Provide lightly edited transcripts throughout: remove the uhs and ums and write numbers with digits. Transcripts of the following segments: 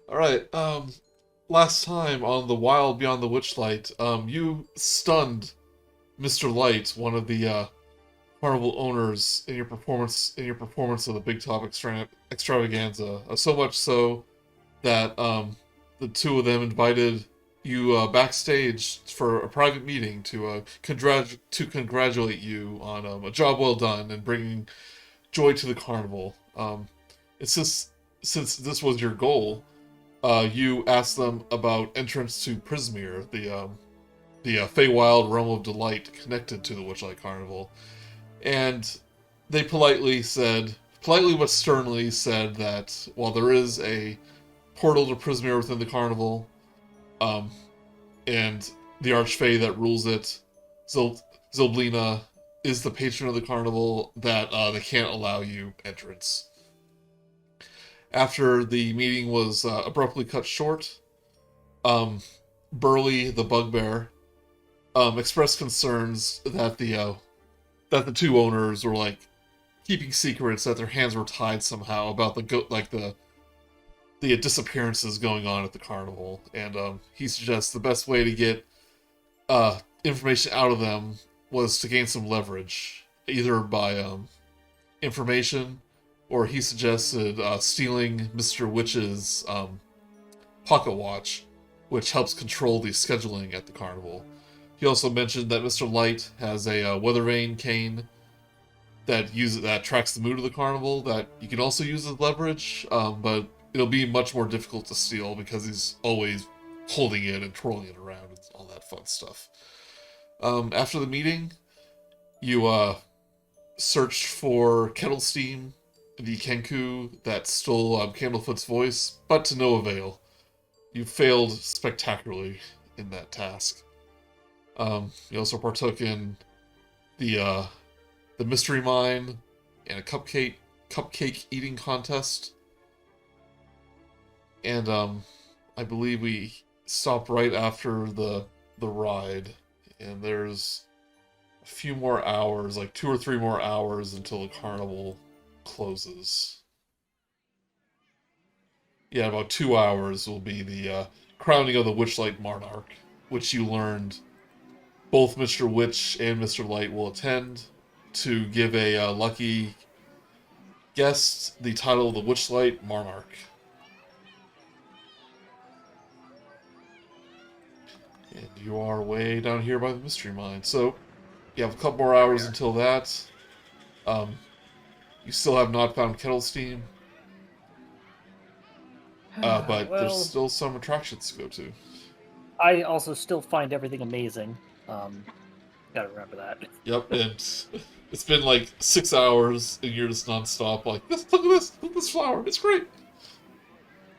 Alright, last time on The Wild Beyond the Witchlight, you stunned Mr. Light, one of the, carnival owners in your performance of the Big Top Extravaganza. So much so that, the two of them invited you, backstage for a private meeting to congratulate you on, a job well done and bringing joy to the carnival. It's just, since this was your goal, you asked them about entrance to Prismere, the Feywild realm of delight connected to the Witchlight Carnival, and they politely but sternly said that while there is a portal to Prismere within the carnival, um, and the Archfey that rules it, Zil- Zilblina, is the patron of the carnival, that they can't allow you entrance. After the meeting was abruptly cut short, um, Burley the Bugbear expressed concerns that the two owners were like keeping secrets, that their hands were tied somehow about the disappearances going on at the carnival, and he suggests the best way to get information out of them was to gain some leverage, either by information, or he suggested stealing Mr. Witch's pocket watch, which helps control the scheduling at the carnival. He also mentioned that Mr. Light has a weathervane cane that tracks the mood of the carnival that you can also use as leverage, but it'll be much more difficult to steal because he's always holding it and twirling it around and all that fun stuff. After the meeting, you searched for Kettlesteam, the Kenku that stole Candlefoot's voice, but to no avail. You failed spectacularly in that task. You also partook in the the mystery mine and a cupcake eating contest, and I believe we stopped right after the ride, and there's a few more hours, like 2 or 3 more hours until the carnival closes. Yeah, about 2 hours will be the crowning of the Witchlight Monarch, which you learned both Mr. Witch and Mr. Light will attend to give a lucky guest the title of the Witchlight Monarch. And you are way down here by the Mystery Mine. So, you have a couple more hours until that. Um, you still have not found Kettlesteam, but there's Well, still some attractions to go to. I also still find everything amazing. Gotta remember that. Yep, and it's been like 6 hours, and you're just nonstop like, look at this flower, it's great.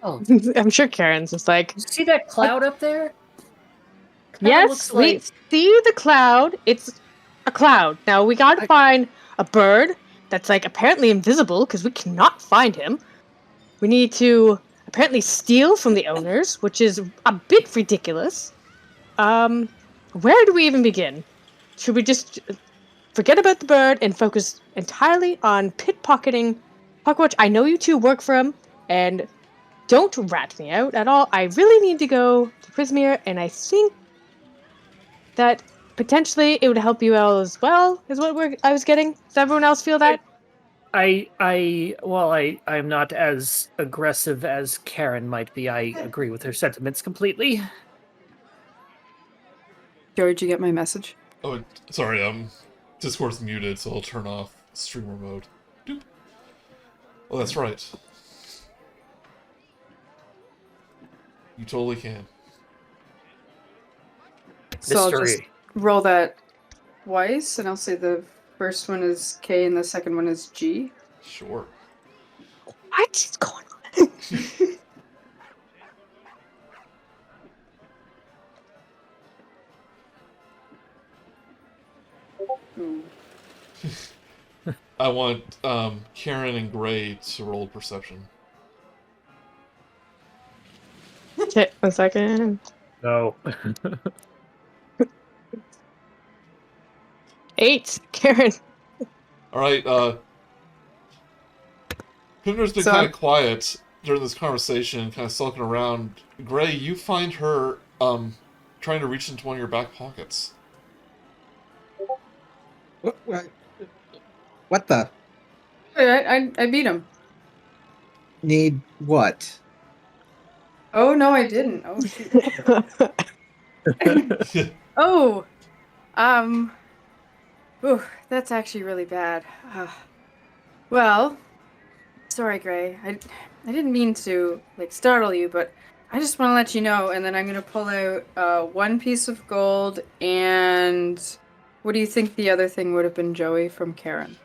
Oh, I'm sure Karen's just like, you see that cloud up there? Kinda yes, looks we like see the cloud. It's a cloud. Now we gotta find a bird that's like apparently invisible because we cannot find him. We need to apparently steal from the owners, which is a bit ridiculous. Where do we even begin? Should we just forget about the bird and focus entirely on pickpocketing Pocketwatch? I know you two work for him, and don't rat me out at all. I really need to go to Prismere, and I think that potentially it would help you out as well, is what I was getting. Does everyone else feel that? I'm not as aggressive as Karen might be. I agree with her sentiments completely. Joey, did you get my message? Oh, sorry, Discord's muted, so I'll turn off streamer mode. Doop. Oh, that's right. You totally can. So I'll just Mystery. roll that twice, and I'll say the first one is K and the second one is G. Sure. What is going on? Ooh. I want Karen and Gray to roll perception. Okay, 1 second. No. 8, Karen. All right. Pimner's been So kind I'm- of quiet, during this conversation, kind of sulking around, Gray, you find her trying to reach into one of your back pockets. What the? I beat him. Need what? Oh no, I didn't. Oh shoot. Oh, ooh, that's actually really bad. Well, sorry, Gray. I didn't mean to like startle you, but I just want to let you know. And then I'm gonna pull out one piece of gold. And what do you think the other thing would have been, Joey, from Karen?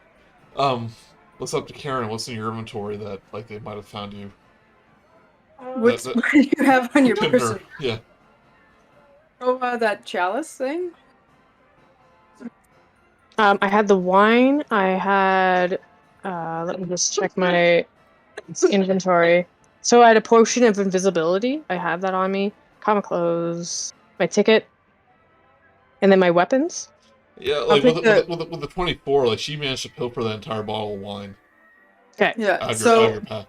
What's up to Karen? What's in your inventory that like they might have found you? What do you have on your Pimner, person? yeah. Oh, that chalice thing. I had the wine. I had. Let me just check my inventory. So I had a potion of invisibility. I have that on me. Common clothes. My ticket. And then my weapons. Yeah, I'll like take with the 24, like she managed to pilfer that entire bottle of wine Okay. Yeah. out of So your pack.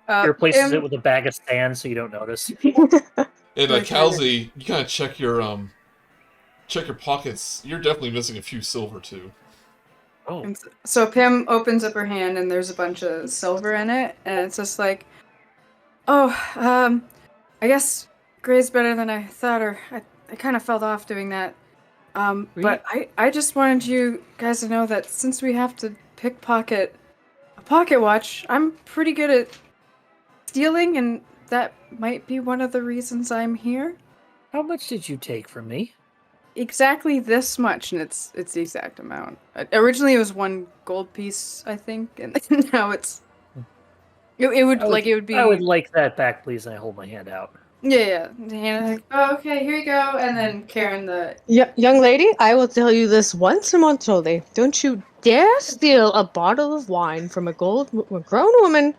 He replaces Pim- it with a bag of sand so you don't notice. And Really kinda- Kal'zi, you kind of check your pockets. You're definitely missing a few silver too. Oh, So Pim opens up her hand and there's a bunch of silver in it, and it's just like, oh, I guess Gray's better than I thought, or I kind of fell off doing that. But I just wanted you guys to know that since we have to pickpocket a pocket watch, I'm pretty good at stealing, and that might be one of the reasons I'm here. how much did you take from me? Exactly this much, and it's the exact amount. Originally, it was one gold piece, I think, and now it's. It would be. I would like that back, please. And I hold my hand out. Yeah. Hannah's like, oh, okay, here you go, and then Karen the. Young lady, I will tell you this once and once only. Don't you dare steal a bottle of wine from a grown woman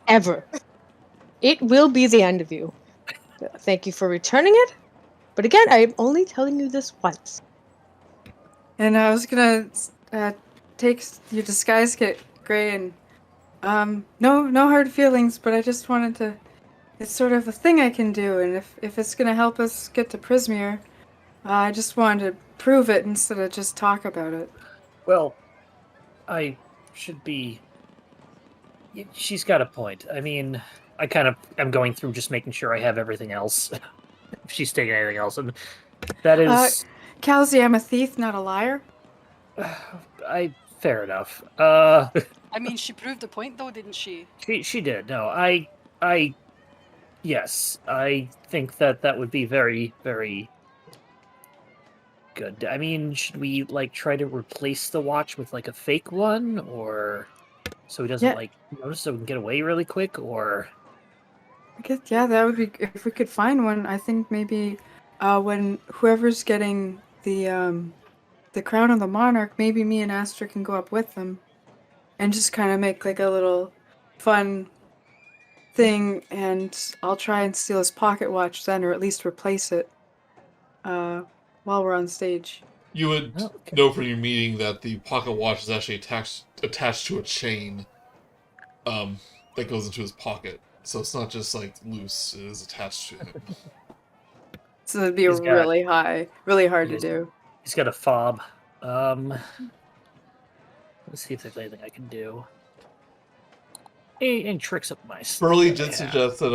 ever. It will be the end of you. Thank you for returning it. But again, I am only telling you this once. And I was gonna take your disguise kit, Gray, and no hard feelings, but I just wanted to. It's sort of a thing I can do, and if it's gonna help us get to Prismere, I just wanted to prove it instead of just talk about it. Well, I should be. She's got a point. I mean, I kind of am going through just making sure I have everything else. If she's taking anything else, and that is. Kal'zi, I'm a thief, not a liar. Fair enough. I mean, she proved the point, though, didn't she? She did. No, yes, I think that would be very, very good. I mean, should we like try to replace the watch with like a fake one, or so he doesn't like notice, so we can get away really quick, or? I guess that would be if we could find one. I think maybe when whoever's getting the crown of the monarch, maybe me and Aster can go up with them, and just kind of make like a little fun thing, and I'll try and steal his pocket watch then, or at least replace it while we're on stage. You would know from your meeting that the pocket watch is actually attached to a chain that goes into his pocket. So it's not just like loose, it is attached to him. So it'd be really hard to do. He's got a fob. Let's see if there's anything I can do. Any tricks up my sleeve. Burley did suggest that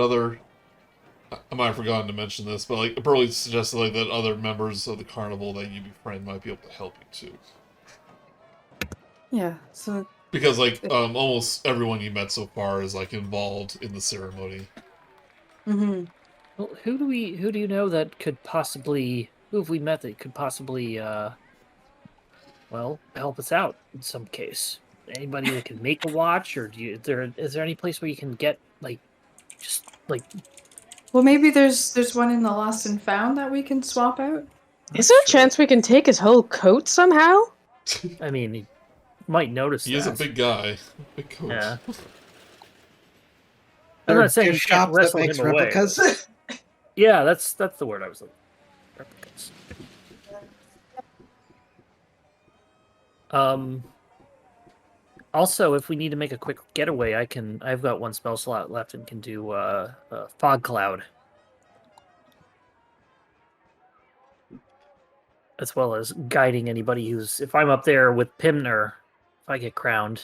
I might have forgotten to mention this, but like Burley suggested like that other members of the carnival that you befriend might be able to help you too. Yeah, so because like almost everyone you met so far is like involved in the ceremony. Mm-hmm. Well, who do you know that could possibly, who have we met that could possibly help us out in some case? Anybody that can make a watch, or is there any place where you can get well, maybe there's one in the Lost and Found that we can swap out. Is there a chance we can take his whole coat somehow? I mean, he might notice. He is a big guy, big coat. Yeah. There I'm are not saying you gift can't shops that wrestle makes him away. replicas. Yeah, that's the word I was looking for. Replicas. Also, if we need to make a quick getaway, I've got one spell slot left and can do fog cloud, as well as guiding anybody who's. If I'm up there with Pimner, if I get crowned,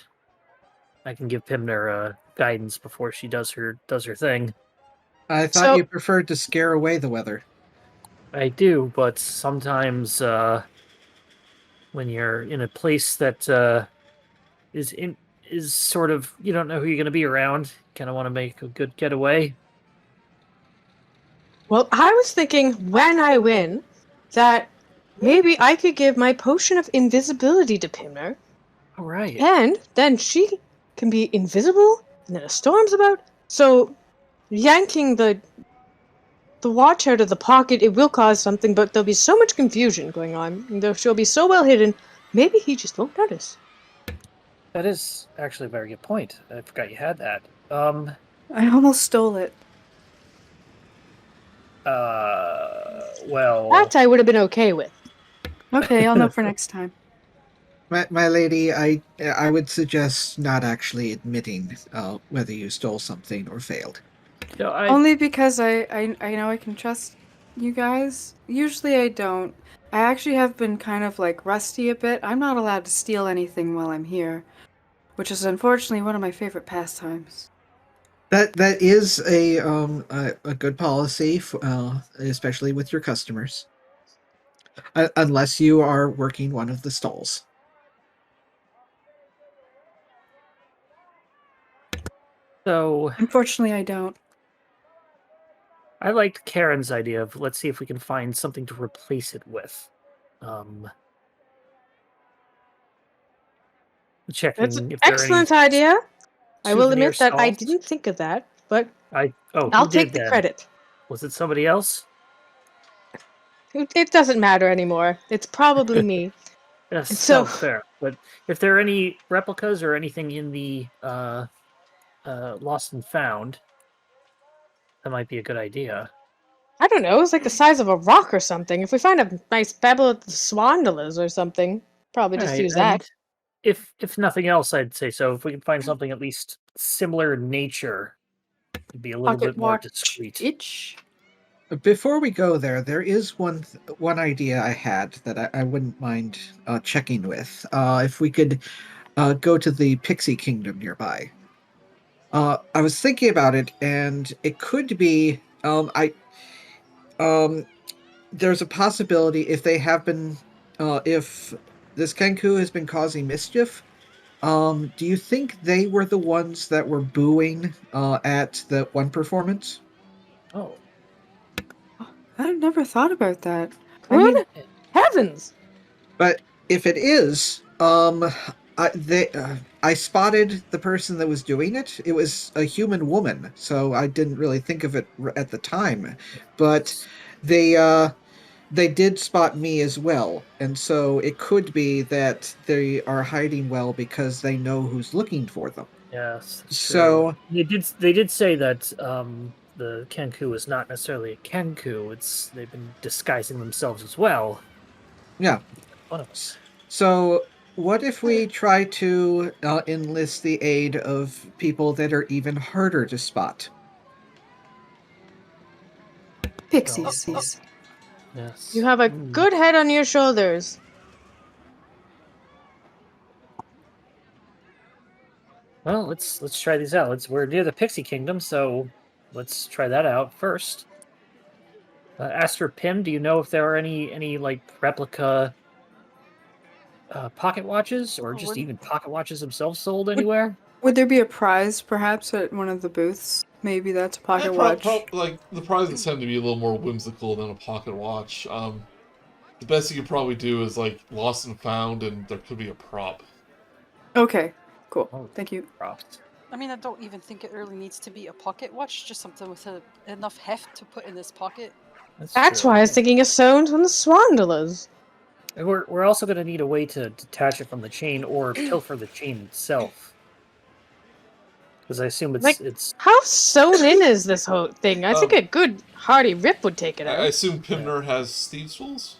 I can give Pimner guidance before she does her thing. I thought So- you preferred to scare away the weather. I do, but sometimes when you're in a place that is sort of, you don't know who you're going to be around, kind of want to make a good getaway. Well, I was thinking when I win that maybe I could give my potion of invisibility to Pimner, All right. and then she can be invisible, and then a storm's about. So yanking the watch out of the pocket, it will cause something, but there'll be so much confusion going on. And though she'll be so well hidden, maybe he just won't notice. That is actually a very good point. I forgot you had that. I almost stole it. Well, That I would have been okay with. Okay, I'll know for next time. My lady, I would suggest not actually admitting whether you stole something or failed. no, Only because I know I can trust you guys. Usually I don't. I actually have been kind of like rusty a bit. I'm not allowed to steal anything while I'm here, which is unfortunately one of my favorite pastimes. That is a good policy, especially with your customers. Unless you are working one of the stalls. so Unfortunately, I don't. I liked Karen's idea of let's see if we can find something to replace it with. Checking That's an if there excellent are any idea. I will souvenir admit that I stalls. didn't think of that, but Who I'll did take the then? credit. Was it somebody else? It doesn't matter anymore. It's probably me. Yes, So- no, fair. But if there are any replicas or anything in the Lost and Found, that might be a good idea. I don't know, it's like the size of a rock or something. If we find a nice pebble at the Swandalas or something, probably just Alright, use that. and if nothing else, I'd say so. If we can find something at least similar in nature, it'd be a little Pocket bit more watch discreet. itch. Before we go there, there is one idea I had that I wouldn't mind checking with. If we could go to the Pixie Kingdom nearby. I was thinking about it, and it could be there's a possibility if they have been if this Kenku has been causing mischief. Do you think they were the ones that were booing at the one performance? Oh, I've never thought about that. Good heavens! But if it is, I spotted the person that was doing it. It was a human woman, so I didn't really think of it at the time. But they did spot me as well, and so it could be that they are hiding well because they know who's looking for them. yes. that's So- true. They did say that the Kenku is not necessarily a Kenku. They've been disguising themselves as well. Yeah. One of us. So what if we try to enlist the aid of people that are even harder to spot? Pixies. Yes. You have a good head on your shoulders. Well, let's try these out. We're near the Pixie Kingdom, so let's try that out first. Aster, Pim, do you know if there are any like replica pocket watches or just even pocket watches themselves sold anywhere? Would there be a prize, perhaps, at one of the booths? Maybe that's a pocket watch. Like the prizes tend to be a little more whimsical than a pocket watch. The best you could probably do is like lost and found, and there could be a prop. Okay, cool. Oh. Thank you. Props. I mean, I don't even think it really needs to be a pocket watch, just something with enough heft to put in this pocket. That's true. why I was thinking of stones from the Swandalas. And we're also going to need a way to detach it from the chain or pilfer the chain itself. Because I assume Like- it's How sewn in is this whole thing? I think a good hearty rip would take it I out. assume Pimner has Steve's tools?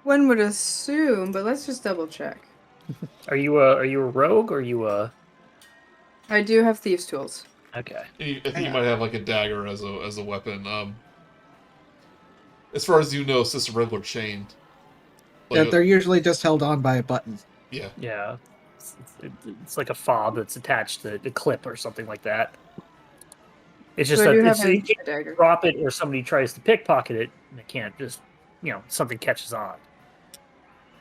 One would assume, but let's just double check. Are you a rogue or are you a? I do have thieves' tools. Okay. I think you might have like a dagger as a weapon. As far as you know, it's just a regular chain. Yeah, Like, they're usually just held on by a button. yeah. Yeah. It's like a fob that's attached to a clip or something like that. It's just So I do that have you a can't dagger. drop it or somebody tries to pickpocket it and it can't just, something catches on.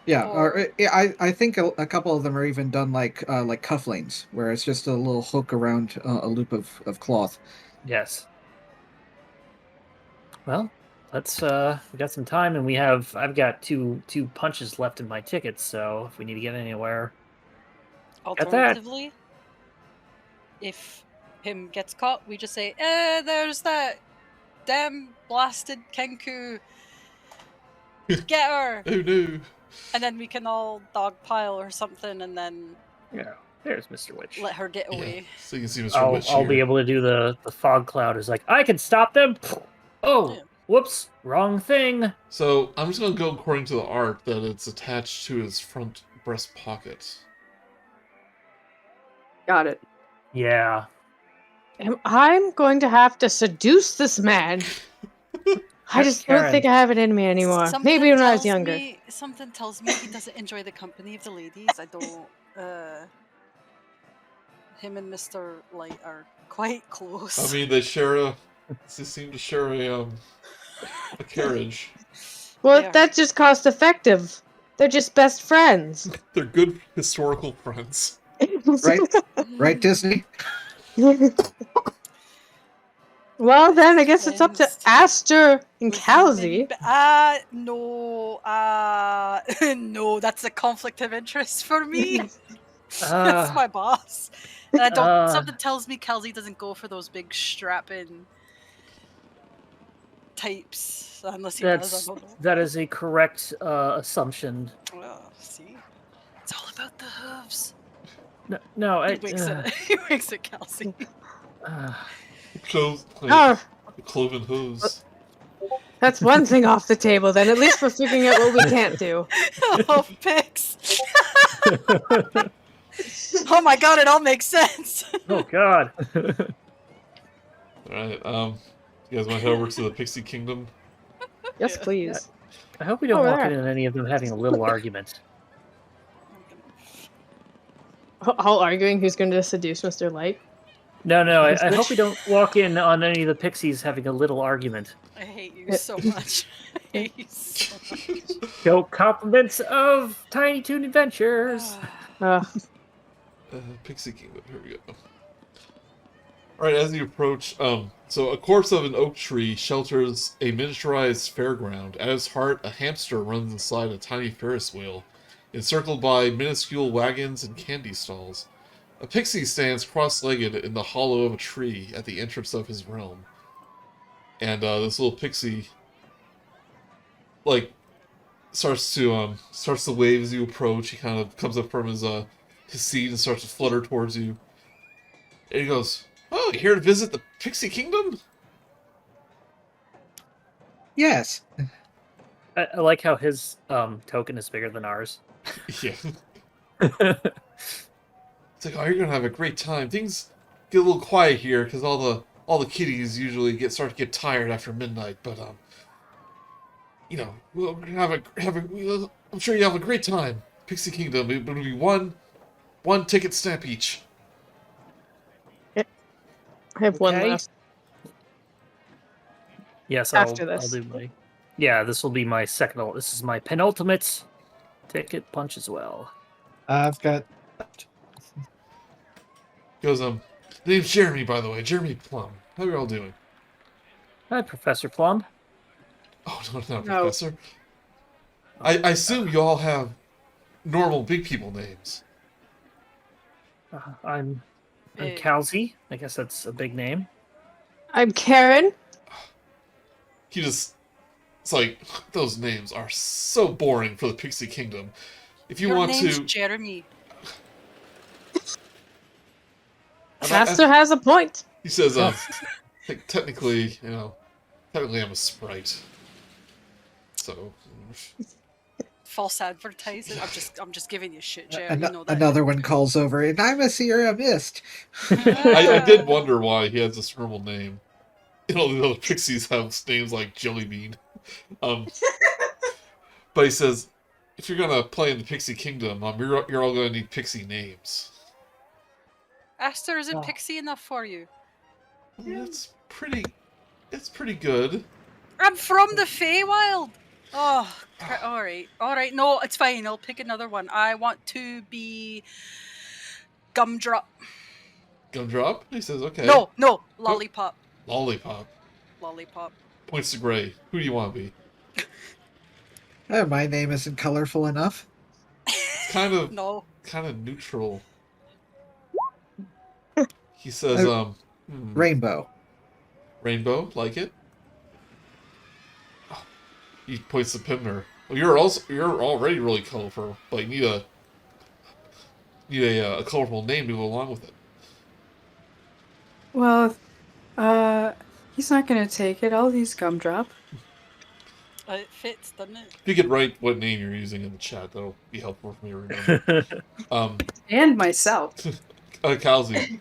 Yeah, Or- I think a couple of them are even done like cufflinks, where it's just a little hook around a loop of cloth. Yes. Well, we got some time and I've got two punches left in my tickets, so if we need to get anywhere. Got that. Alternatively, if him gets caught, we just say, there's that damn blasted Kenku. Get her! Oh no. And then we can all dogpile or something and then Yeah. There's Mr. Witch. let her get Yeah. away. So you can see Mr. Witch I'll here. be able to do the fog cloud is like, I can stop them. Oh, Yeah. whoops, wrong thing. So I'm just gonna go according to the art that it's attached to his front breast pocket. Got it. Yeah. I'm going to have to seduce this man. I just don't Karen. think I have it in me anymore. Something Maybe when I was tells younger. Something tells me he doesn't enjoy the company of the ladies. I don't. Him and Mr. Light are quite close. I mean, they seem to share a carriage. Well, They are. that's just cost effective. They're just best friends. They're good historical friends. Right? Right, Disney? Well, then I guess it's up to Friends. Aster and With Kal'zi. No, no, that's a conflict of interest for me. That's my boss. And I don't. Something tells me Kal'zi doesn't go for those big strap-in types, unless he does. I don't know. That is a correct assumption. Well, see, it's all about the hooves. No, He winks at he winks at Kal'zi. Oh, Cloven hooves. that's one thing off the table then. At least we're figuring out what we can't do. Oh, pics. Oh my god, it all makes sense. Oh God. Alright, you guys want to head over to the Pixie Kingdom? Yes, Yeah. please. I hope we don't Over walk there. into any of them having a little argument. All arguing who's going to seduce Mr. Light. No, I hope we don't walk in on any of the pixies having a little argument. I hate you so much. I hate you so much. Go compliments of Tiny Toon Adventures. Pixie Kingdom, here we go. Alright, as you approach, so a corpse of an oak tree shelters a miniaturized fairground. At its heart, a hamster runs inside a tiny Ferris wheel, encircled by minuscule wagons and candy stalls. A pixie stands cross-legged in the hollow of a tree at the entrance of his realm. And this little pixie, like, starts to wave as you approach. He kind of comes up from his seat and starts to flutter towards you. And he goes, "Oh, you here to visit the Pixie Kingdom?" Yes. I like how his token is bigger than ours. Yeah. It's like, oh, you're gonna have a great time. Things get a little quiet here because all the kitties usually start to get tired after midnight. But we'll I'm sure you have a great time. Pixie Kingdom. It'll be one ticket stamp each. I have one Okay. left. Yes, After I'll this. do my. Yeah, this will be my second. This is my penultimate ticket punch as well. I've got. Goes, name's Jeremy, by the way. Jeremy Plum. How are you all doing? Hi, Professor Plum. Oh, no, No. Professor. I assume you all have normal big people names. I'm Eh. Kal'zi. I guess that's a big name. I'm Karen. It's like, those names are so boring for the Pixie Kingdom. If you Your want name's to... Jeremy. Aster has a point. He says, technically, I'm a sprite. So, false advertising. I'm just giving you shit, Jer. You know that. Another one calls over, and I'm a Sierra Mist. I did wonder why he has this horrible name. All the other pixies have names like Jellybean. But he says, if you're gonna play in the Pixie Kingdom, you're all gonna need pixie names. Aster, isn't pixie enough for you? It's pretty good. I'm from the Feywild. Oh, all right. No, it's fine. I'll pick another one. I want to be Gumdrop. Gumdrop? He says, okay. No, Lollipop. Lollipop. Points to Gray. Who do you want to be? My name isn't colorful enough. It's kind of neutral. He says, Rainbow. Rainbow, like it? He points to Pimner. Well, you're already really colorful, but you need a colorful name to go along with it. Well, he's not gonna take it. I'll use Gumdrop. It fits, doesn't it? If you could write what name you're using in the chat, that'll be helpful for me to remember. And myself. Kal'zi.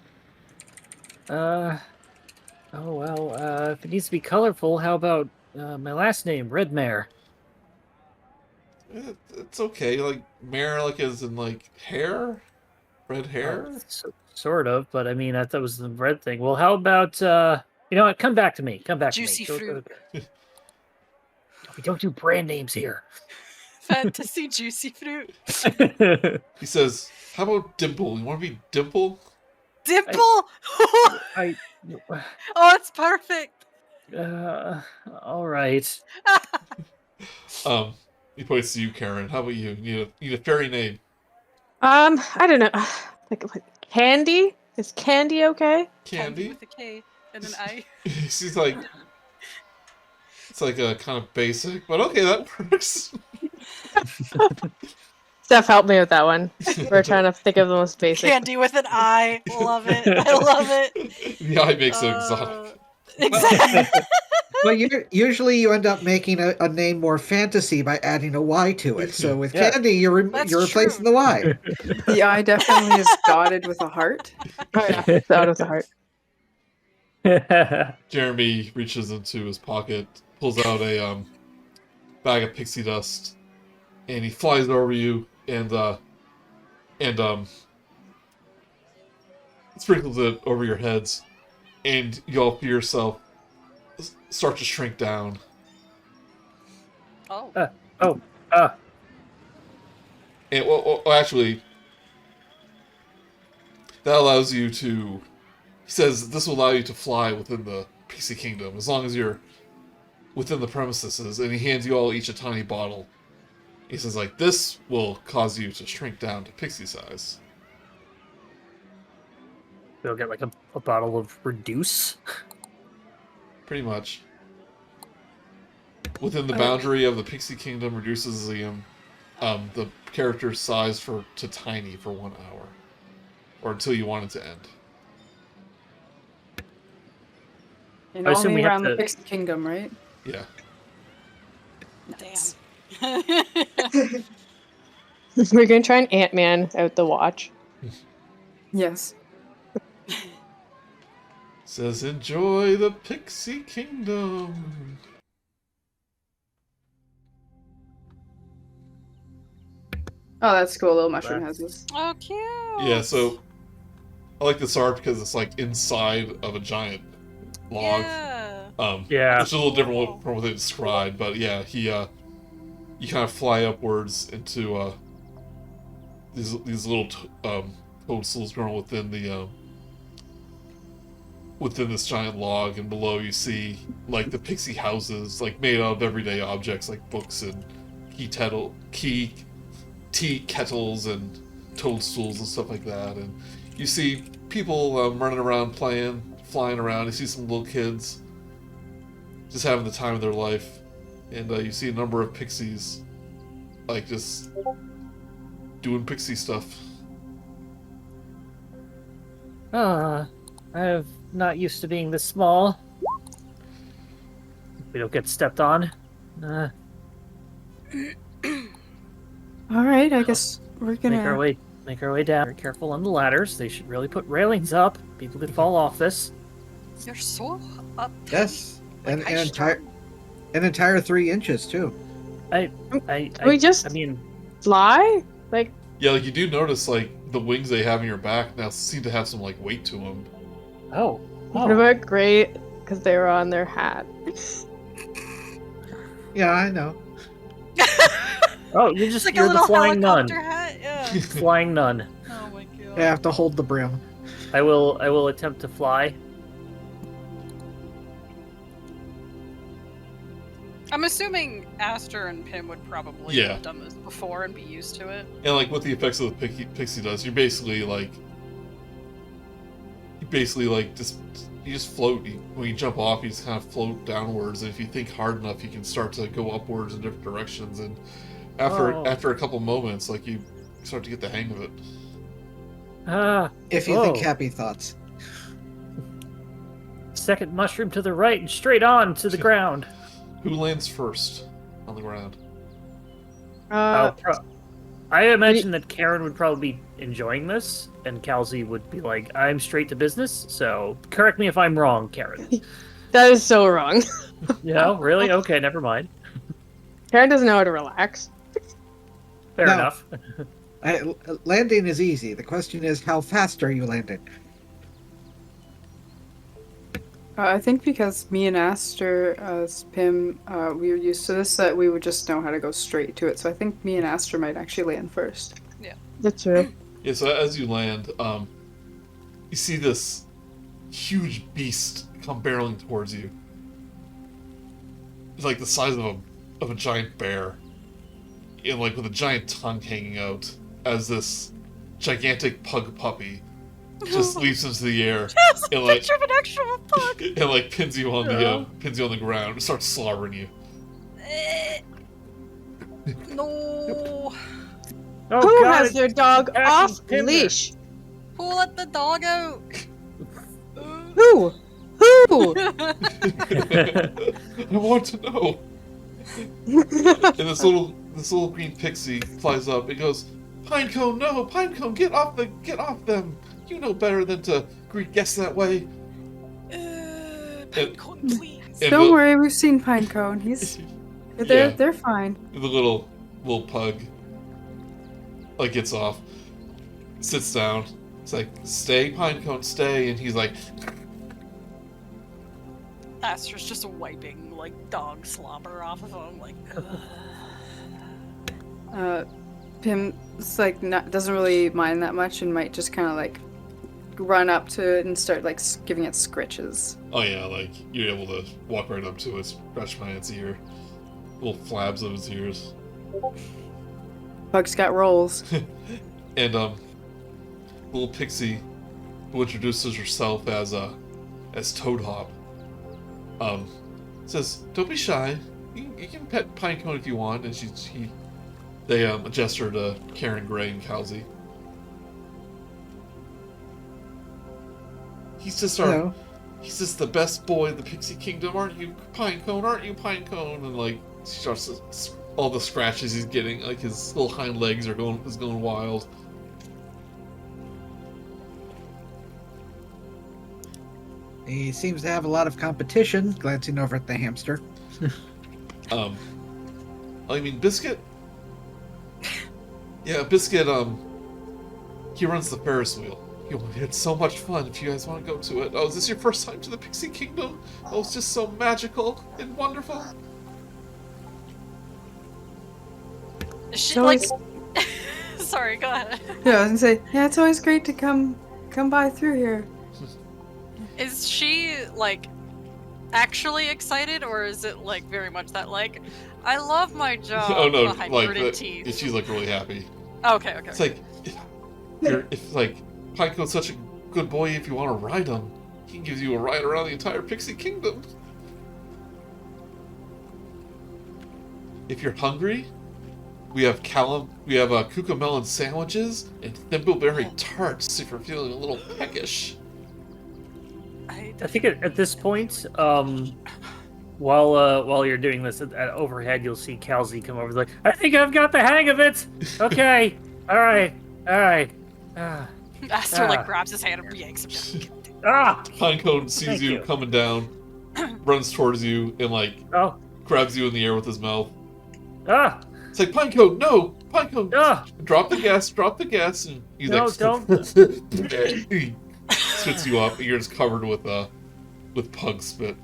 If it needs to be colorful, how about my last name, Redmare? It's okay. Like, mare, like, as in, like, hair? Red hair? Sort of, but I mean, I thought it was the red thing. Well, how about, you know what, come back to me. Juicy fruit. We don't do brand names here. Fantasy juicy fruit. He says, how about Dimple? You want to be Dimple? Dimple? Oh, it's perfect. All right. He points to you, Karen. How about you? You need a fairy name. I don't know. Like Candy? Is Candy okay? Candy? With a K and an I. She's like, it's like a kind of basic, but okay, that works. Steph, help me with that one. We're trying to think of the most basic. Candy with an I. Love it. I love it. The eye makes it exotic. Exactly. Well, usually you end up making a name more fantasy by adding a Y to it. So with Candy, you're replacing the Y. The eye definitely is dotted with a heart. Oh, yeah. Dotted with a heart. Jeremy reaches into his pocket, pulls out a bag of pixie dust, and he flies over you and sprinkles it over your heads, and you all feel yourself start to shrink down. Oh. And well, actually, that allows you to. He says this will allow you to fly within the Pixie Kingdom as long as you're within the premises. And he hands you all each a tiny bottle. He says, like, this will cause you to shrink down to pixie size. They'll get like a bottle of Reduce. Pretty much. Within the boundary of the Pixie Kingdom, reduces the character's size to tiny for 1 hour. Or until you want it to end. And I assume only we have around the to- Pixie Kingdom, right? Yeah. Damn. We're gonna try and Ant-Man out the watch. Yes. Says, enjoy the Pixie Kingdom. Oh, that's cool. Little mushroom has this. Oh, cute. Yeah, so I like this art because it's like inside of a giant log. Yeah. It's a little different from what they described, but yeah, you kind of fly upwards into these little toadstools growing within the within this giant log, and below you see like the pixie houses, like made out of everyday objects like books and tea kettles and toadstools and stuff like that. And you see people running around flying around. You see some little kids just having the time of their life, and you see a number of pixies like just doing pixie stuff. I'm not used to being this small. We don't get stepped on. All right, I guess we're gonna Make our way down. Very careful on the ladders. They should really put railings up. People could fall off this. You're so uptight. Yes, Like, and high an strung. entire 3 inches too. I mean, Fly? Like, Yeah, like you do notice like the wings they have in your back now seem to have some like weight to them. oh. what about great? Because they were on their hat. Yeah, I know. Oh, It's like a you're the little flying nun. helicopter hat. Yeah. Flying nun. Oh my god. I have to hold the brim. I will attempt to fly. I'm assuming Aster and Pim would probably Yeah. have done this before and be used to it. And like what the effects of the pixie does, you basically just float. When you jump off, you just kind of float downwards, and if you think hard enough, you can start to go upwards in different directions. And after a couple moments, like you start to get the hang of it. If you think happy thoughts. Second mushroom to the right and straight on to the ground. Who lands first on the ground? I imagine that Karen would probably be enjoying this, and Kal'zi would be like, I'm straight to business, so correct me if I'm wrong, Karen. That is so wrong. No, really? Okay, never mind. Karen doesn't know how to relax. Fair No. enough. Landing is easy. The question is, how fast are you landing? I think because me and Aster, as Pim, we were used to this, that we would just know how to go straight to it. So I think me and Aster might actually land first. That's right. Yeah, so as you land, you see this huge beast come barreling towards you. It's like the size of a giant bear, and like with a giant tongue hanging out, as this gigantic pug puppy just leaps into the air Yes, a and like picture of an actual pug. and like pins you on the ground and starts slobbering you. Eh. No. Oh, Who God, has their dog attacking off Pimner. leash? Who let the dog out? Who? Who? I want to know. And this little green pixie flies up and goes, "Pinecone, no, Pinecone, get off them. You know better than to greet guests that way." Pinecone, please. And Don't worry, we've seen Pinecone. They're fine. The little pug like gets off, sits down. It's like, "Stay, Pinecone, stay," and he's like, Aster's just wiping like dog slobber off of him, like. Pim's like doesn't really mind that much and might just kind of like run up to it and start like giving it scritches. "Oh yeah," like you're able to walk right up to it, scratch by its ear, little flabs of its ears. Pug's got rolls. And little pixie, who introduces herself as Toadhop, says, "Don't be shy. You can pet Pinecone if you want." And they gesture to Karen, Gray, and Kal'zi. He's just he's just the best boy in the Pixie Kingdom, aren't you, Pinecone? Aren't you, Pinecone? And like she starts all the scratches he's getting, like his little hind legs are going wild. He seems to have a lot of competition, glancing over at the hamster. I mean, Biscuit. Yeah, Biscuit. He runs the Ferris wheel. It's so much fun. If you guys want to go to it. Oh, is this your first time to the Pixie Kingdom? Oh, it's just so magical and wonderful. She, So like. it's- Sorry, go ahead. Yeah, I was gonna say, yeah, it's always great to come by through here. Is she like actually excited, or is it like very much that like I love my job Oh no, behind like gritted teeth? she's like really happy. Okay. It's like if like Pinecone's such a good boy, if you want to ride him, he gives you a ride around the entire Pixie Kingdom. If you're hungry, we have cucamelon sandwiches and thimbleberry tarts if you're feeling a little peckish. I think at this point, while you're doing this, overhead you'll see Kal'zi come over. Like, I think I've got the hang of it. Okay, all right. Aster like grabs his hand and yanks him Ah! Pinecone sees Thank you you. coming down, runs towards you, and like Oh, grabs you in the air with his mouth. ah, It's like, Pinecone, no, Pinecone, ah! drop the gas, and he's No, like, don't. he spits you up, and you're just covered with pug spit.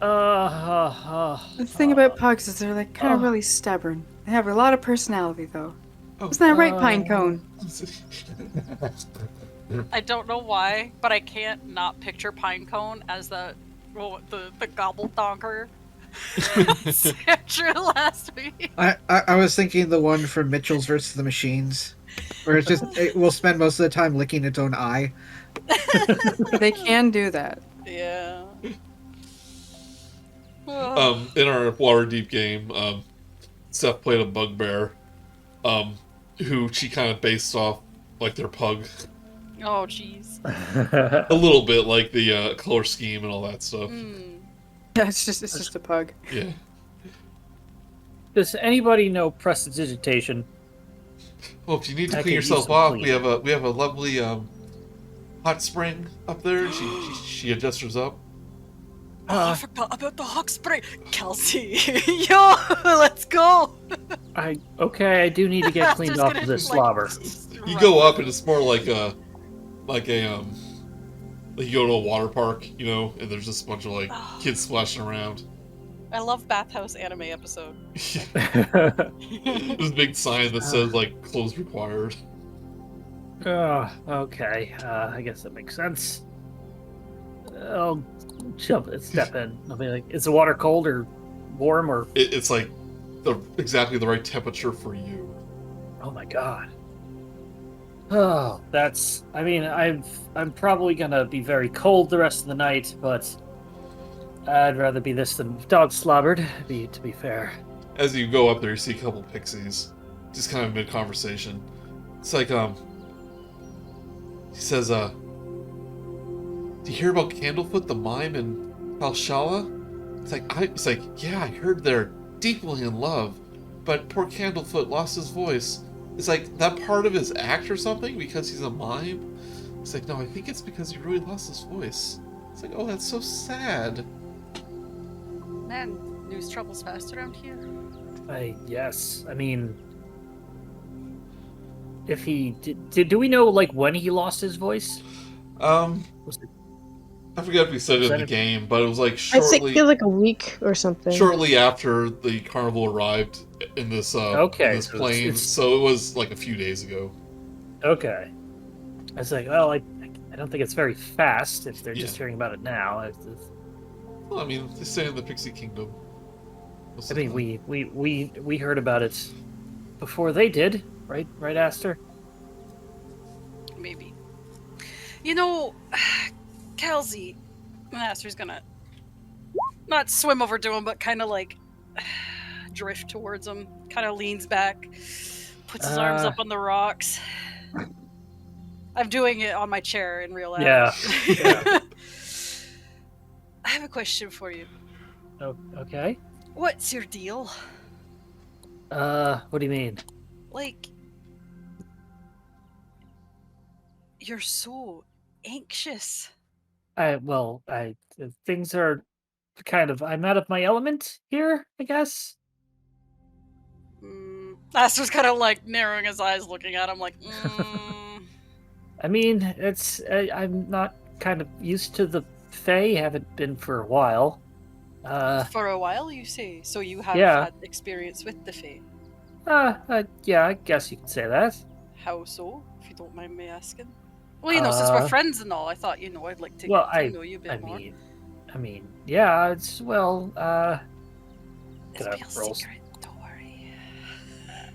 The thing about pugs is they're like kind of really stubborn. They have a lot of personality, though. Oh. Isn't that right, Pinecone? I don't know why, but I can't not picture Pinecone as the gobble donker. True last week. I was thinking the one from Mitchell's versus the Machines, where it will spend most of the time licking its own eye. They can do that. Yeah. In our Waterdeep game, Steph played a bugbear, who she kind of based off like their pug. Oh, jeez. A little bit, like the color scheme and all that stuff. Yeah, it's just a pug. Yeah. Does anybody know prestidigitation? Well, if you need to I clean could use yourself some off, cleaning. we have a lovely hot spring up there. She adjusts hers up. I forgot about the hawk spray. Kal'zi, yo, let's go. I do need to get cleaned Aster's off gonna, of this like, slobber. You go up and it's more like like you go to a water park, you know, and there's just a bunch of like kids splashing around. I love bathhouse anime episode. There's a big sign that says like clothes required. Okay. I guess that makes sense. I'll step in. I'll be like, is the water cold or warm or? It's like exactly the right temperature for you. Oh my god. Oh, that's. I mean, I'm probably gonna be very cold the rest of the night, but I'd rather be this than dog slobbered. To be fair. As you go up there, you see a couple pixies, just kind of mid conversation. It's like he says, "Do you hear about Candlefoot the mime in Valhalla?" It's like, yeah, I heard they're deeply in love, but poor Candlefoot lost his voice. It's like that part of his act or something because he's a mime. It's like, no, I think it's because he really lost his voice. It's like, oh, that's so sad. Man, news travels fast around here. Yes. I mean, if he do we know like when he lost his voice? Was it I forget if we said it in the game, but it was like I think shortly it was like a week or something. shortly after the carnival arrived in this Okay, in this so plane. it's- So it was like a few days ago. okay? I was like, well, I don't think it's very fast if they're just Yeah. hearing about it now. Well, I mean, they stay in the Pixie Kingdom. I mean, we heard about it before they did, right? Right, Aster? Maybe. You know, Kal'zi, Aster's gonna not swim over to him, but kind of like drift towards him. Kind of leans back, puts his arms up on the rocks. I'm doing it on my chair in real life. Yeah. I have a question for you. Oh, okay. What's your deal? What do you mean? Like, you're so anxious. Things are I'm out of my element here, I guess. Aster's kind of like narrowing his eyes, looking at him like, I mean, I'm not kind of used to the Fae, haven't been for a while. For a while, you say? So you have Yeah. had experience with the Fae? Yeah, I guess you could say that. How so, if you don't mind me asking? Well, you know, since we're friends and all, I thought, I'd like to Well, get to know you a bit more. I mean, yeah, it's, It's gonna be a roll. secret, don't worry.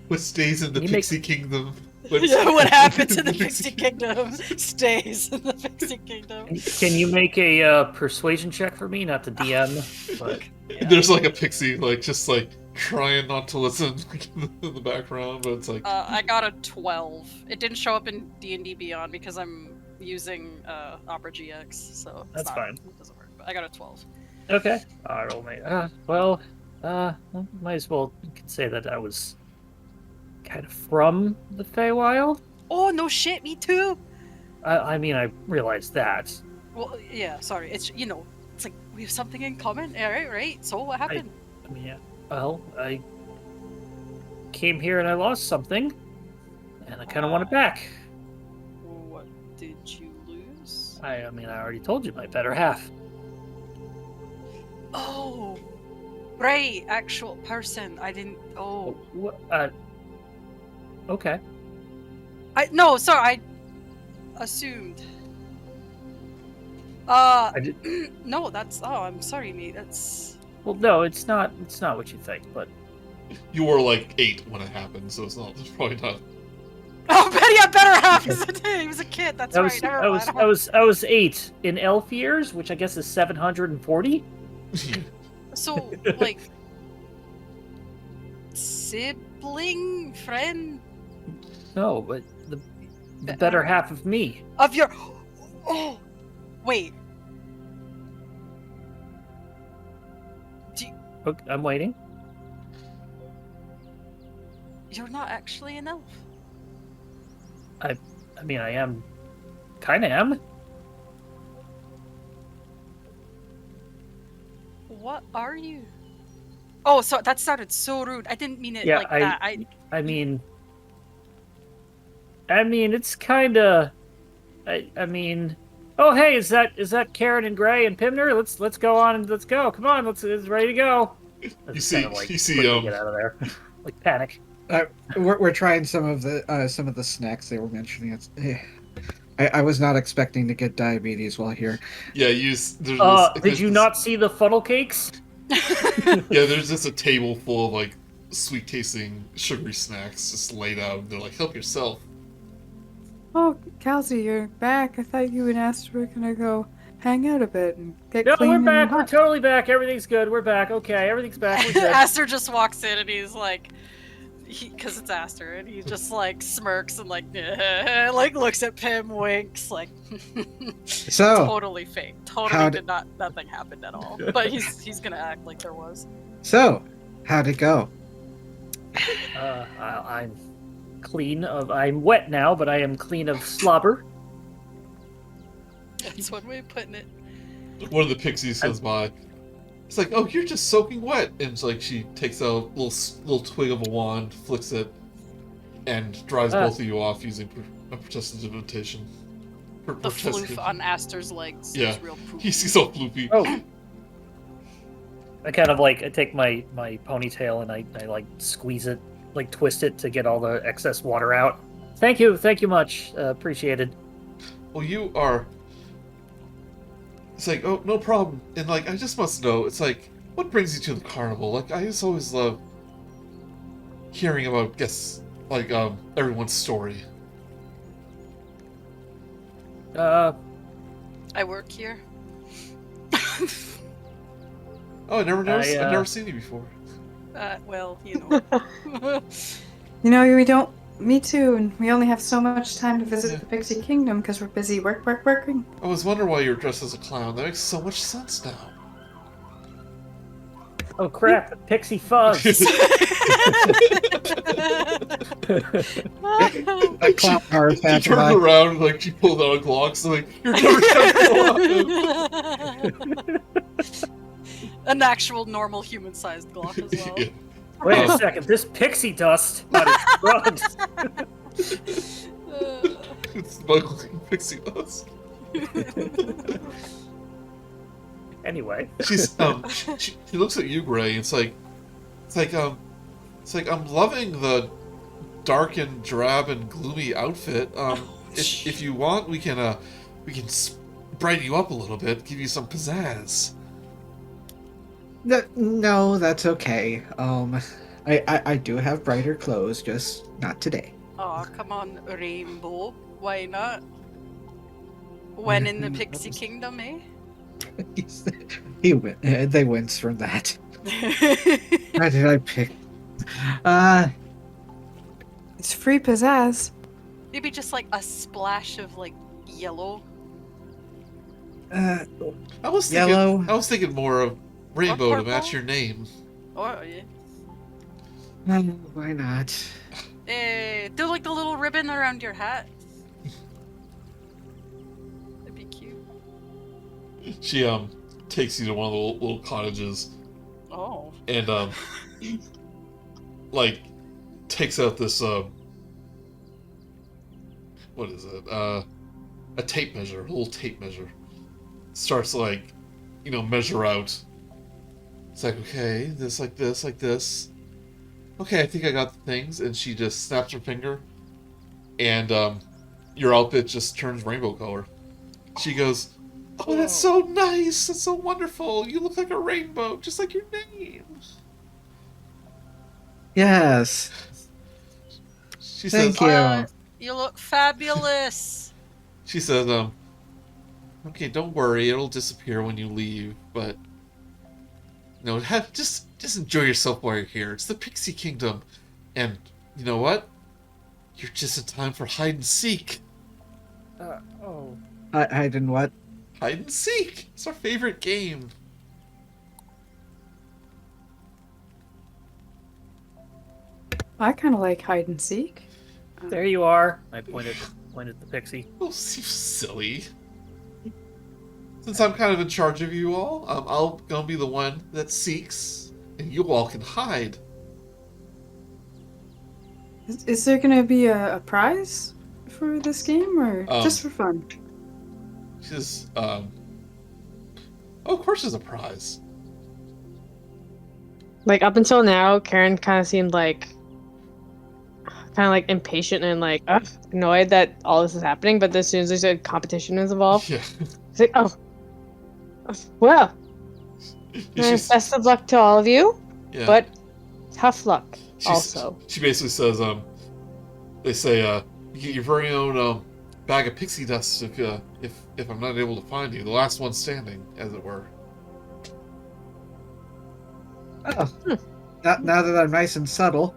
What stays in the You make- Pixie Kingdom? Yeah, what happens in the Pixie Kingdom stays in the Pixie Kingdom. Can you make a persuasion check for me? Not the DM, but There's like a pixie, like just like trying not to listen like, in the background, but it's like I got a 12. It didn't show up in D&D Beyond because I'm using Opera GX, so That's fine. It doesn't work. But I got a 12. Okay. I roll me. Well, might as well you could say that I was kind of from the Feywild. Oh no shit, me too. I mean, I realized that. Well, yeah, sorry. It's it's like we have something in common. Yeah, right. So what happened? I mean, yeah. Well, I came here and I lost something, and I kind of want it back. What did you lose? I mean, I already told you my better half. Oh, right. Actual person. I didn't. Oh, What? Okay. no. Sorry, I assumed. I did. No, that's. Oh, I'm sorry, mate. That's. Well, no, it's not. It's not what you think, but You were like 8 when it happened, so it's probably not. Oh, Betty had better half. He was a kid. That's I right. was, Never I mind. was, I was 8 in elf years, which I guess is 740. So, like, sibling, friend No, but the better half of me. of your. Oh, wait. Okay, I'm waiting. You're not actually an elf. I mean, I am. Kind of am. What are you? Oh, so that sounded so rude. I didn't mean it Yeah, like that. I mean, it's kind of. I mean, oh hey, is that Karen and Gray and Pimner? Let's go on and let's go. Come on, it's ready to go. You see, Kinda like you see, quickly get out of there, like panic. We're trying some of the snacks they were mentioning. I was not expecting to get diabetes while here. yeah, there's Did you not see the funnel cakes? Yeah, there's just a table full of like sweet tasting sugary snacks just laid out. They're like, help yourself. Oh, Kal'zi, you're back. I thought you and Aster were gonna go hang out a bit and get No, clean we're and back. We're hot. totally back. Everything's good. We're back. Okay, everything's back. We're good. Aster just walks in and he's like, because it's Aster, and he just like smirks and like, like looks at Pim, winks, like, So totally fake. Totally nothing happened at all. But he's gonna act like there was. So, how'd it go? I'm clean of. I'm wet now, but I am clean of slobber. That's one way of putting it. One of the pixies comes by. It's like, oh, you're just soaking wet, and it's like she takes a little twig of a wand, flicks it, and dries both of you off using a prestidigitation. The floof on Aster's legs Yeah, is real poop. he's all floopy. Oh. I kind of like I take my ponytail and I like squeeze it, like twist it to get all the excess water out. Thank you much. Appreciated. Well, you are. It's like, oh, no problem. And like, I just must know. It's like, what brings you to the carnival? Like, I just always love hearing about everyone's story. I work here. Oh, I've never seen you before. Well, you know. You know, we don't. Me too, and we only have so much time to visit the Pixie Kingdom because we're busy working. I was wondering why you're dressed as a clown. That makes so much sense now. Oh crap! Pixie fuzz. A clown car She passed turned by. around, like she pulled out a Glock, so like, you're never gonna An actual normal human-sized Glock as well. Yeah. Wait a second. This pixie dust out of drugs. It's smuggling pixie dust. Anyway. She's she looks at you, Gray, and it's like I'm loving the dark and drab and gloomy outfit. If you want, we can brighten you up a little bit, give you some pizzazz. No, that's okay. I do have brighter clothes, just not today. Oh, come on, Rainbow. Why not? When in the Pixie Kingdom, eh? They wince from that. Why did I pick? It's free pizzazz. Maybe just like a splash of like yellow. I was Yellow. thinking more of rainbow to match purple? your name. Oh, yeah. Why not? Do like the little ribbon around your hat. That'd be cute. She takes you to one of the little cottages Oh. and like takes out this what is it? A tape measure, a little tape measure. Starts like, measure out. It's like, okay, this, like this, like this. Okay, I think I got the things, and she just snaps her finger, and your outfit just turns rainbow color. She goes, "Oh, that's so nice! That's so wonderful! You look like a rainbow, just like your name." Yes. She Thank says, you. You look fabulous. She says, "Okay, don't worry, it'll disappear when you leave, but just enjoy yourself while you're here. It's the Pixie Kingdom, and you know what? You're just in time for hide and seek. Oh. I didn't what? Hide and seek. It's our favorite game." I kind of like hide and seek. There you are. I pointed the pixie. Oh, you silly. Since I'm kind of in charge of you all, I'll gonna be the one that seeks, and you all can hide. Is there gonna be a prize for this game, or just for fun? She says, oh, of course there's a prize. Like, up until now, Karen kind of seemed like impatient and like annoyed that all this is happening. But as soon as they said competition is involved, Yeah. it's like, well, best of luck to all of you. Yeah. But tough luck also. She basically says, they say, you get your very own bag of pixie dust if I'm not able to find you. The last one standing, as it were. Oh. Now that I'm nice and subtle.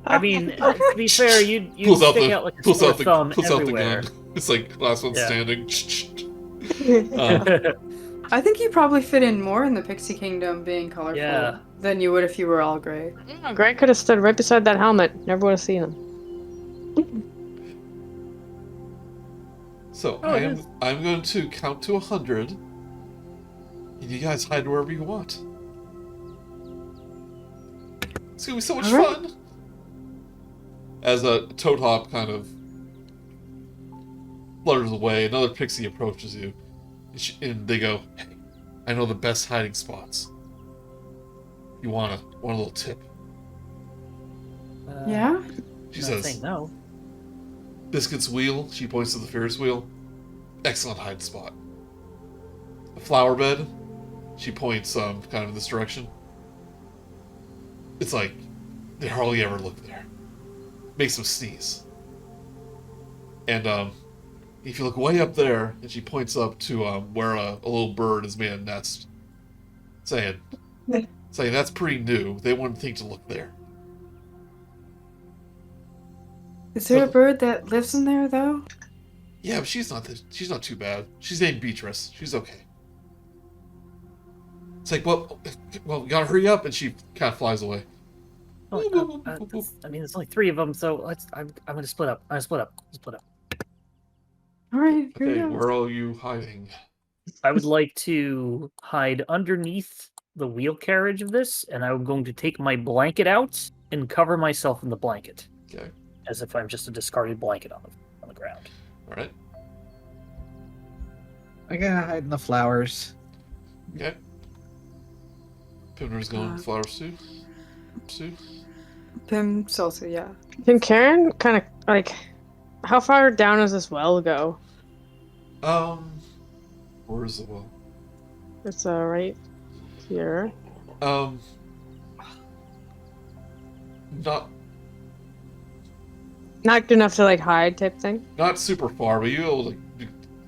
I mean, to be fair, you'd Pulls out stick the out like a sore thumb everywhere. gun. It's like last one Yeah. standing. I think you probably fit in more in the Pixie Kingdom being colorful than you would if you were all gray. Greg could have stood right beside that helmet. Never would have seen him. So I'm going to count to 100, and you guys hide wherever you want. It's gonna be so much fun. As a Toad Hop kind of flutters away, another pixie approaches you, and they go, "Hey, I know the best hiding spots. You want a little tip?" Yeah? She Not says, saying no. "Biscuit's wheel." She points to the Ferris wheel. Excellent hiding spot. The flower bed. She points kind of in this direction. It's like they hardly ever look there. Makes them sneeze. And if you look way up there, and she points up to where a little bird is made a nest, saying that's pretty new. They wouldn't think to look there. Is there a bird that lives in there, though? Yeah, but she's not too bad. She's named Beatrice. She's okay. It's like, well, we gotta hurry up, and she kind of flies away. There's only 3 of them, so I'm gonna split up. Split up. All right, here Okay, we go. where are you hiding? I would like to hide underneath the wheel carriage of this, and I'm going to take my blanket out and cover myself in the blanket. Okay. As if I'm just a discarded blanket on the ground. All right. I'm gonna hide in the flowers. Okay. Pimner's going with flowers too. Pim's also, yeah. Can Karen kind of like, how far down does this well go? Where is the well? It's right here. Not good enough to like hide type thing. Not super far, but you're able to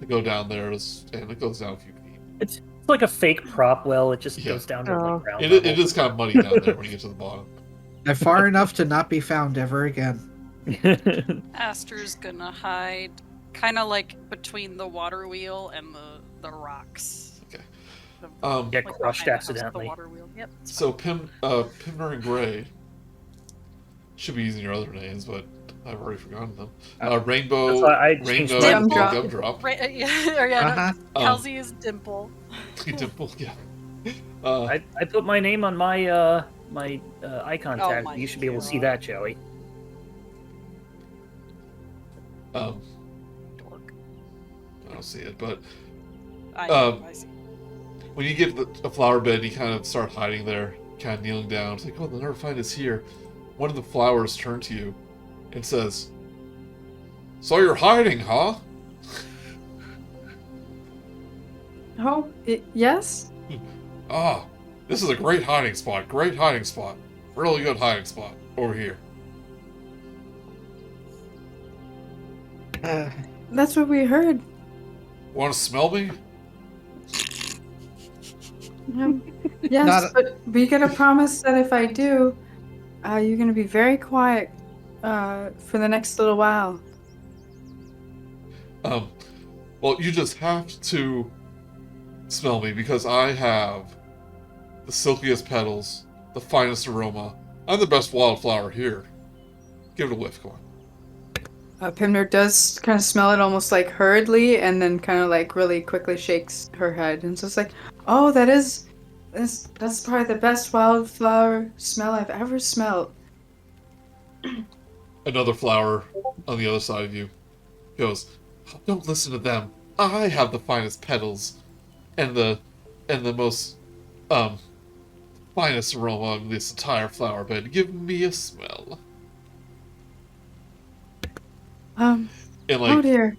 go down there, and it goes down a few feet. It's like a fake prop well. It just goes down to like ground It level. is kind of muddy down there when you get to the bottom. I'm far enough to not be found ever again. Aster's gonna hide kind of like between the water wheel and the rocks. Okay. Get Like crushed behind the house, the accidentally. water wheel. Yep. it's So fine. Pimner and Gray should be using your other names, but I've already forgotten them. Rainbow, That's why I changed Rainbow, mine and Gumdrop. Gumdrop. Yeah, or yeah, Uh-huh. no, Kal'zi is Dimple. Dimple, yeah. I put my name on my my icon Oh tag. my You should be able to see God. that, Joey. Dork. I don't see it, but I see. when you get a flower bed, you kind of start hiding there, kind of kneeling down. It's like, oh, they'll never find us here. One of the flowers turns to you and says, "So you're hiding, huh?" Oh, yes? Ah, this is a great hiding spot. Great hiding spot. Really good hiding spot over here. That's what we heard. Want to smell me? Yes, Not- but we gotta promise that if I do, you're gonna be very quiet for the next little while. Well, you just have to smell me because I have the silkiest petals, the finest aroma. I'm the best wildflower here. Give it a whiff, come on. Pimner does kind of smell it almost like hurriedly and then kind of like really quickly shakes her head. And so it's like, oh, that's probably the best wildflower smell I've ever smelled. Another flower on the other side of you goes, "Don't listen to them. I have the finest petals and the most finest aroma of this entire flower bed. Give me a smell." And Oh like dear.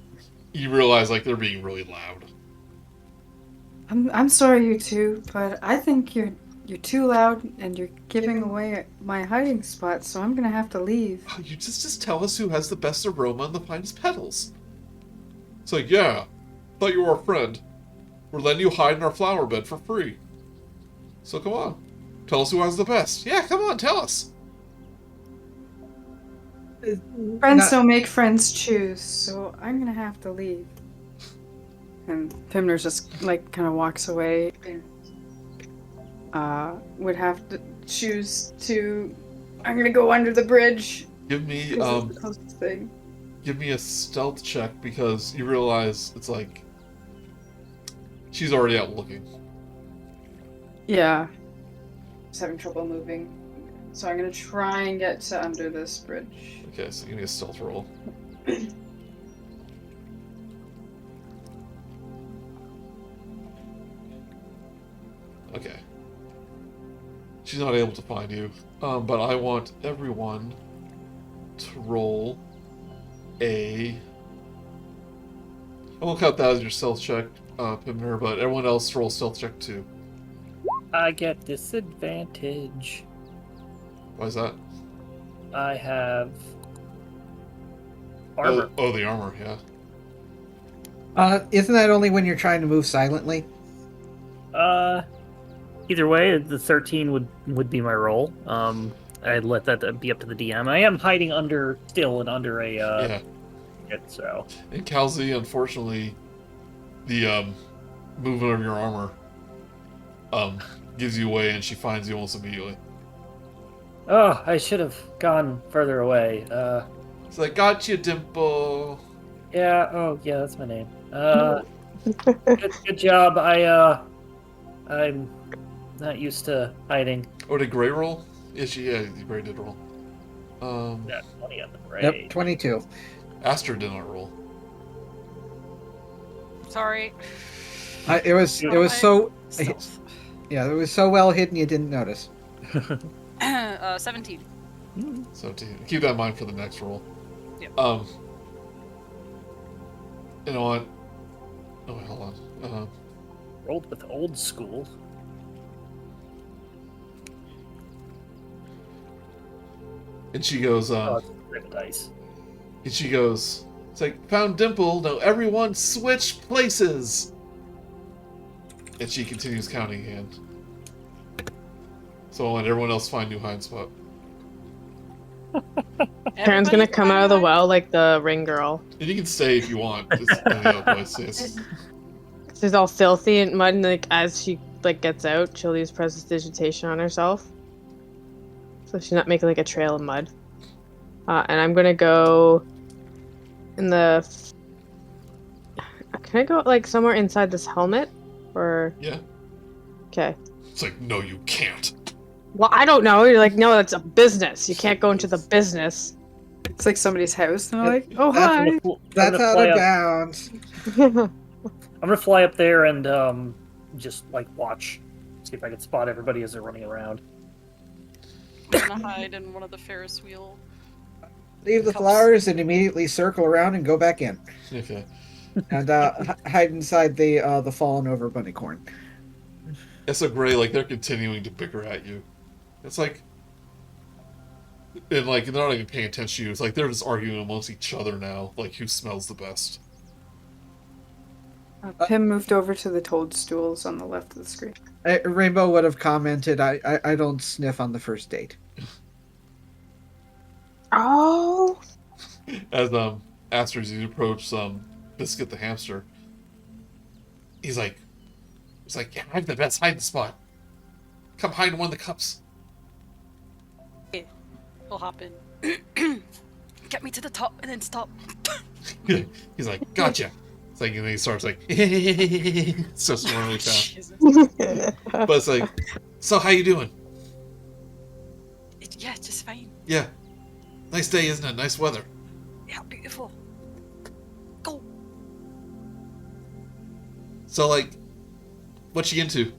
you realize like they're being really loud. I'm sorry, you two, but I think you're too loud and you're giving away my hiding spot, so I'm gonna have to leave. Oh, you just tell us who has the best aroma and the finest petals. It's like, yeah, thought you were a friend. We're letting you hide in our flower bed for free. So come on, tell us who has the best. Yeah, come on, tell us. Friends don't make friends choose, so I'm gonna have to leave. And Pimner just like kind of walks away and would have to choose to. I'm gonna go under the bridge. Give me 'Cause it's the closest thing. give me a stealth check because you realize it's like she's already out looking. Yeah. Just having trouble moving. So I'm gonna try and get to under this bridge. Okay, so give me a stealth roll. Okay. She's not able to find you, but I want everyone to roll a. I won't count that as your stealth check, Pimner, but everyone else roll stealth check too. I get disadvantage. Why is that? I have armor. Oh, the armor, yeah. Isn't that only when you're trying to move silently? Either way, the 13 would be my roll. I'd let that be up to the DM. I am hiding under a Yeah. so And Kal'zi, unfortunately, the movement of your armor gives you away, and she finds you almost immediately. oh, I should have gone further away. It's like, got you, Dimple. Yeah, oh yeah, that's my name. Good job. I'm not used to hiding. Oh, did Gray roll? Yeah, Gray did roll. That 20 on the right. Yep, 22. Aster did not roll. Sorry. It was so yeah, it was so well hidden you didn't notice. 17. 17. Keep that in mind for the next roll. Yep. You know what? Oh, wait, hold on. Rolled with old school. And she goes, Oh, it's great dice. and she goes, it's like, found Dimple, now everyone switch places! And she continues counting hand. So I'll let everyone else find new hiding spot. Karen's gonna Everybody's come out of the fine. well like the ring girl. And you can stay if you want. It's in the other place. Yes. She's all filthy and mud, and like as she like gets out, she'll use prestidigitation on herself, so she's not making like a trail of mud. And I'm gonna go in the. Can I go like somewhere inside this helmet, or? Yeah. Okay. It's like, no, you can't. Well, I don't know. You're like, no, that's a business. You can't go into the business. It's like somebody's house, and they're like, "Oh, That's hi." That's out fly of up. bounds. I'm gonna fly up there and just like watch, see if I can spot everybody as they're running around. I'm gonna hide in one of the Ferris wheel. Leave the Cups. flowers and immediately circle around and go back in. Okay. And hide inside the fallen over bunny corn. It's so great, like, they're continuing to bicker at you. It's like... And, like, they're not even paying attention to you. It's like they're just arguing amongst each other now, like, who smells the best. Pim moved over to the toadstools on the left of the screen. Rainbow would have commented, I don't sniff on the first date. Oh. As, Aster, as you approach, Biscuit the hamster, he's like, yeah, I have the best hiding spot. Come hide in one of the cups. He'll hop in. Get me to the top and then stop. He's like, gotcha. It's like, and then he starts like, starts to run really fast. Jesus. But it's like, so how you doing? Yeah, just fine. Yeah. Nice day, isn't it? Nice weather. Yeah, beautiful. Go. So, like, what you into?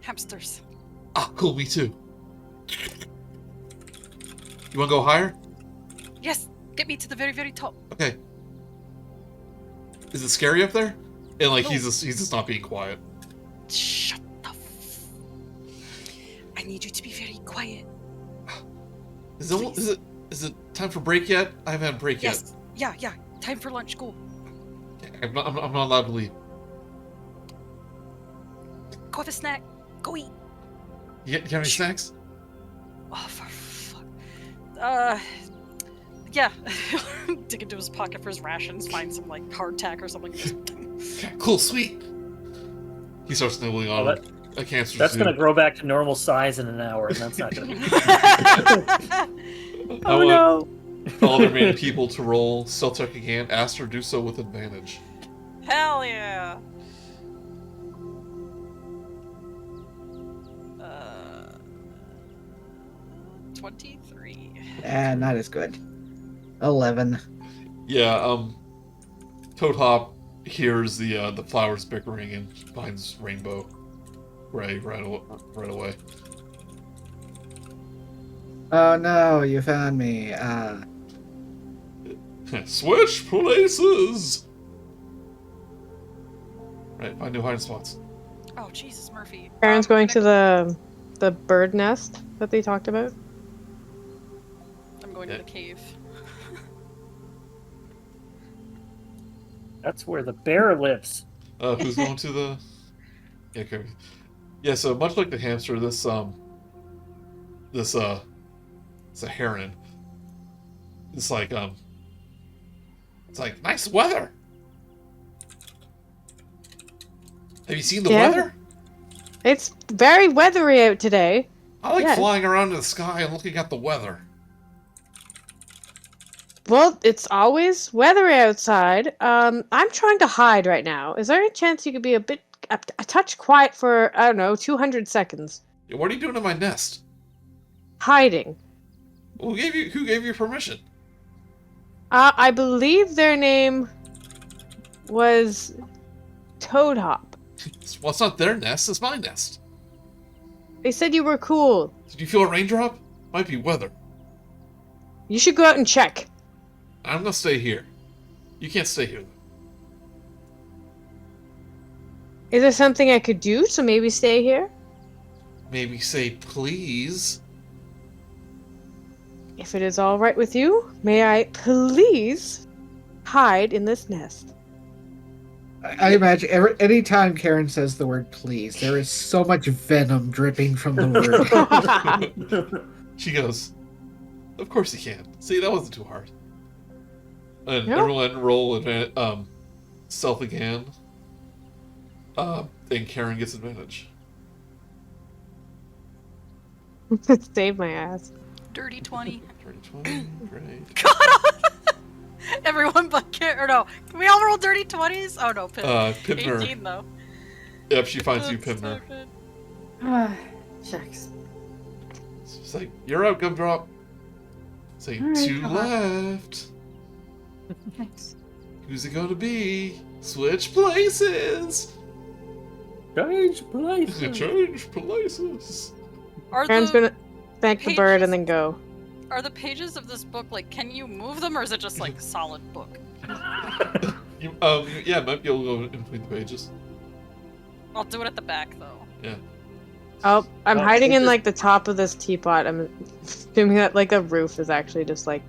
Hamsters. Ah, cool, me too. You wanna go higher? Yes, get me to the very, very top. Okay. Is it scary up there? And like No. he's just not being quiet. Shut the I need you to be very quiet. Is it time for break yet? I haven't had a break Yes. Yeah. Time for lunch. Go. yet. I'm not allowed to leave. Go have a snack. Go eat. You have any snacks? Oh, for fuck. Yeah. Dig into his pocket for his rations, find some like hardtack or something. Cool, sweet. He starts nibbling on that- a cancer. That's gonna grow back to normal size in an hour, and that's not gonna be. I want all the remaining people to roll stealth check again. Aster, do so with advantage. Hell yeah. 23. Not as good. 11. Yeah, Toad Hop hears the flowers bickering and finds Rainbow Ray right away. Oh no, you found me. Switch places! Right, find new hiding spots. Oh Jesus, Murphy. Karen's going to the bird nest that they talked about. I'm going to the cave. That's where the bear lives. Who's going to the... Yeah, okay. Yeah, so much like the hamster, it's a heron. It's like, nice weather! Have you seen the Yeah. weather? It's very weathery out today. I like Yeah. flying around in the sky and looking at the weather. Well, it's always weathery outside. I'm trying to hide right now. Is there any chance you could be a touch quiet for, I don't know, 200 seconds? Yeah, what are you doing in my nest? Hiding. Who gave you permission? I believe their name was Toadhop. Well, it's not their nest, it's my nest. They said you were cool. Did you feel a raindrop? Might be weather. You should go out and check. I'm gonna stay here. You can't stay here. Is there something I could do to maybe stay here? Maybe say please. If it is all right with you, may I please hide in this nest? I imagine anytime Karen says the word please, there is so much venom dripping from the word. She goes, "Of course you can. See, that wasn't too hard." And No. everyone roll stealth again. And Karen gets advantage. Save my ass. Dirty 20. 20, great. God! Everyone but Karen. Or no. Can we all roll dirty 20s? Oh no, Pimner. 18 though. Yep, she finds you, That's Pimner. so good. Shucks. She's like, "You're out, Gumdrop." It's like, Alright, 2 come on. left. Thanks. Who's it gonna be? Switch places! Change places. Change places. Are Karen's the gonna thank the bird and then go. are the pages of this book like? Can you move them, or is it just like a solid book? Yeah, might be able to go in between the pages. I'll do it at the back though. Yeah. Oh, I'm Oh, hiding it in just- like the top of this teapot. I'm assuming that like the roof is actually just like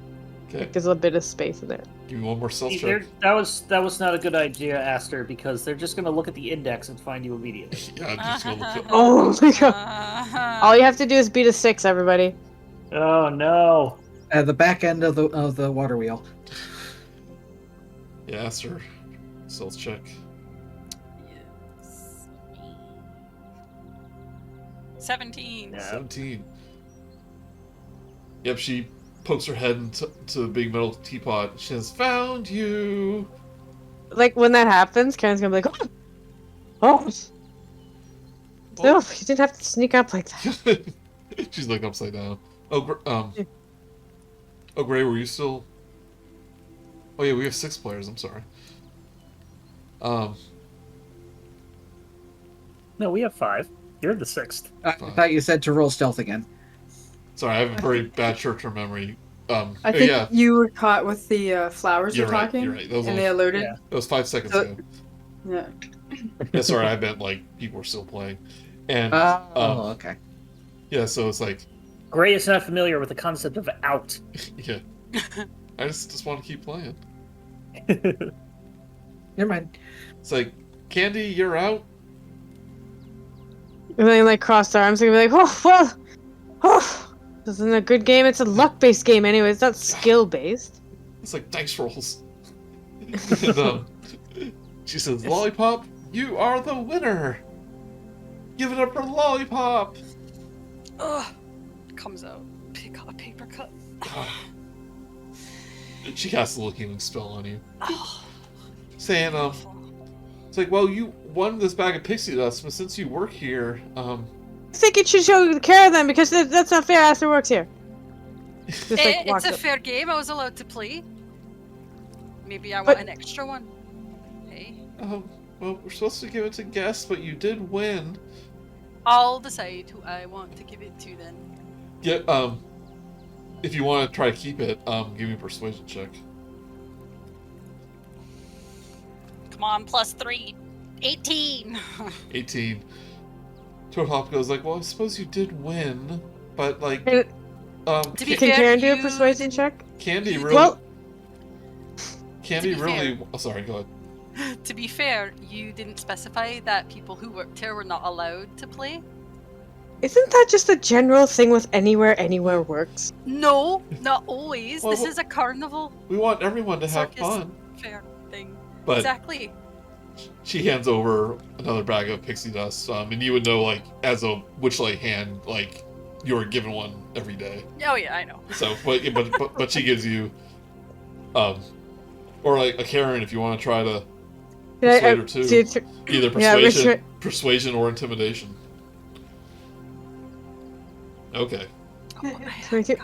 Okay. there's a bit of space in there. Give me one more stealth See, check. that was not a good idea, Aster, because they're just gonna look at the index and find you immediately. Yeah, I'm just gonna look at. Oh my god! Uh-huh. All you have to do is beat a 6, everybody. Oh no! At the back end of the water wheel. Yeah, Aster. Stealth check. Yes. 17. Yeah. 17. Yep, she pokes her head into the big metal teapot. She says, "Found you." Like when that happens, Karen's gonna be like, "Oh, no, you didn't have to sneak up like that." She's like upside down. Oh, Gray, were you still? Oh yeah, we have 6 players. I'm sorry. No, we have 5. You're the 6th. I thought you said to roll stealth again. Sorry, I have a very bad short-term memory. I think yeah, you were caught with the flowers you're were right. talking, You're right. That was and only, they alerted. Yeah. that was 5 seconds So- ago. Yeah. Yeah, sorry, I meant like people were still playing, and Okay. yeah, so it's like, Gray is not familiar with the concept of out. yeah, I just want to keep playing. Never mind. It's like, Candy, you're out. And then like crossed arms, and be like, "Oh well, oh, this isn't a good game. It's a luck-based game anyway. It's not skill-based." It's like dice rolls. And, she says, "Lollipop, you are the winner. Give it up for Lollipop." Ugh. Comes out. Pick up a paper cut. She casts a looking spell on you, Oh, saying, it's like, "Well, you won this bag of pixie dust, but since you work here, I think it should show care of them because that's not fair. Aster works here. Just, like, it's walks a up. fair game. I was allowed to play. Maybe I But- want an extra one. Hey, well, we're supposed to give it to guests, but you did win." I'll decide who I want to give it to then. Yeah, if you want to try to keep it, give me a persuasion check. Come on, +3. 18. 18. Toadhop goes like, "Well, I suppose you did win, but like, And- To be Can fair, Karen do a you persuasion didn't- check? Candy really, Well, Candy to be really." fair- Oh, sorry, go ahead. To be fair, you didn't specify that people who worked here were not allowed to play. isn't that just a general thing with anywhere works? No, not always. Well, this well- is a carnival. We want everyone to have Circus. fun. Fair thing. But Exactly. she hands over another bag of pixie dust, and you would know, like, as a Witchlight hand, like, you're given one every day. Oh yeah, I know. So, but she gives you, or like a Karen if you want to try to persuade her too. Either Yeah, persuasion or intimidation. Okay.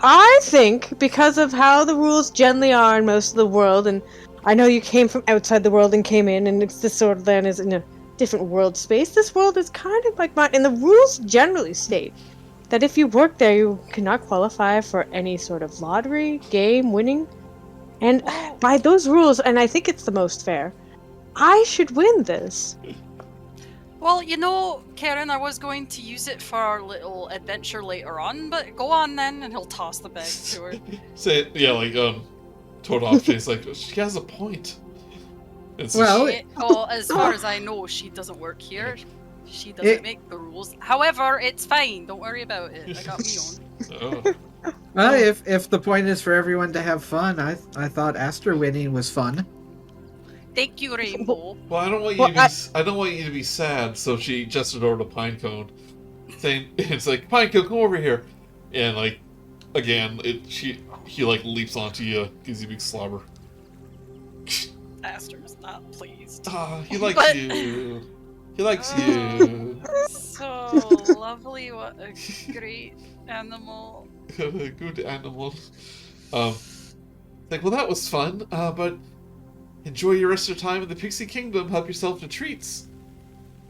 I think because of how the rules generally are in most of the world, and I know you came from outside the world and came in, and it's this sort of then is in a different world space. This world is kind of like mine, and the rules generally state that if you work there, you cannot qualify for any sort of lottery, game, winning. And by those rules, and I think it's the most fair, I should win this. Well, you know, Karen, I was going to use it for our little adventure later on, but go on then, and he'll toss the bag to her. Say, yeah, like, Toadhop, she's like, she has a point. It's Well, as far as I know, she doesn't work here. She doesn't make the rules. However, it's fine. Don't worry about it. I got me on. Well, if the point is for everyone to have fun, I thought Aster winning was fun. Thank you, Rainbow. Well, I don't want you to be. I don't want you to be sad. So she gestured over to Pinecone, saying, "It's like Pinecone, come over here," and like again, he like leaps onto you, gives you a big slobber. Aster's not pleased. He likes you. He likes you. So lovely. What a great animal. Good animal. Like, well, that was fun. But enjoy your rest of your time in the Pixie Kingdom. Help yourself to treats.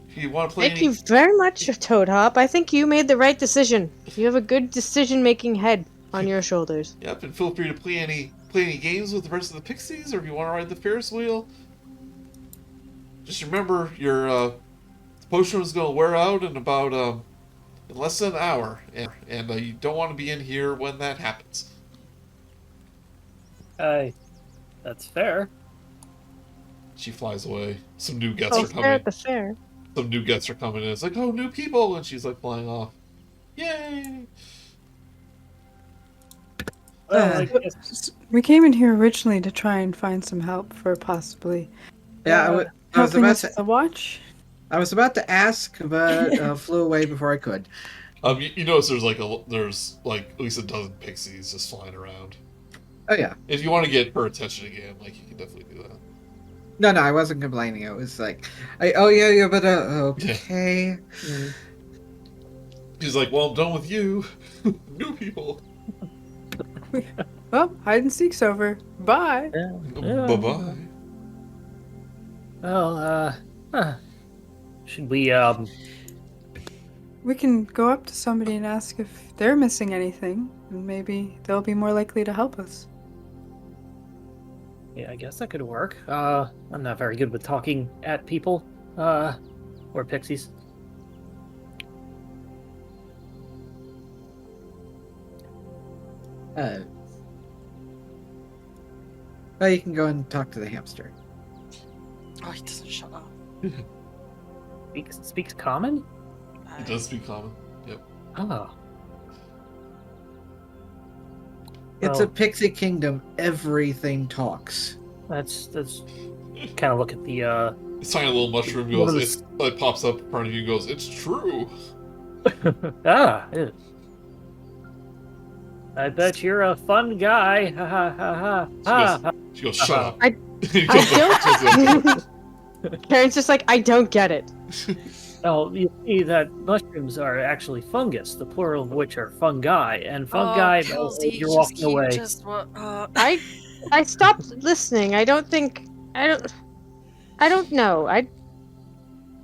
If you want to play. Thank you very much, Toadhop. I think you made the right decision. You have a good decision-making head on your shoulders. Yep, and feel free to play any games with the rest of the Pixies, or if you want to ride the Ferris wheel. Just remember, your potion is going to wear out in about in less than an hour, and you don't want to be in here when that happens. That's fair. She flies away. Some new guests are Fair coming. at the fair. Some new guests are coming in. It's like, oh, new people, and she's like flying off. Yay! Well, I guess We came in here originally to try and find some help for possibly Yeah, I was helping about us to. with the watch. I was about to ask, but flew away before I could. You notice there's like at least a dozen pixies just flying around. Oh yeah. If you want to get her attention again, like you can definitely do that. No, I wasn't complaining. It was like, yeah, but okay. mm, She's like, well, I'm done with you. New people. Well, hide and seek's over. Bye. yeah. Bye-bye. Well, should we We can go up to somebody and ask if they're missing anything, and maybe they'll be more likely to help us. Yeah, I guess that could work. I'm not very good with talking at people, or pixies. Well, you can go and talk to the hamster. Oh, he doesn't shut up. Speaks common? It does speak common. Yep. Oh. It's Well, a pixie kingdom. Everything talks. that's kind of look at the This tiny little mushroom What goes. is- It pops up in front of you. And goes. It's true. yeah. I bet you're a fun guy. Ha ha ha ha. She goes. Shut up. I- He goes back to Karen's just like, I don't get it. Oh, you see that mushrooms are actually fungus, the plural of which are fungi, and fungi. Kal'zi, You're just walking keep away. just what? I stopped listening. I don't know.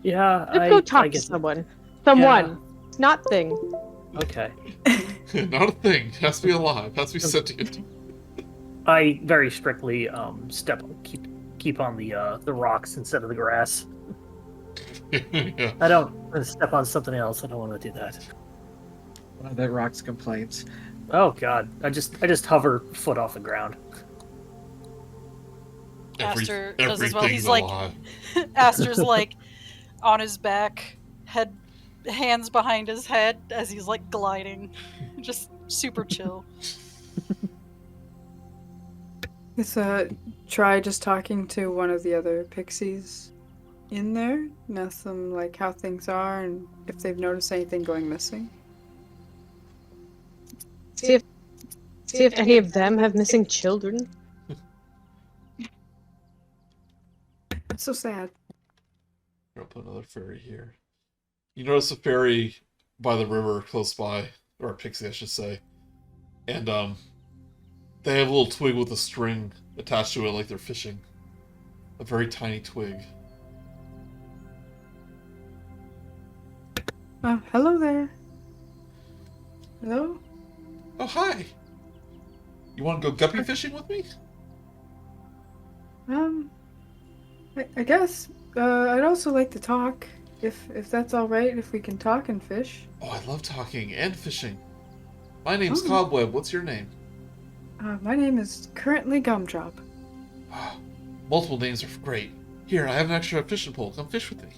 Yeah, Let's go I talk to guess. someone. Someone, not thing. Okay. Not a thing. It has to be alive. It has to be sentient. I very strictly keep on the rocks instead of the grass. Yeah. I don't step on something else. I don't want to do that. One of the rocks complains. Oh God, I just hover foot off the ground. Aster does as well. Everything's He's like, alive. Aster's like on his back, hands behind his head as he's like gliding, just super chill. Let's try just talking to one of the other pixies in there, and ask them like how things are and if they've noticed anything going missing. See if any of them have missing children. It's so sad. I'll put another fairy here. You notice a fairy by the river close by, or a pixie, I should say, and they have a little twig with a string attached to it, like they're fishing. A very tiny twig. Hello there. Hello? Oh, hi! You want to go guppy fishing with me? I guess. I'd also like to talk, if that's all right, if we can talk and fish. Oh, I love talking and fishing. My name's Oh. Cobweb. What's your name? My name is currently Gumdrop. Multiple names are great. Here, I have an extra fishing pole. Come fish with me.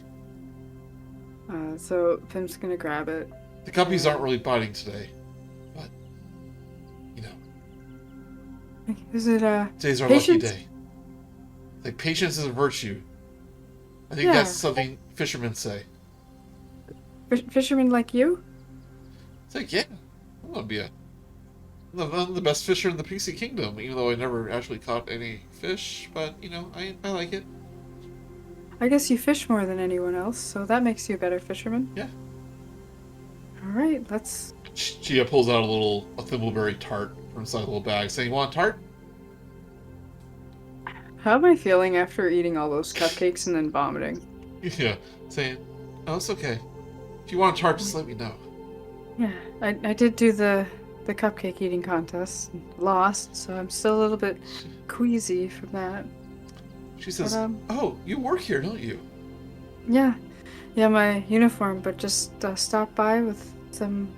So Pim's gonna grab it. The guppies aren't really biting today, but Is it today's our patience? lucky day. Like patience is a virtue. I think Yeah. that's something fishermen say. Fishermen like you? It's like, yeah, I'm gonna be I'm the best fisher in the Pixie Kingdom, even though I never actually caught any fish. But I like it. I guess you fish more than anyone else, so that makes you a better fisherman. Yeah. All right, let's. Chia pulls out a thimbleberry tart from inside a little bag, saying, "You want a tart?" How am I feeling after eating all those cupcakes and then vomiting? Yeah, saying, "Oh, it's okay. If you want a tart, just let me know." Yeah, I did do the cupcake eating contest, and lost, so I'm still a little bit queasy from that. She says, But, "Oh, you work here, don't you?" Yeah, my uniform, but just stop by with some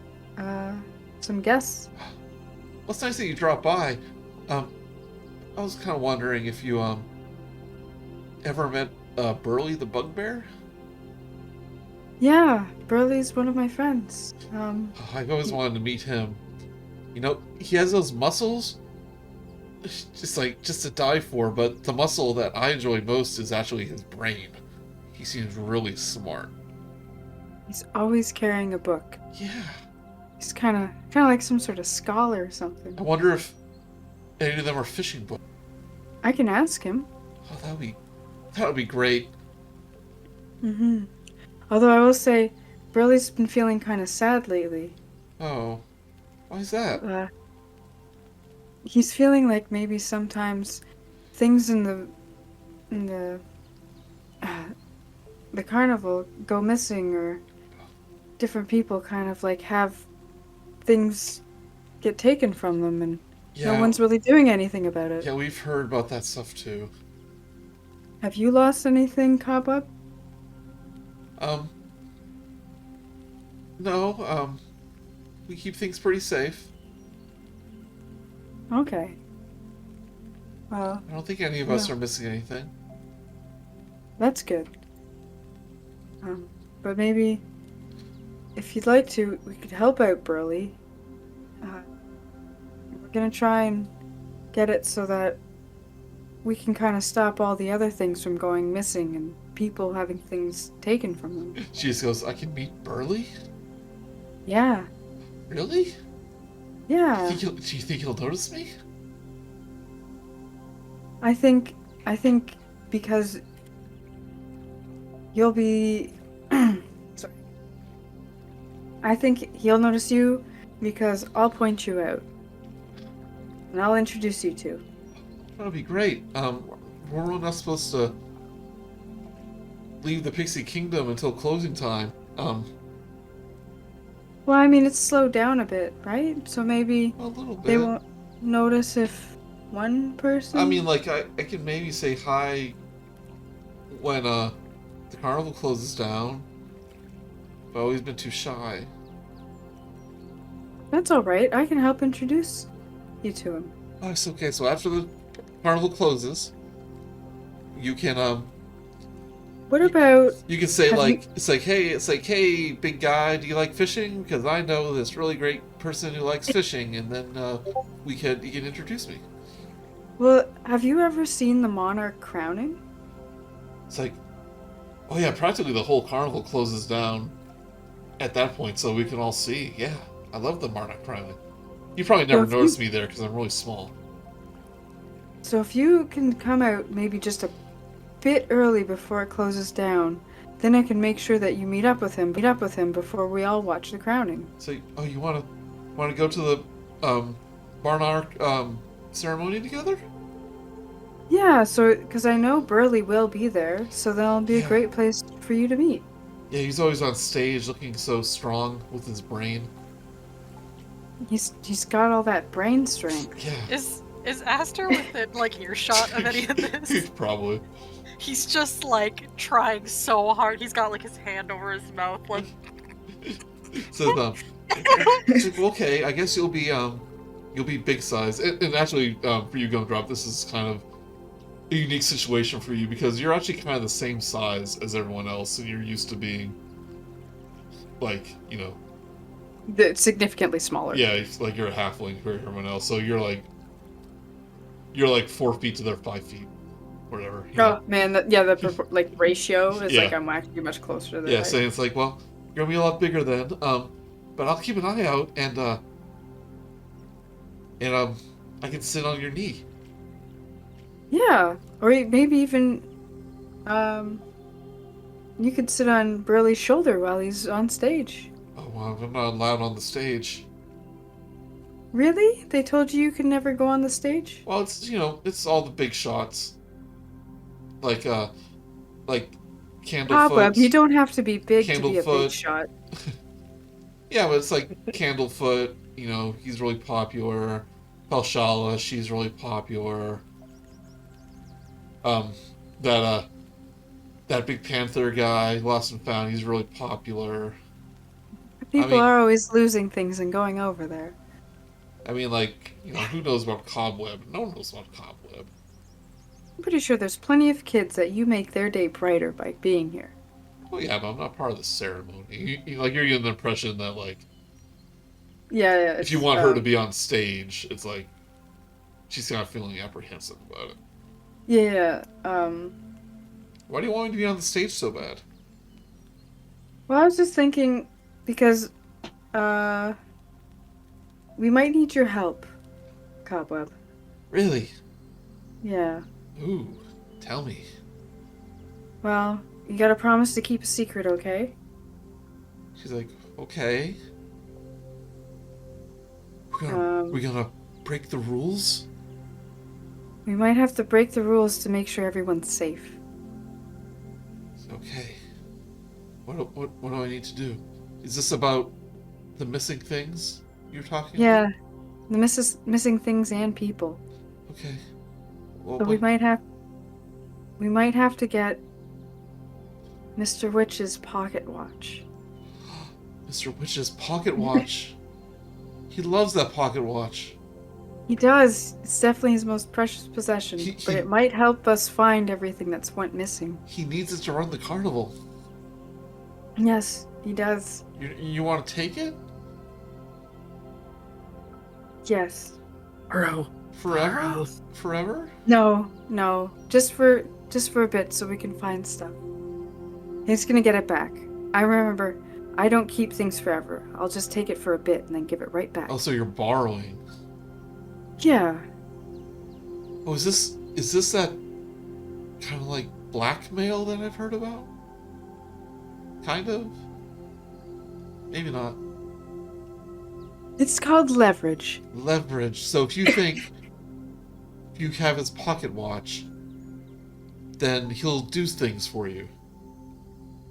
guests. Well, it's nice that you dropped by. I was kind of wondering if you ever met Burley the Bugbear. Yeah, Burley's one of my friends. I've always wanted to meet him. He has those muscles, just to die for. But the muscle that I enjoy most is actually his brain. He seems really smart. He's always carrying a book. Yeah. He's kind of like some sort of scholar or something. I wonder if any of them are fishing books. I can ask him. Oh, that would be great. Mm-hmm. Although I will say, Burley's been feeling kind of sad lately. Oh, why is that? He's feeling like maybe sometimes things in the carnival go missing, or different people kind of like have things get taken from them, and no one's really doing anything about it. Yeah, we've heard about that stuff too. Have you lost anything, Cobweb? No, we keep things pretty safe. Okay. Well, I don't think any of us are missing anything. that's good. But maybe, if you'd like to, we could help out Burley. We're gonna try and get it so that we can kind of stop all the other things from going missing and people having things taken from them. She just goes, "I can meet Burley? Yeah. Really? Yeah. Do you think he'll notice me?" I think because you'll be sorry. I think he'll notice you because I'll point you out. And I'll introduce you to. That'll be great. We're not supposed to leave the Pixie Kingdom until closing time. Well, I mean, it's slowed down a bit, right? So maybe A little bit. they won't notice if one person. I mean, like, I can maybe say hi when the carnival closes down. I've always been too shy. That's all right. I can help introduce you to him. Oh, it's okay. So after the carnival closes, you can What about? you can say Have like it's like hey big guy, do you like fishing? Because I know this really great person who likes fishing, and then you can introduce me. Well, have you ever seen the monarch crowning? It's like, oh yeah, practically the whole carnival closes down at that point, so we can all see. Yeah, I love the Monarch crowning. You probably never if you- noticed me there because I'm really small. So if you can come out maybe just a bit early before it closes down, then I can make sure that you meet up with him before we all watch the crowning. So, oh, you want to go to the Monarch ceremony together? Yeah, so because I know Burley will be there, so that'll be a Yeah. great place for you to meet. Yeah, he's always on stage looking so strong with his brain. He's got all that brain strength. Yeah. Is Aster within like earshot of any of this? Probably. He's just like trying so hard. He's got like his hand over his mouth, like So it's like, okay, I guess you'll be big size. And actually, for you, Gumdrop, this is kind of a unique situation for you because you're actually kind of the same size as everyone else, and you're used to being, like, you know, Significantly smaller. yeah, like you're a halfling for everyone else, so you're like 4 feet to their 5 feet, whatever. Oh man, like ratio is Yeah. like I'm actually much closer to that. Yeah, saying it's like, well, you're gonna be a lot bigger then, but I'll keep an eye out, and I can sit on your knee. Yeah, or maybe even, you could sit on Burley's shoulder while he's on stage. Oh, well, I'm not allowed on the stage. Really? They told you could never go on the stage? Well, it's, you know, it's all the big shots. Like Candlefoot. Cobweb, you don't have to be big to be a big Candlefoot. shot. Yeah, but it's like Candlefoot, you know, he's really popular. Palshala, she's really popular. That big panther guy, Lost and Found, he's really popular. People are always losing things and going over there. I mean, like, you know, who knows about Cobweb? No one knows about Cobweb. I'm pretty sure there's plenty of kids that you make their day brighter by being here. Well, yeah, but I'm not part of the ceremony. You're getting the impression that, like, yeah if you want her to be on stage, it's like she's kind of feeling apprehensive about it. Yeah, Why do you want me to be on the stage so bad? well, I was just thinking, because, we might need your help, Cobweb. Really? Yeah. Ooh, tell me. Well, you gotta promise to keep a secret, okay? She's like, okay. We're gonna break the rules? We might have to break the rules to make sure everyone's safe. Okay. What do I need to do? Is this about the missing things you're talking Yeah, about? the missing things and people. Okay. Well, But we might have to get Mr. Witch's pocket watch. Mr. Witch's pocket watch. He loves that pocket watch. He does. It's definitely his most precious possession, but it might help us find everything that's went missing. He needs it to run the carnival. Yes, he does. You want to take it? Yes. Bro. Forever? Forever? No. Just for a bit so we can find stuff. He's gonna get it back. I remember, I don't keep things forever. I'll just take it for a bit and then give it right back. Oh, so you're borrowing. Yeah. Oh, is this that kind of like blackmail that I've heard about? Kind of? Maybe not. It's called leverage. Leverage. So if you think if you have his pocket watch, then he'll do things for you.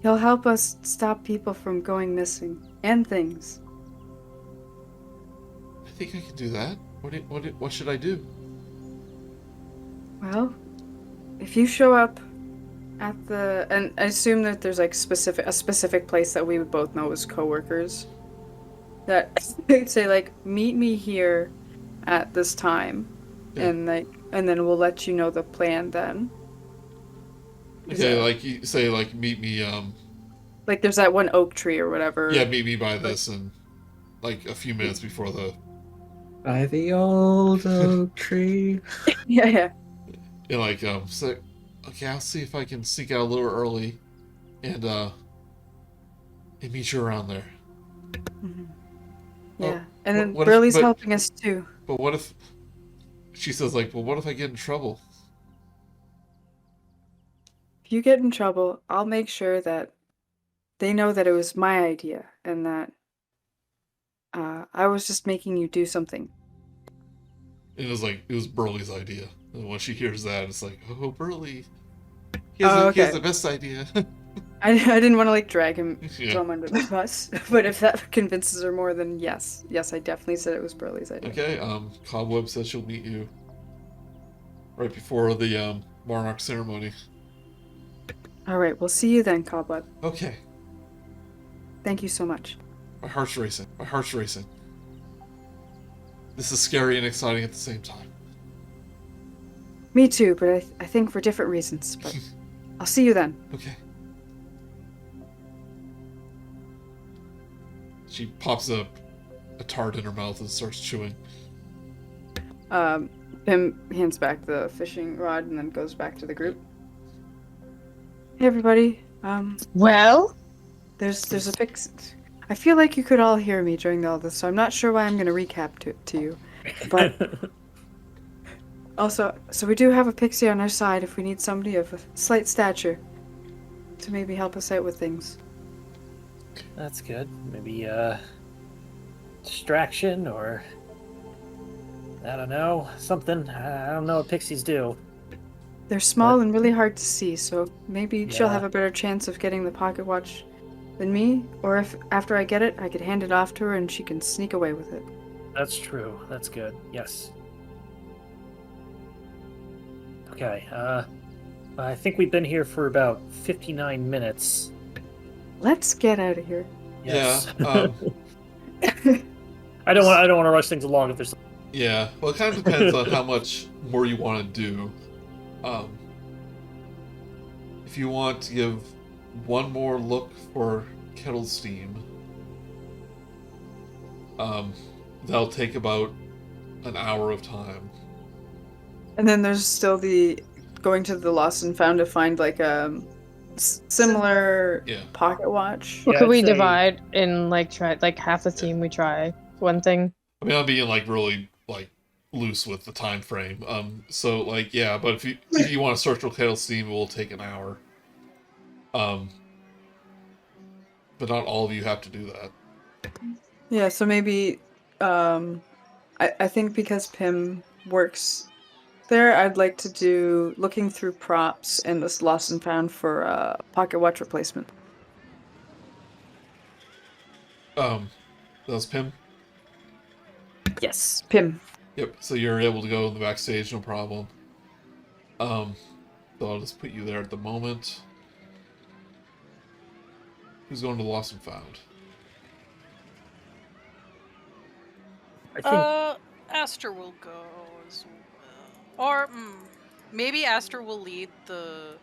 He'll help us stop people from going missing. And things. I think I can do that. What should I do? Well, if you show up at and I assume that there's like a specific place that we would both know as coworkers, that they'd say like, meet me here at this time, Yeah. and then we'll let you know the plan then. Okay, like you say, like meet me. Like there's that one oak tree or whatever. Yeah, meet me by this, and like a few minutes before the. By the old oak tree. Yeah. And like so, okay, I'll see if I can sneak out a little early, and meet you around there. Mm-hmm. Yeah, Well, and then what if- Burley's but- helping us too. But what if? She says like, well, what if I get in trouble? If you get in trouble, I'll make sure that they know that it was my idea and that I was just making you do something. And it was Burley's idea. And when she hears that, it's like, oh, Burley. He has Okay. the best idea. I didn't want to like drag him, Yeah. throw him under the bus, but if that convinces her more, then yes, I definitely said it was Burley's idea. Okay, Cobweb says she'll meet you right before the Monarch ceremony. All right, we'll see you then, Cobweb. Okay. Thank you so much. My heart's racing. My heart's racing. This is scary and exciting at the same time. Me too, but I think for different reasons. But I'll see you then. Okay. She pops a tart in her mouth and starts chewing. Pim hands back the fishing rod and then goes back to the group. Hey everybody. Well, There's a pix. I feel like you could all hear me during all this, so I'm not sure why I'm going to recap to you. But also, so we do have a pixie on our side if we need somebody of a slight stature to maybe help us out with things. That's good. Maybe distraction or I don't know, something. I don't know what pixies do. They're small and really hard to see, so maybe she'll Yeah. have a better chance of getting the pocket watch than me, or if after I get it, I could hand it off to her and she can sneak away with it. That's true. That's good. Yes. Okay. I think we've been here for about 59 minutes. Let's get out of here. Yes. Yeah. I don't want to rush things along if there's. Yeah. Well, it kind of depends on how much more you want to do. If you want to give one more look for kettle steam, that'll take about an hour of time. And then there's still the going to the lost and found to find like a similar Yeah. pocket watch. well, Yeah, could we I'd say- divide in like try like half the team? We try one thing. I mean, I'm being like really like loose with the time frame. So like yeah, but if you want to search for kettle steam, it will take an hour. But not all of you have to do that. Yeah, so maybe I think because Pim works there, I'd like to do looking through props and this lost and found for pocket watch replacement. That was Pim. Yes, Pim. Yep. So you're able to go in the backstage, no problem. So I'll just put you there at the moment. Who's going to Lost and Found? I think. Aster will go as well. Or maybe Aster will lead the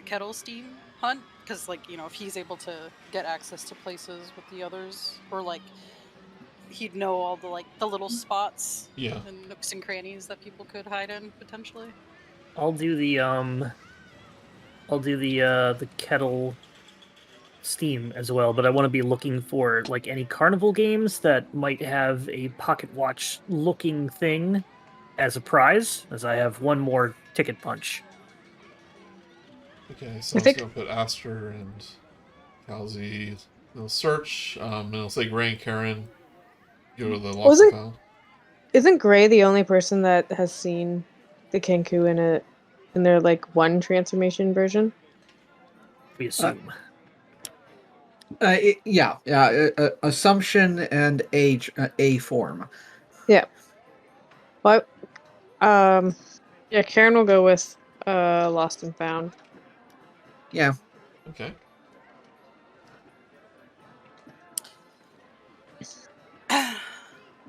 kettle steam hunt, because like, you know, if he's able to get access to places with the others, or like he'd know all the like the little spots Yeah. and nooks and crannies that people could hide in potentially. I'll do the kettle steam as well, but I want to be looking for like any carnival games that might have a pocket watch looking thing as a prize, as I have one more ticket punch. Okay, so I'm think- just gonna put Aster and Kal'zi. They'll search. And it'll say Gray and Karen. Go to the Lost Wasn't- and Found. Isn't Gray the only person that has seen the Kenku in their like one transformation version? We assume. Assumption and a form. Well, yeah, Karen will go with Lost and Found. Yeah. Okay.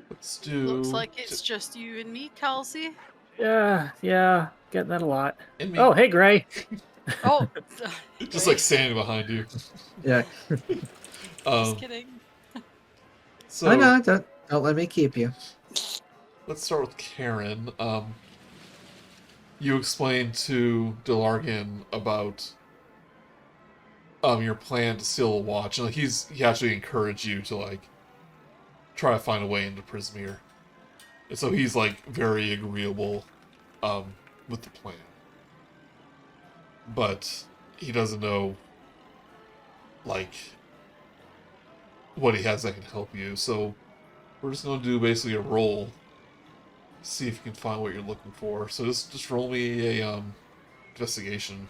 Let's do. Looks like it's just you and me, Kal'zi. Yeah, getting that a lot. And me. Oh, hey, Gray. Oh, Just like standing behind you. Yeah. just kidding. So No, don't let me keep you. let's start with Karen. You explained to Delargan about your plan to steal a watch, and like, he actually encouraged you to like try to find a way into Prismere, and so he's like very agreeable with the plan, but he doesn't know like what he has that can help you. So we're just gonna do basically a roll, see if you can find what you're looking for. So just roll me a investigation.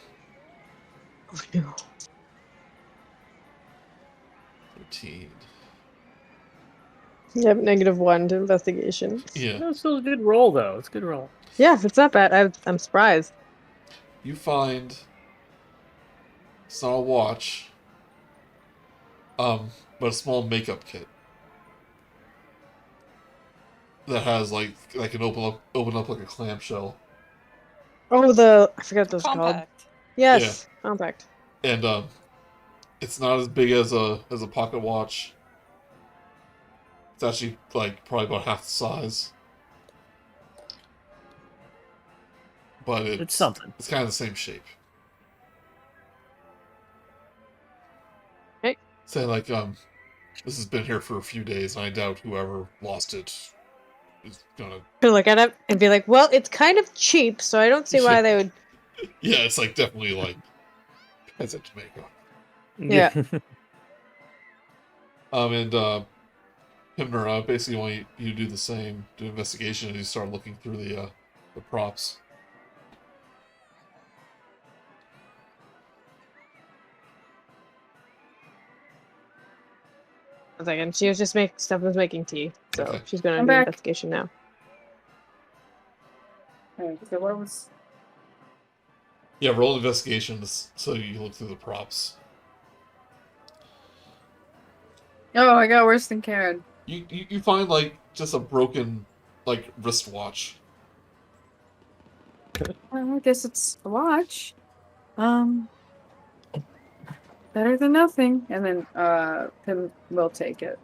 13. Yep, -1 to investigation. Yeah. That's still a good roll, though. It's a good roll. Yeah, it's not bad. I'm surprised. You find it's not a watch, but a small makeup kit that has like an open up like a clamshell, Oh, I forgot what those called. Compact. Yes, compact. And it's not as big as a pocket watch. It's actually like probably about half the size. But It's something. It's kind of the same shape. Okay. Say like this has been here for a few days, and I doubt whoever lost it is gonna. To look at it and be like, well, it's kind of cheap, so I don't see why they would. Yeah, it's like definitely like peasant Jamaica. Yeah. And Pimner, I basically want you to do the same, do investigation, and you start looking through the props. One second. Steph was making tea, so Okay. she's gonna I'm do back. investigation now. Alright, so what was... Yeah, roll investigation so you look through the props. Oh, I got worse than Karen. You find like just a broken like wristwatch. Well, I guess it's a watch. Better than nothing. And then, Pim will take it.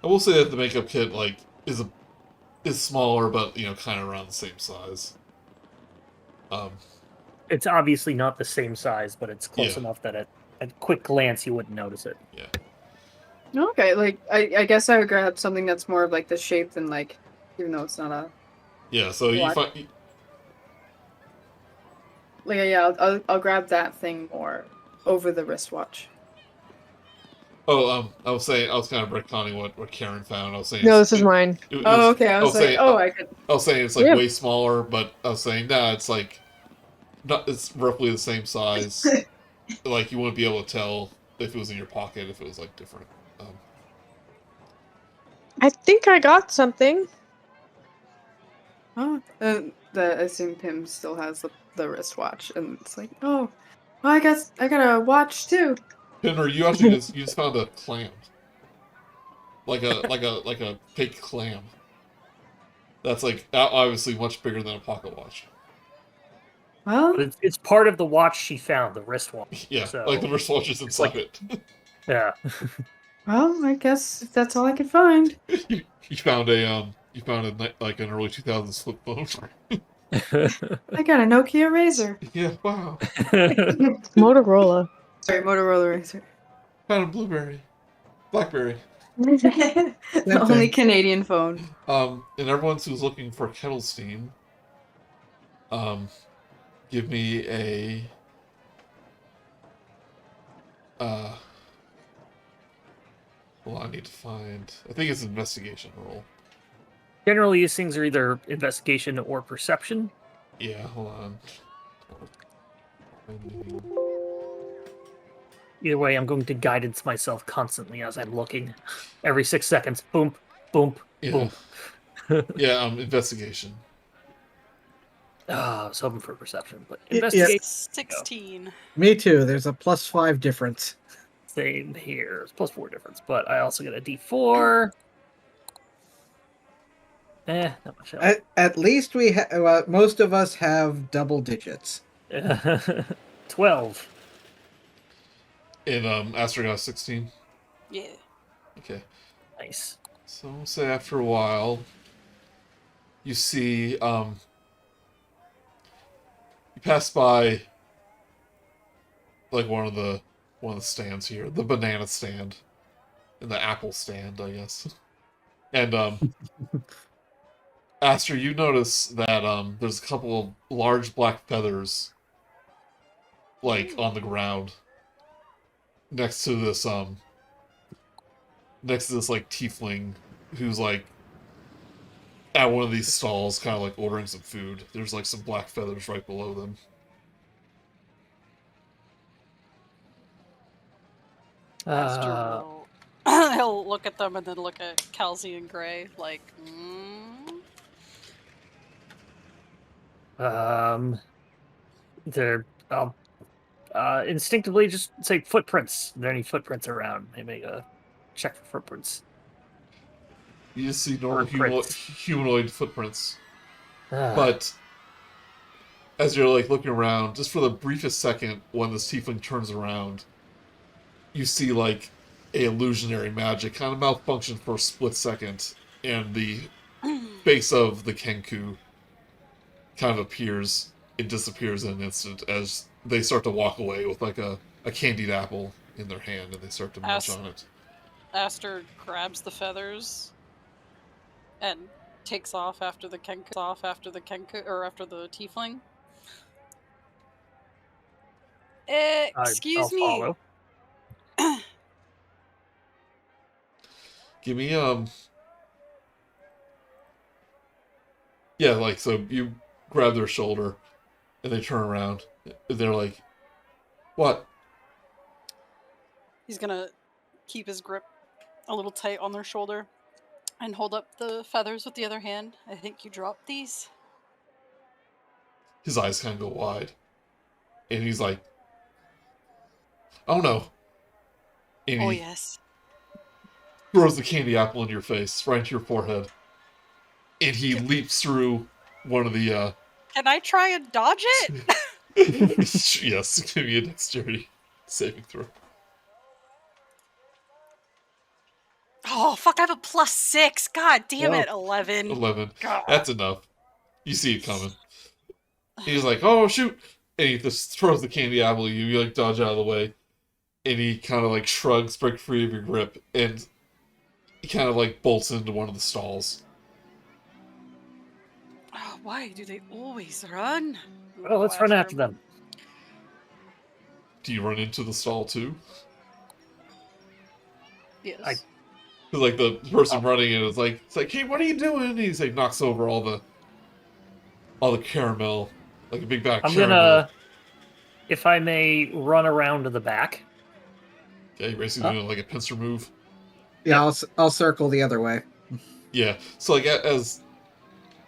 I will say that the makeup kit like is smaller, but kind of around the same size. It's obviously not the same size, but it's close Yeah. enough that at quick glance you wouldn't notice it. Yeah. Okay, like, I guess I would grab something that's more of, like, the shape than, like, even though it's not a... Yeah, so you Watch. find... Like, yeah, I'll grab that thing more over the wristwatch. Oh, I was kind of retconning what Karen found. I was saying... No, this is mine. Oh, okay, I was like, saying, I could... I was saying it's, like, Yeah. way smaller, but I was saying, nah, it's, like... it's roughly the same size. Like, you wouldn't be able to tell if it was in your pocket, if it was, like, different. I think I got something. Oh, I assume Pim still has the wristwatch, and it's like, oh, well, I guess I got a watch too. Pimner, you actually just found a clam. Like a fake clam. That's, like, obviously much bigger than a pocket watch. Well, But it's part of the watch she found, the wristwatch. Yeah, So, like the wristwatch is inside it. yeah. well, I guess if that's all I could find. you found like an early 2000s flip phone. I got a Nokia Razor. Yeah, wow. Motorola. Sorry, Motorola Razor. Found a Blueberry. Blackberry. The only Canadian phone. And everyone who's looking for kettle steam, give me a well, I need to find. I think it's an investigation roll. Generally, these things are either investigation or perception. Yeah, hold on. Either way, I'm going to guidance myself constantly as I'm looking. Every 6 seconds, boom, boom, Yeah. boom. Yeah, investigation. I was hoping for perception, but Yeah. investigation, 16. Me too. There's a +5 difference. same here. It's +4 difference, but I also get a D4. Not much else. At least most of us have double digits. 12. And Aster got 16. Yeah. Okay. Nice. So we'll say after a while, you see, you pass by, like one of the stands here, the banana stand, and the apple stand, I guess. And Aster, you notice that there's a couple of large black feathers, like on the ground, next to this like tiefling who's like at one of these stalls, kind of like ordering some food. There's like some black feathers right below them. Aster will he'll look at them and then look at Kal'zi and Gray like, They're instinctively just say footprints. Are there any footprints around? They make a check for footprints. You just see normal Footprints. humanoid footprints. Ah. But as you're like looking around, just for the briefest second, when this tiefling turns around, you see like a illusionary magic kind of malfunction for a split second, and the face of the Kenku kind of appears. It disappears in an instant as they start to walk away with like a candied apple in their hand, and they start to munch on it. Aster grabs the feathers and takes off after the Kenku, after the tiefling. Excuse I'll me. follow. Give me yeah, like, so you grab their shoulder and they turn around and they're like, what? He's gonna keep his grip a little tight on their shoulder and hold up the feathers with the other hand. I think you dropped these. His eyes kind of go wide. And he's like, oh no. And Oh he yes. throws the candy apple into your face, right into your forehead. And he leaps through one of the, Can I try and dodge it? yes, give me a dexterity saving throw. Oh, fuck, I have a +6. God damn Whoa. it. 11. 11. God. That's enough. You see it coming. He's like, oh, shoot. And he just throws the candy apple at you. You, like, dodge out of the way. And he kind of, like, shrugs, break free of your grip. And he kind of, like, bolts into one of the stalls. Oh, why do they always run? Well, let's run after them. Do you run into the stall, too? Yes. Because, like, the person running in is like, it's like, hey, what are you doing? And he's like, knocks over all the caramel, like a big bag of I'm caramel. gonna, if I may, run around to the back. Yeah, you're basically doing like a pincer move. Yeah, I'll circle the other way. Yeah, so like as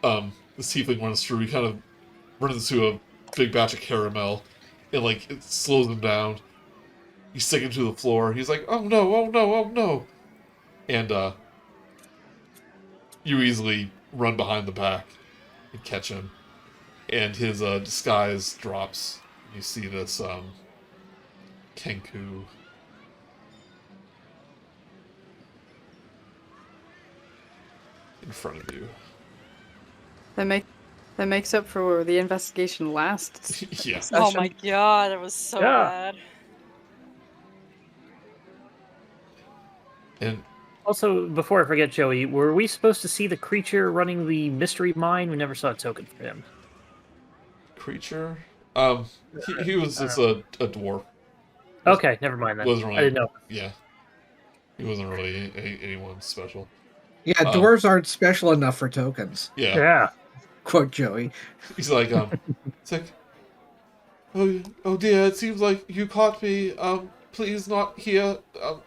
the tiefling runs through, he kind of runs into a big batch of caramel, and like it slows him down. He's sinking to the floor. He's like, "Oh no! Oh no! Oh no!" And you easily run behind the back and catch him, and his disguise drops. You see this Kenku in front of you. That makes up for the investigation last. Yeah. Oh my god, it was so bad. And Also, before I forget, Joey, were we supposed to see the creature running the mystery mine? We never saw a token for him. Creature? He was just a dwarf. Okay, never mind then. Wasn't really, I didn't know. Yeah. He wasn't really anyone special. Yeah, dwarves aren't special enough for tokens. Yeah. Yeah. Quote Joey. He's like, it's like, oh dear, it seems like you caught me. Please not here.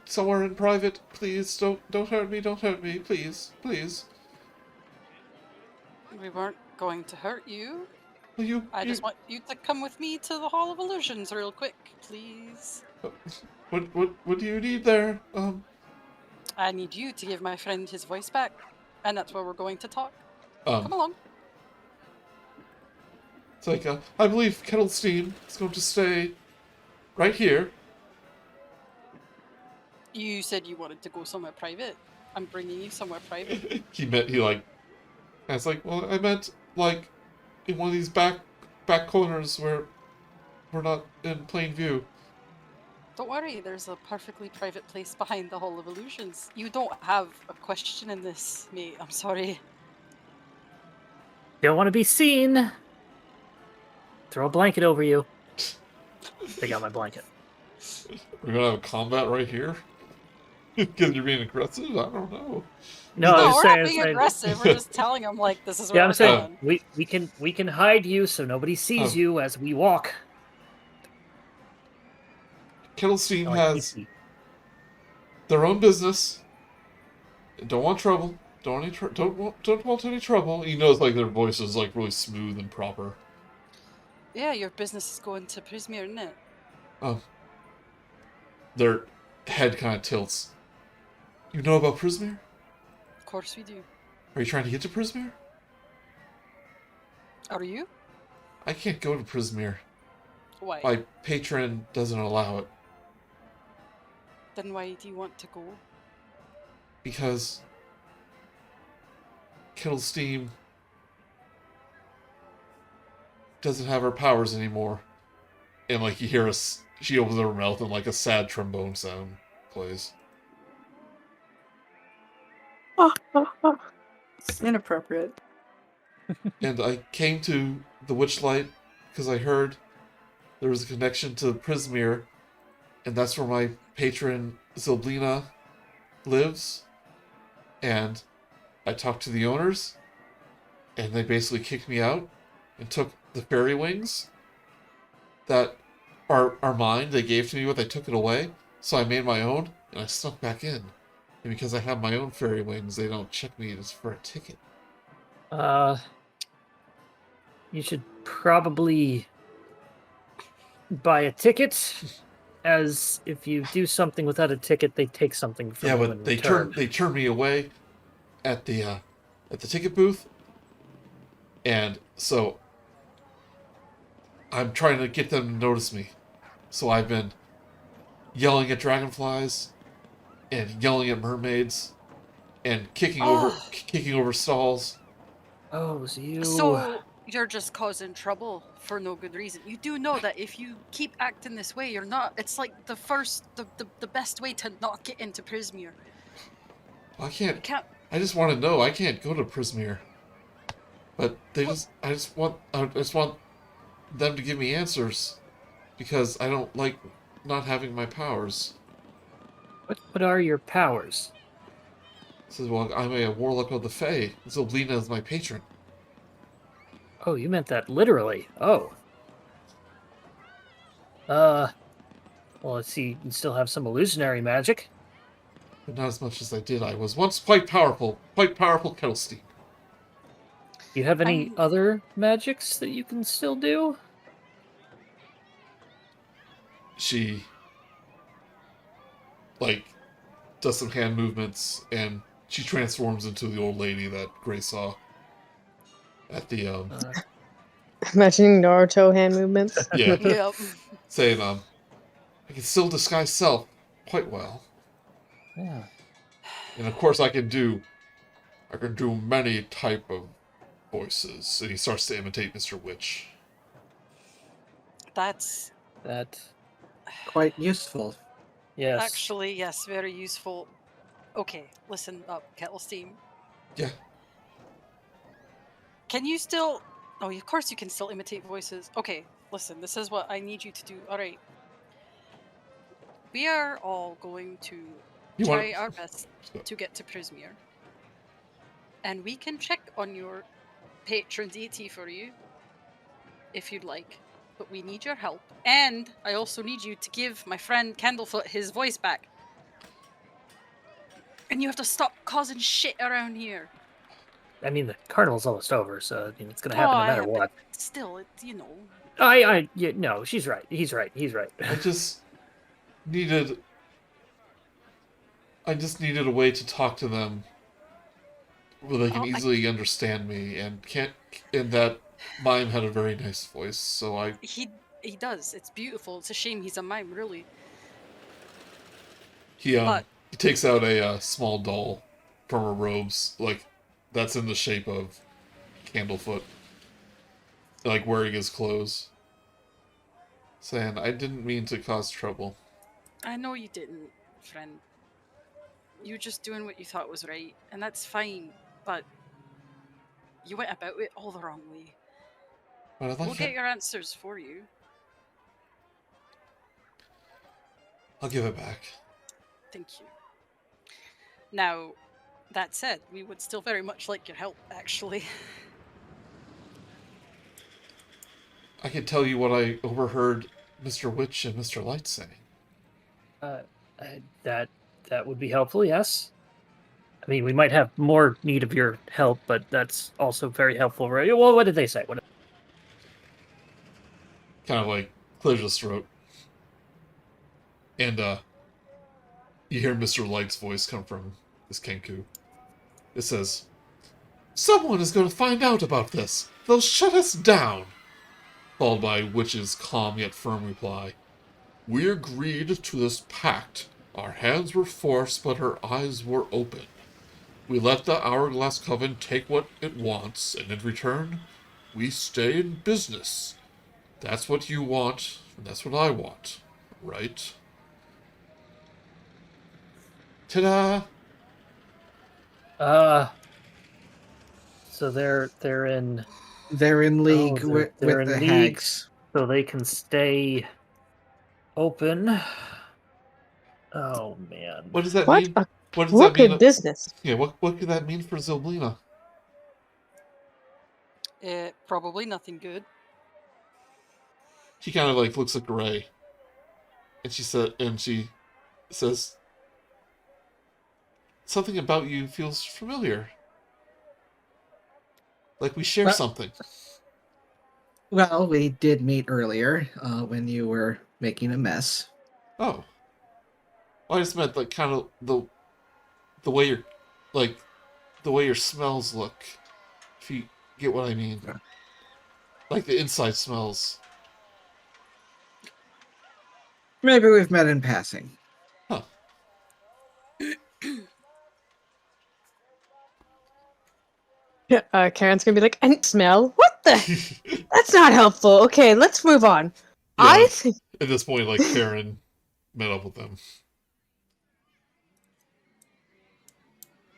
Somewhere in private. Please don't hurt me, please. We weren't going to hurt you. Well, I just want you to come with me to the Hall of Illusions real quick, please. What do you need there? I need you to give my friend his voice back, and that's where we're going to talk. Come along. It's like, I believe Kettle Steam is going to stay right here. You said you wanted to go somewhere private. I'm bringing you somewhere private. It's like, well, I meant, like, in one of these back corners where we're not in plain view. Don't worry, there's a perfectly private place behind the Hall of Illusions. You don't have a question in this, mate. I'm sorry. Don't want to be seen. Throw a blanket over you. Take out my blanket. We're gonna have combat right here? Because you're being aggressive? I don't know. No, No, I'm we're saying, not being aggressive. We're just telling him, like, this is where yeah, I'm we're saying going. we can hide you so nobody sees you as we walk. Kettlestein Oh, has their own business. Don't want trouble. Don't want any trouble. He knows, like, their voice is like really smooth and proper. Yeah, your business is going to Prismere, isn't it? Their head kind of tilts. You know about Prismere? Of course we do. Are you trying to get to Prismere? Are you? I can't go to Prismere. Why? My patron doesn't allow it. Then why do you want to go? Because Kettlesteam doesn't have her powers anymore. And like you hear she opens her mouth and like a sad trombone sound plays. It's inappropriate. And I came to the Witchlight because I heard there was a connection to Prismere, and that's where my patron Zilblina lives. And I talked to the owners, and they basically kicked me out and took the fairy wings that are mine. They gave to me, but they took it away. So I made my own, and I snuck back in. And because I have my own fairy wings, they don't check me as for a ticket. You should probably buy a ticket, as if you do something without a ticket, they take something from Yeah, you but in they return. turned me away at the ticket booth, and so I'm trying to get them to notice me. So I've been yelling at dragonflies and yelling at mermaids and kicking over stalls. Oh, so you... So you're just causing trouble for no good reason. You do know that if you keep acting this way, you're not. It's like the best way to not get into Prismere. I You can't. can't. I just want to know. I can't go to Prismere. But they Well- just. I just want them to give me answers, because I don't like not having my powers. What are your powers? Says, well, I'm a warlock of the Fae. Zoblina is my patron. Oh, you meant that literally. Oh. Well, let's see. You still have some illusionary magic. But not as much as I did. I was once quite powerful Kettlestein. Do you have any I'm- other magics that you can still do? She, like, does some hand movements, and she transforms into the old lady that Gray saw at the, Imagining Naruto hand movements. yeah, Yep. saying, I can still disguise self quite well. Yeah. And of course I can do many type of voices. And he starts to imitate Mr. Witch. That's That... Quite useful. Yes. actually, yes, very useful. Okay, listen up, Kettle Steam. Yeah. Can you still... Oh, of course you can still imitate voices. Okay, listen, this is what I need you to do. Alright. We are all going to You try want- our best to get to Prismere. And we can check on your patron deity for you, if you'd like. But we need your help. And I also need you to give my friend Candlefoot his voice back. And you have to stop causing shit around here. I mean, the carnival's almost over, so I mean, it's gonna happen no matter yeah, what. But still, it's, you know. Yeah, no, she's right. He's right. I just needed a way to talk to them where they can easily understand me, and that mime had a very nice voice, so He does. It's beautiful. It's a shame he's a mime, really. he But- he takes out a small doll from her robes, like that's in the shape of Candlefoot, like wearing his clothes, saying, I didn't mean to cause trouble. I know you didn't, friend. You were just doing what you thought was right, and that's fine, but you went about it all the wrong way. But I'd We'll like get to, your answers for you. I'll give it back. Thank you. Now, that said, we would still very much like your help, actually. I could tell you what I overheard Mr. Witch and Mr. Light saying. That would be helpful. Yes. I mean, we might have more need of your help, but that's also very helpful, right? Well, what did they say? Kind of like clears his throat. And you hear Mr. Light's voice come from this Kenku. It says, "Someone is going to find out about this. They'll shut us down." Followed by Witch's calm yet firm reply, "We agreed to this pact. Our hands were forced, but our eyes were open. We let the Hourglass Coven take what it wants, and in return, we stay in business. That's what you want, and that's what I want, right?" Ta-da! So they're in They're in league they're with in the league. hags. so they can stay open. Oh man. What does that What mean? a What does that crooked mean? business. Yeah, what could that mean for Zoblina? Probably nothing good. He kind of like looks at Gray, and she says, "Something about you feels familiar. Like we share Well- something." Well, we did meet earlier when you were making a mess. Oh. Well, I just meant like kind of the way your like the way your smells look. If you get what I mean. Like the inside smells. Maybe we've met in passing. Huh. Karen's gonna be like, and smell? What the? That's not helpful. Okay, let's move on. Yeah. I think At this point, like Karen met up with them.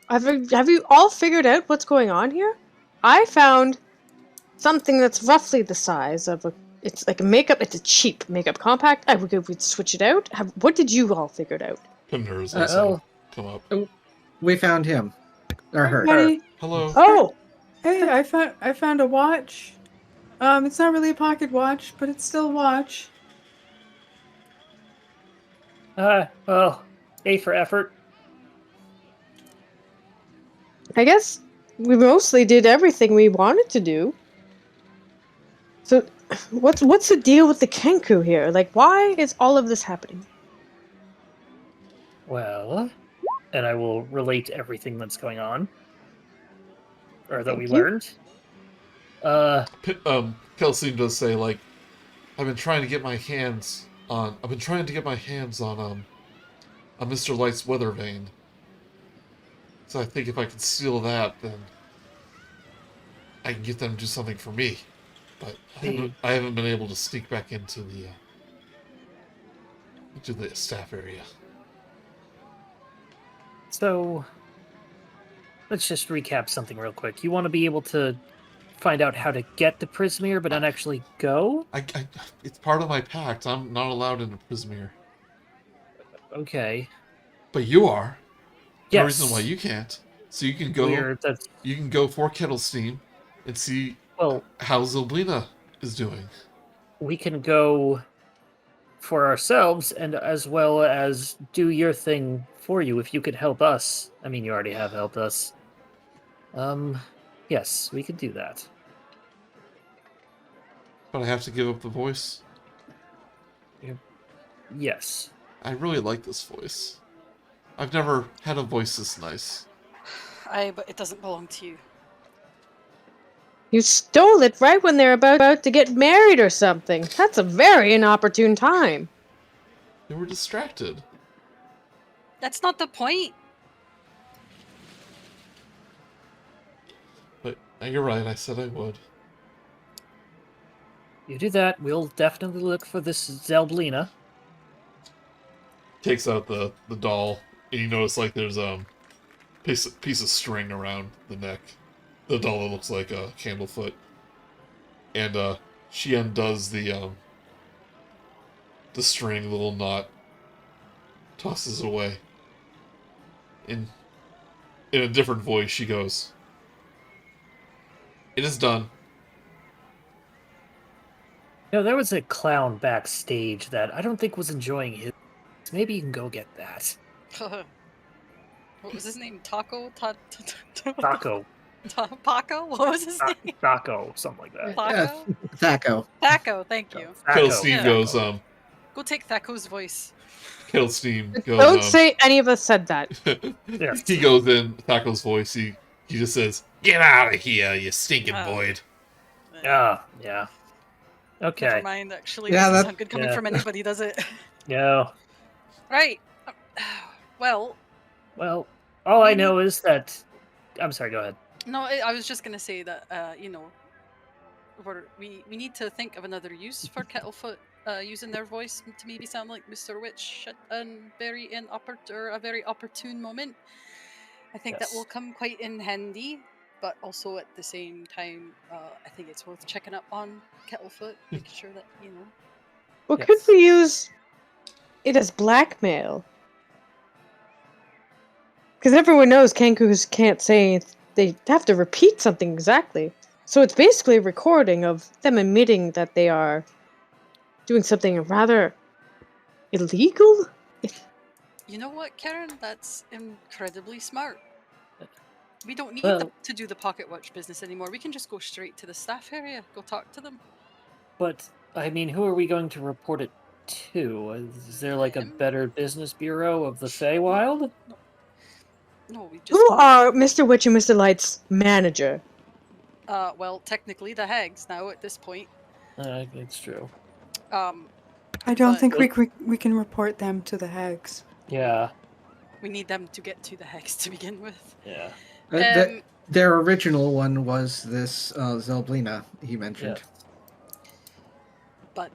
have you all figured out what's going on here? I found something that's roughly the size of a. It's like a makeup. It's a cheap makeup compact. We'd switch it out. What did you all figured out? Pimner has also come up. We found him. Or her. Buddy, Hello. Oh, hey, I found a watch. It's not really a pocket watch, but it's still a watch. Well, A for effort. I guess we mostly did everything we wanted to do. So, what's the deal with the Kenku here? Like, why is all of this happening? Well, and I will relate everything that's going on, or that we Thank you. learned. Kal'zi does say like, I've been trying to get my hands on Mr. Light's weather vane. So I think if I can steal that, then I can get them to do something for me. But I haven't been able to sneak back into the staff area. So, let's just recap something real quick. You want to be able to find out how to get to Prismere, but not actually go? It's part of my pact. I'm not allowed into Prismere. Okay. But you are. Yes. No reason why you can't. So you can go. You can go for Kettlestein and see how Zoblina is doing. We can go for ourselves, and as well as do your thing for you if you could help us. I mean, you already have helped us. Yes, we could do that. But I have to give up the voice. Yes. I really like this voice. I've never had a voice this nice. But it doesn't belong to you. You stole it right when they're about to get married or something. That's a very inopportune time. They were distracted. That's not the point. But you're right, I said I would. You do that, we'll definitely look for this Zelblina. Takes out the doll, and you notice like there's piece of string around the neck. The doll that looks like a Candlefoot. And she undoes the string, little knot, tosses it away. In a different voice, she goes, "It is done." You know, there was a clown backstage that I don't think was enjoying his. Maybe you can go get that. What was his name? Taco? Taco. Paco? What was his name? Taco, something like that. Paco? Thaco. Thaco, thank you. Kettlestein goes, Go take Thaco's voice. Kettlestein goes, Don't say any of us said that. Yes. He goes in Thaco's voice, he He just says, "Get out of here, you stinking void." Yeah. Okay. Never mind, actually. Yeah, Doesn't that- sound good coming yeah. from anybody, does it? No. Right. Well, All I know is that. I'm sorry. Go ahead. no, I was just gonna say that we need to think of another use for Kettlefoot, using their voice to maybe sound like Mr. Witch at a very opportune moment. I think that will come quite in handy, but also at the same time, I think it's worth checking up on Kettlefoot, making sure that Well, could we use it as blackmail? Because everyone knows Kankus can't say they have to repeat something exactly. So it's basically a recording of them admitting that they are doing something rather illegal? You know what, Karen? That's incredibly smart. We don't need Well- to do the pocket watch business anymore. We can just go straight to the staff area, go talk to them. But I mean, who are we going to report it to? Is there like a better business bureau of the Feywild? No, we just. Who are Mr. Witch and Mr. Light's manager? Well, technically the hags now at this point. It's true. I don't But- think we can report them to the hags. Yeah. We need them to get to the hags to begin with. Yeah. Their original one was this Zelblina he mentioned. But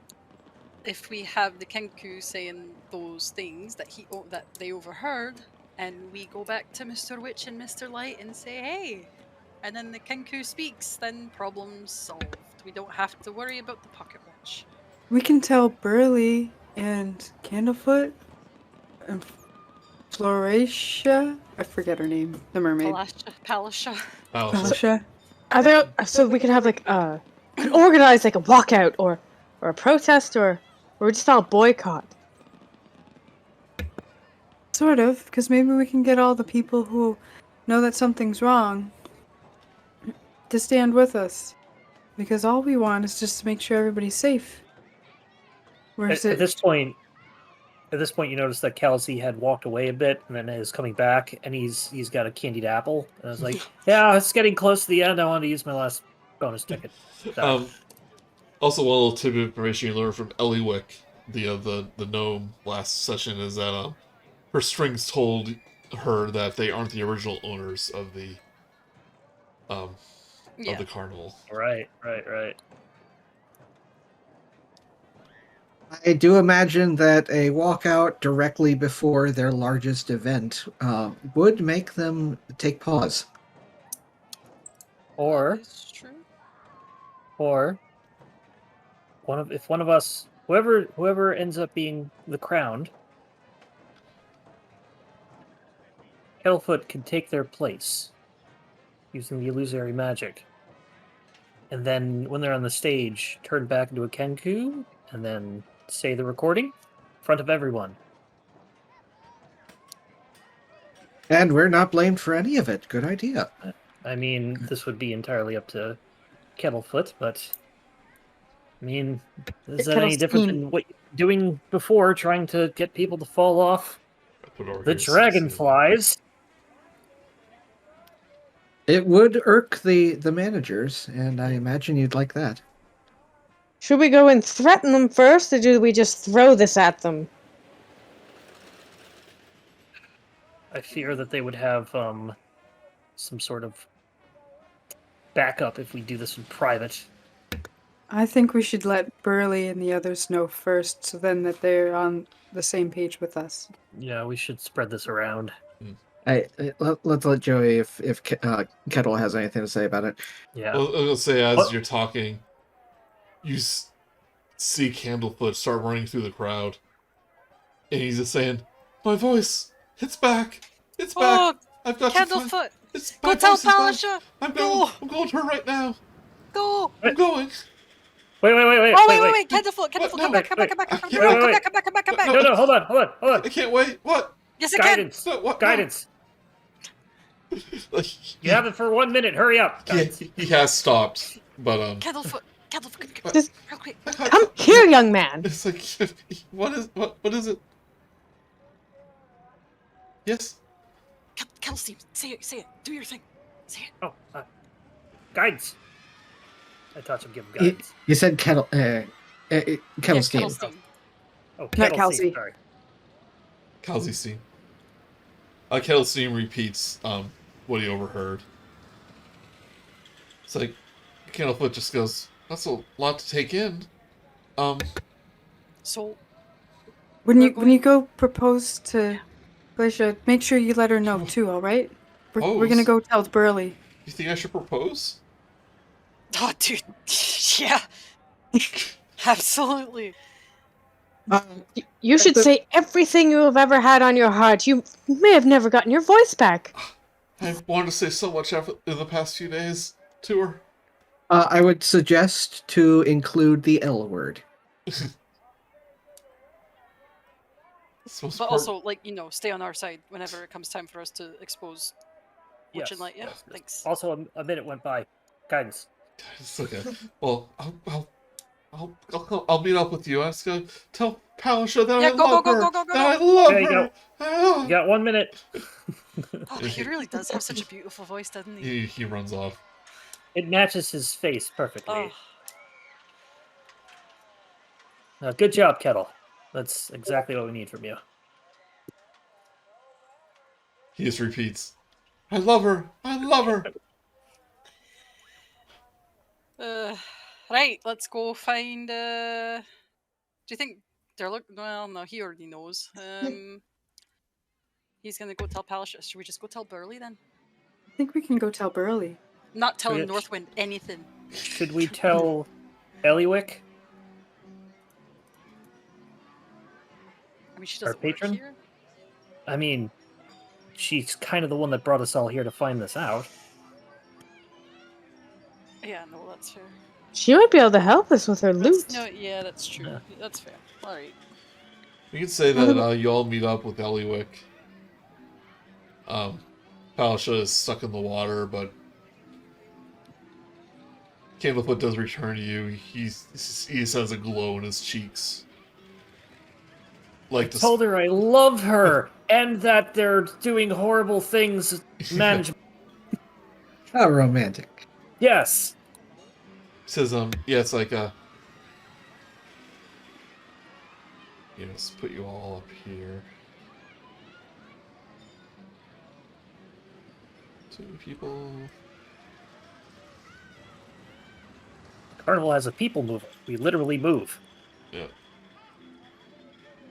if we have the Kenku saying those things that that they overheard, and we go back to Mr. Witch and Mr. Light and say, hey, and then the Kenku speaks, then problem's solved. We don't have to worry about the pocket watch. We can tell Burley and Candlefoot and Floratia. I forget her name. The mermaid. Palasha. Palasha. Are there so we could have like organize like a walkout or a protest or just all boycott? Sort of, because maybe we can get all the people who know that something's wrong to stand with us. Because all we want is just to make sure everybody's safe. At this point, you notice that Kal'zi had walked away a bit and then is coming back, and he's got a candied apple. And I was like, "Yeah, it's getting close to the end. I wanted to use my last bonus ticket." So, Also, one little tidbit of information you learned from Eliwick, the gnome last session, is that her strings told her that they aren't the original owners of the of the carnival. Right. I do imagine that a walkout directly before their largest event would make them take pause. Or if one of us, whoever ends up being the crowned, Kettlefoot can take their place using the illusory magic. And then when they're on the stage, turn back into a Kenku, and then say the recording in front of everyone. And we're not blamed for any of it. Good idea. I mean, this would be entirely up to Kettlefoot, but I mean, is that any different than what you were doing before, trying to get people to fall off the dragonflies? It would irk the managers, and I imagine you'd like that. Should we go and threaten them first, or do we just throw this at them? I fear that they would have some sort of backup if we do this in private. I think we should let Burley and the others know first, so then that they're on the same page with us. Yeah, we should spread this around. Let's let Joey, if Kettle has anything to say about it. Yeah. Well, I'll say as you're talking, you see Candlefoot start running through the crowd, and he's just saying, "My voice, it's back, it's back. Oh, I've got Candlefoot, to go tell Palasha. I'm Go. going to her right now. Go. I'm going." Wait. Oh, wait. Candlefoot, come back. Wait. No, hold on. I can't wait. What? Yes, I Guidance. No, what? Guidance. You have it for 1 minute. Hurry up. He has stopped, but can. Candlefoot, Just- real quick. Come here, young man. It's like, what is it? Yes. Kal'zi, say it. Do your thing. Oh, guidance. I thought you'd give him guidance. You said kettle. Kettle steam. Kettlestein. Oh, Not Kettle Kal'zi. Steam, sorry. Kal'zi steam. Kettle steam repeats what he overheard. It's like Candlefoot just goes, "That's a lot to take in." So When We're you going- go propose to Glacia, make sure you let her know too. All right? We're gonna go tell Burley. You think I should propose? oh, dude, yeah, absolutely. You should say everything you have ever had on your heart. You may have never gotten your voice back. I've wanted to say so much in the past few days to her. I would suggest to include the L word. But also, like, stay on our side whenever it comes time for us to expose Yes. Witchlight. Yeah, yes. thanks. Also, a minute went by. Guidance. It's okay. Well, I'll meet up with you. I was gonna tell Palasha that Yeah, I go, love go, her. go, go, go, That I go. love Okay, her. You got 1 minute. Oh, he really does have such a beautiful voice, doesn't he? He runs off. It matches his face perfectly. Oh, Good job, Kettle. That's exactly what we need from you. He just repeats, "I love her. I love her." right, let's go find. Do you think they're looking? Well, no, he already knows. He's gonna go tell Palasha. Should we just go tell Burley then? I think we can go tell Burley. Not telling Should we- Northwind anything. Should we tell Eliwick? I mean, she Our doesn't work patron? here. I mean, she's kind of the one that brought us all here to find this out. Yeah, no, that's fair. She might be able to help us with her loot. No, yeah, that's true. Yeah. That's fair. All right. We can say that you all meet up with Eliwick. Palasha is stuck in the water, but Candlefoot does return to you. He has a glow in his cheeks. Like I told her I love her, and that they're doing horrible things. Management. How romantic. Yes. says, yeah, it's like let's put you all up here. 2 people. Carnival has a people mover. We literally move. Yeah.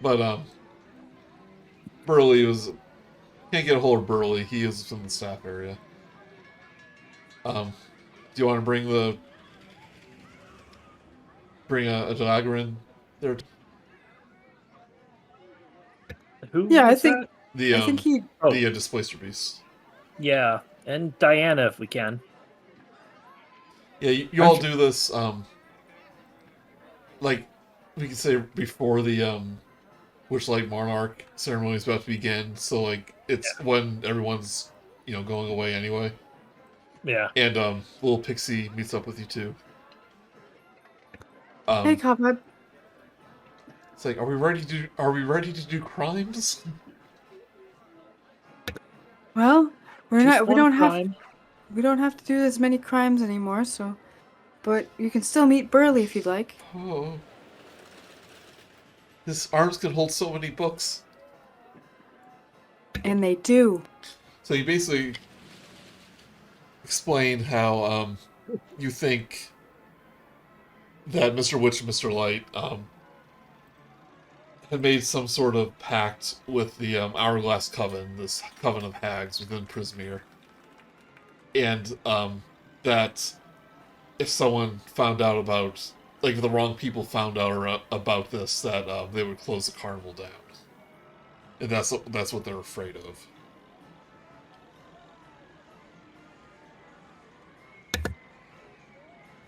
But Burley can't get a hold of Burley. He is in the staff area. Do you want to bring a dagger in there? Who? Yeah, I was think- that? The I think he. Oh. the displacer beast. Yeah, and Diana if we can. Yeah, you all do this. Like we can say before the Witchlight Monarch ceremony is about to begin. So like it's when everyone's going away anyway. Yeah. And little Pixie meets up with you too. Hey, Cobweb. It's like, are we ready to do crimes? Well, we're Just not. We one don't have. crime. We don't have to do as many crimes anymore. So, but you can still meet Burley if you'd like. Oh. His arms can hold so many books. And they do. So you basically explain how you think that Mr. Witch and Mr. Light had made some sort of pact with the Hourglass Coven, this coven of hags within Prismere. And that if someone found out about, like, if the wrong people found out about this, that they would close the carnival down. And that's what they're afraid of.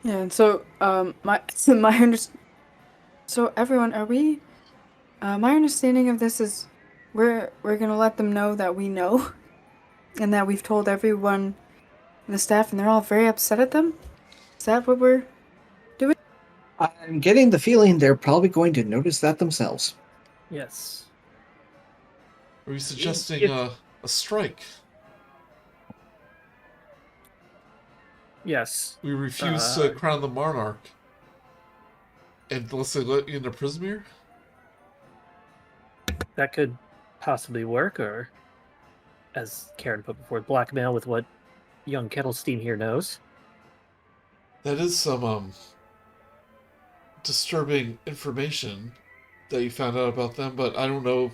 Yeah, and so so everyone, are we? My understanding of this is, we're gonna let them know that we know, and that we've told everyone in the staff, and they're all very upset at them. Is that what we're doing? I'm getting the feeling they're probably going to notice that themselves. Yes. Are you suggesting If- a strike? Yes. We refuse to crown the monarch. And unless they let you into Prismere? That could possibly work, or, as Karen put before, blackmail with what young Kettlestein here knows. That is some, disturbing information that you found out about them, but I don't know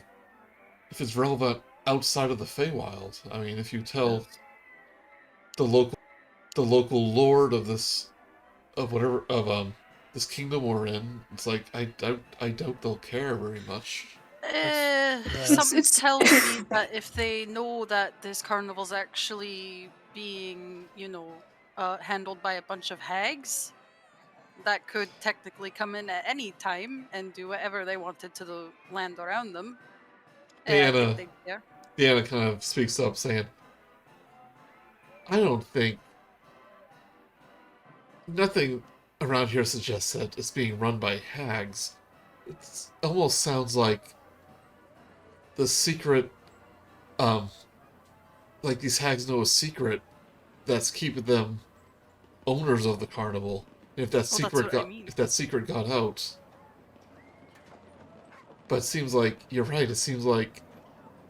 if it's relevant outside of the Feywild. I mean, if you tell the local lord of this, this kingdom we're in, it's like, I doubt they'll care very much. Something tells me that if they know that this carnival's actually being, handled by a bunch of hags, that could technically come in at any time and do whatever they wanted to the land around them. Deanna kind of speaks up, saying, I don't think nothing around here suggests that it's being run by hags. It almost sounds like the secret, like these hags know a secret that's keeping them owners of the carnival. And if that secret got out, but it seems like you're right. It seems like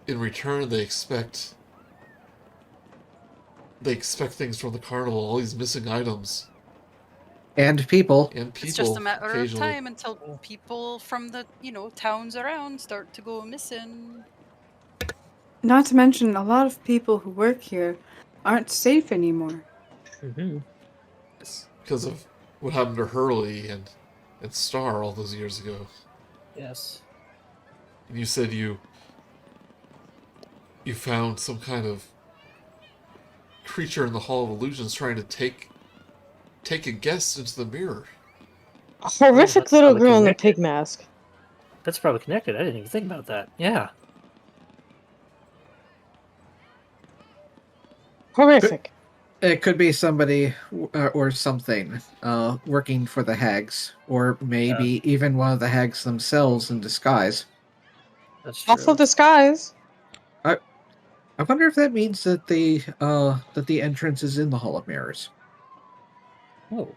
in return they expect things from the carnival. All these missing items. And people. It's just a matter of time until people from the, towns around start to go missing. Not to mention, a lot of people who work here aren't safe anymore. Mm-hmm. It's because of what happened to Hurley and Star all those years ago. Yes. And you said you found some kind of creature in the Hall of Illusions trying to take a guest into the mirror. A horrific little girl in a pig mask. That's probably connected. I didn't even think about that. Yeah. Horrific. It could be somebody or something working for the hags, or maybe even one of the hags themselves in disguise. That's true. Also disguise. I wonder if that means that the entrance is in the Hall of Mirrors. Oh.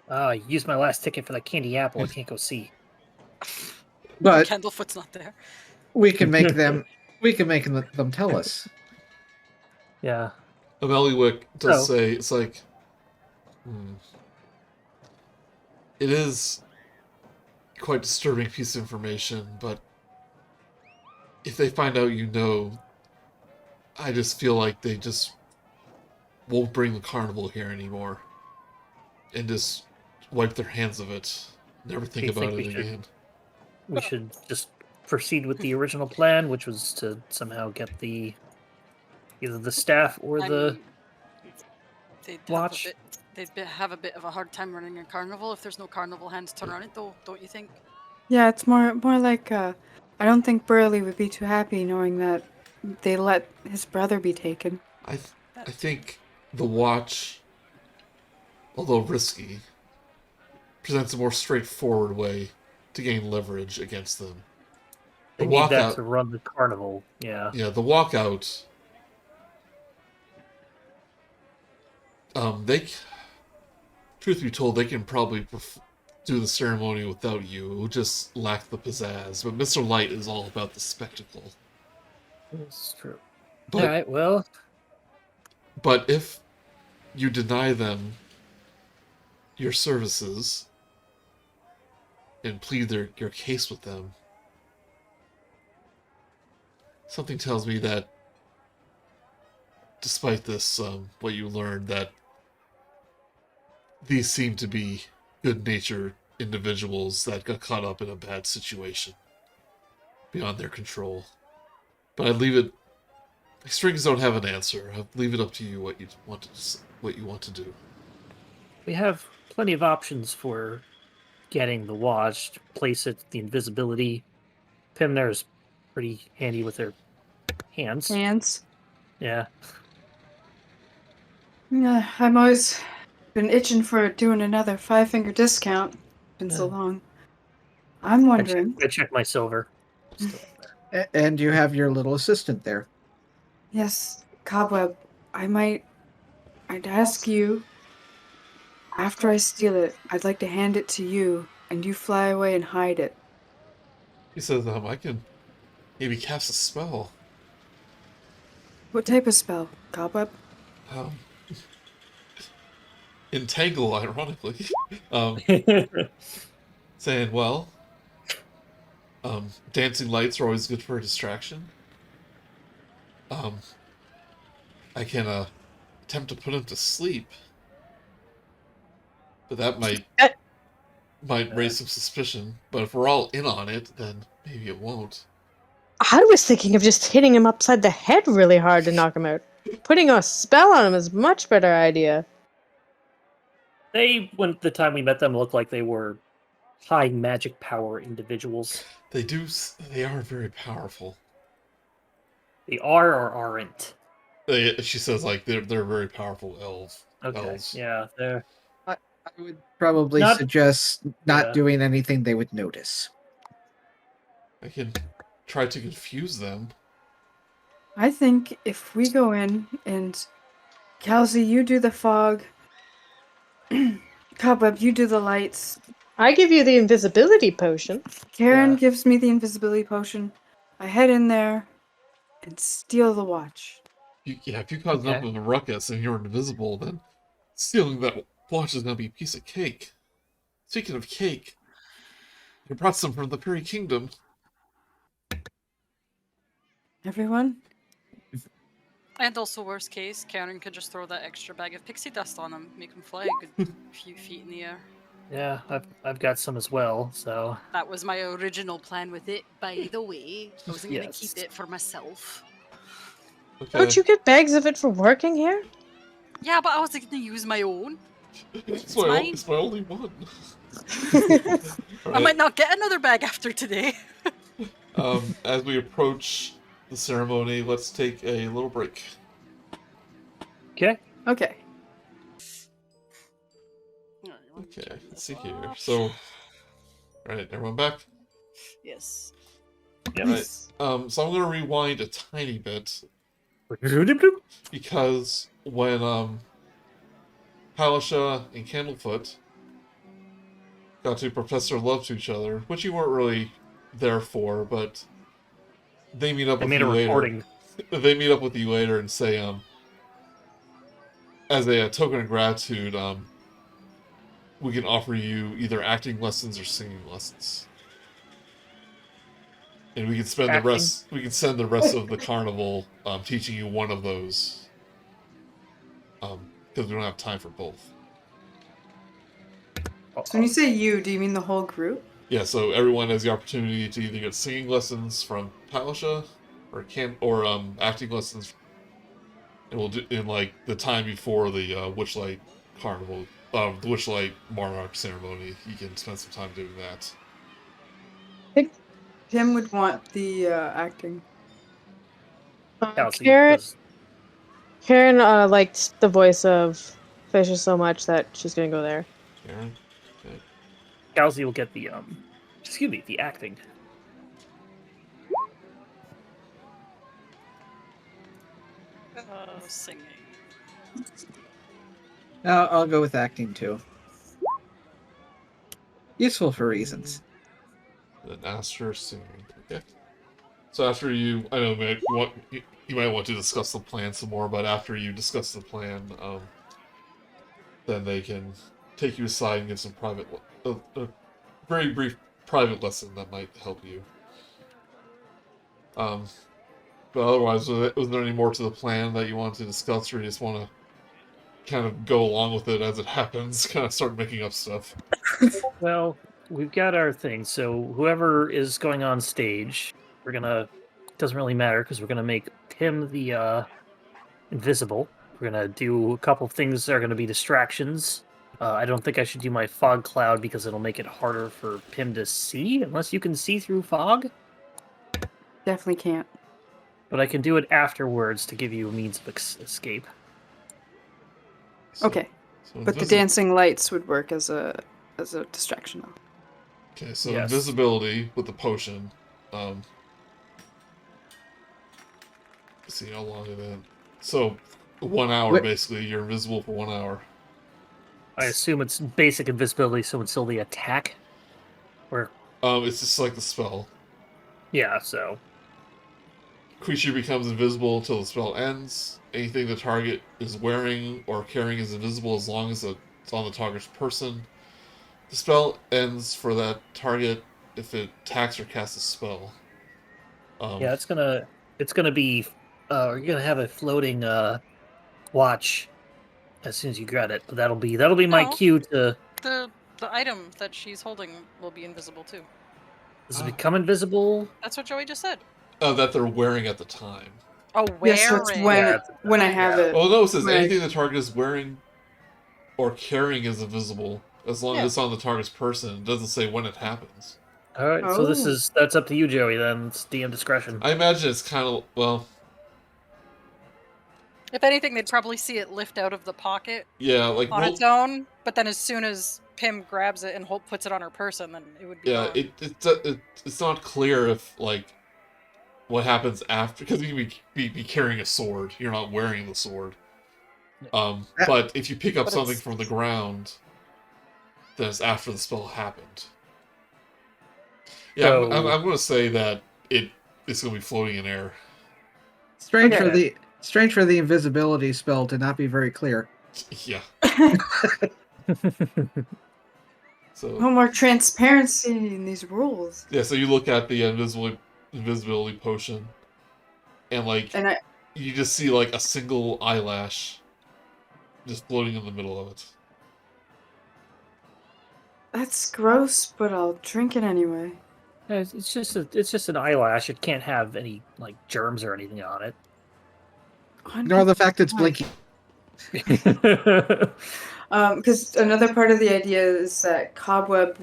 I used my last ticket for that candy apple. I can't go see. But Candlefoot's not there. we can make them. We can make them tell us. Yeah. Ameliwick does say it's like, it is quite disturbing piece of information, but if they find out I just feel like they just won't bring the carnival here anymore, and just wipe their hands of it. Never think about it again. We should just proceed with the original plan, which was to somehow get either the staff or they'd watch. They'd have a bit of a hard time running a carnival if there's no carnival hands to run it, though, don't you think? Yeah, it's more like I don't think Burley would be too happy knowing that they let his brother be taken. I think the watch, although risky, presents a more straightforward way to gain leverage against them. They need that to run the carnival, yeah. Yeah, the walkout. Truth be told, they can probably do the ceremony without you. It will just lack the pizzazz. But Mr. Light is all about the spectacle. That's true. But, all right, well. But if you deny them your services and plead your case with them, something tells me that despite this, what you learned, that these seem to be good-natured individuals that got caught up in a bad situation beyond their control. But I leave it. Strings don't have an answer. I leave it up to you what you want to do. We have plenty of options for getting the watch. Place it, the invisibility. Pimner is pretty handy with their hands. Yeah. Yeah, I'm always been itching for doing another 5-finger discount. Been so long. I'm wondering. I checked my silver. And you have your little assistant there. Yes, Cobweb. I'd ask you, after I steal it, I'd like to hand it to you, and you fly away and hide it. He says, I can maybe cast a spell. What type of spell? Cobweb? Um, entangle, ironically. Saying, well, dancing lights are always good for a distraction. I can, attempt to put him to sleep. But that might raise some suspicion. But if we're all in on it, then maybe it won't. I was thinking of just hitting him upside the head really hard to knock him out. Putting a spell on him is a much better idea. When the time we met them, looked like they were high magic power individuals. They are very powerful. They are or aren't. She says, like, they're very powerful elves. Okay, yeah, they're... I would probably suggest not doing anything they would notice. I can try to confuse them. I think if we go in and Kal'zi, you do the fog, Cobweb, you do the lights. I give you the invisibility potion. Karen gives me the invisibility potion. I head in there and steal the watch. If you cause enough of a ruckus and you're invisible, then stealing that watch is going to be a piece of cake. Speaking of cake, I brought some from the Fairy Kingdom. Everyone? And also, worst case, Karen could just throw that extra bag of pixie dust on him, make him fly a good few feet in the air. Yeah, I've got some as well, so... That was my original plan with it, by the way. I wasn't going to keep it for myself. Okay. Don't you get bags of it for working here? Yeah, but I was going to use my own. It's my only one. I might not get another bag after today. As we approach the ceremony, let's take a little break. Okay. Okay. Okay, let's see here. So, alright, everyone back? Yes. Yep. Right. So I'm gonna rewind a tiny bit. Because when, Palisha and Candlefoot got to profess their love to each other, which you weren't really there for, but they meet up with you later. They meet up with you later and say, as a token of gratitude, we can offer you either acting lessons or singing lessons. And we can spend the rest. We can send the rest of the carnival teaching you one of those. Because we don't have time for both. So when you say you, do you mean the whole group? Yeah. So everyone has the opportunity to either get singing lessons from Palisha, or acting lessons. And we'll do in like the time before the Witchlight Carnival, the Witchlight Monarch ceremony. You can spend some time doing that. Tim would want the acting. Karen liked the voice of Fisher so much that she's gonna go there. Karen? Okay. Kal'zi will get the the acting. Singing. I'll go with acting too. Useful for reasons. Then Aster singing. Okay. So after you, I know you might want to discuss the plan some more, but after you discuss the plan, then they can take you aside and give some a very brief private lesson that might help you. But otherwise, was there any more to the plan that you wanted to discuss, or you just want to kind of go along with it as it happens, kind of start making up stuff? Well, we've got our thing, so whoever is going on stage, doesn't really matter, because we're gonna make him the invisible. We're gonna do a couple of things that are gonna be distractions. I don't think I should do my fog cloud because it'll make it harder for Pim to see, unless you can see through fog. Definitely can't. But I can do it afterwards to give you a means of escape. Okay. But the dancing lights would work as a distraction though. Okay, so invisibility with the potion. Let's see how long it is. So 1 hour, Wait. basically. You're invisible for 1 hour. I assume it's basic invisibility, so it's still the attack. Or It's just like the spell. yeah, so Creature becomes invisible until the spell ends. Anything the target is wearing or carrying is invisible as long as it's on the target's person. The spell ends for that target if it attacks or casts a spell. yeah, it's gonna be you're gonna have a floating watch as soon as you get it. But that'll be my No. cue to The item that she's holding will be invisible too. does it become invisible? That's what Joey just said. That they're wearing at the time. Oh, Yeah, so it's wearing. Yeah, when I have it. Oh no, it says Right. anything the target is wearing or carrying is invisible as long Yeah. as it's on the target's person. It doesn't say when it happens. All right, so Oh. that's up to you, Joey. Then it's DM discretion. I imagine it's kind of well, If anything, they'd probably see it lift out of the pocket yeah, like on well, its own. But then, as soon as Pim grabs it and puts it on her person, then it would be yeah, gone. it's not clear if like what happens after because you can be carrying a sword. You're not wearing the sword. But if you pick up But something it's- from the ground, then it's after the spell happened. Yeah, So- I'm going to say that it's going to be floating in air. Strange Okay. for the invisibility spell to not be very clear. Yeah. So No more transparency in these rules. yeah, so you look at the invisibility potion, and like And you just see like a single eyelash just floating in the middle of it. that's gross, but I'll drink it anyway. Yeah, it's just an eyelash. It can't have any like germs or anything on it. Nor the fact it's blinking. Because another part of the idea is that Cobweb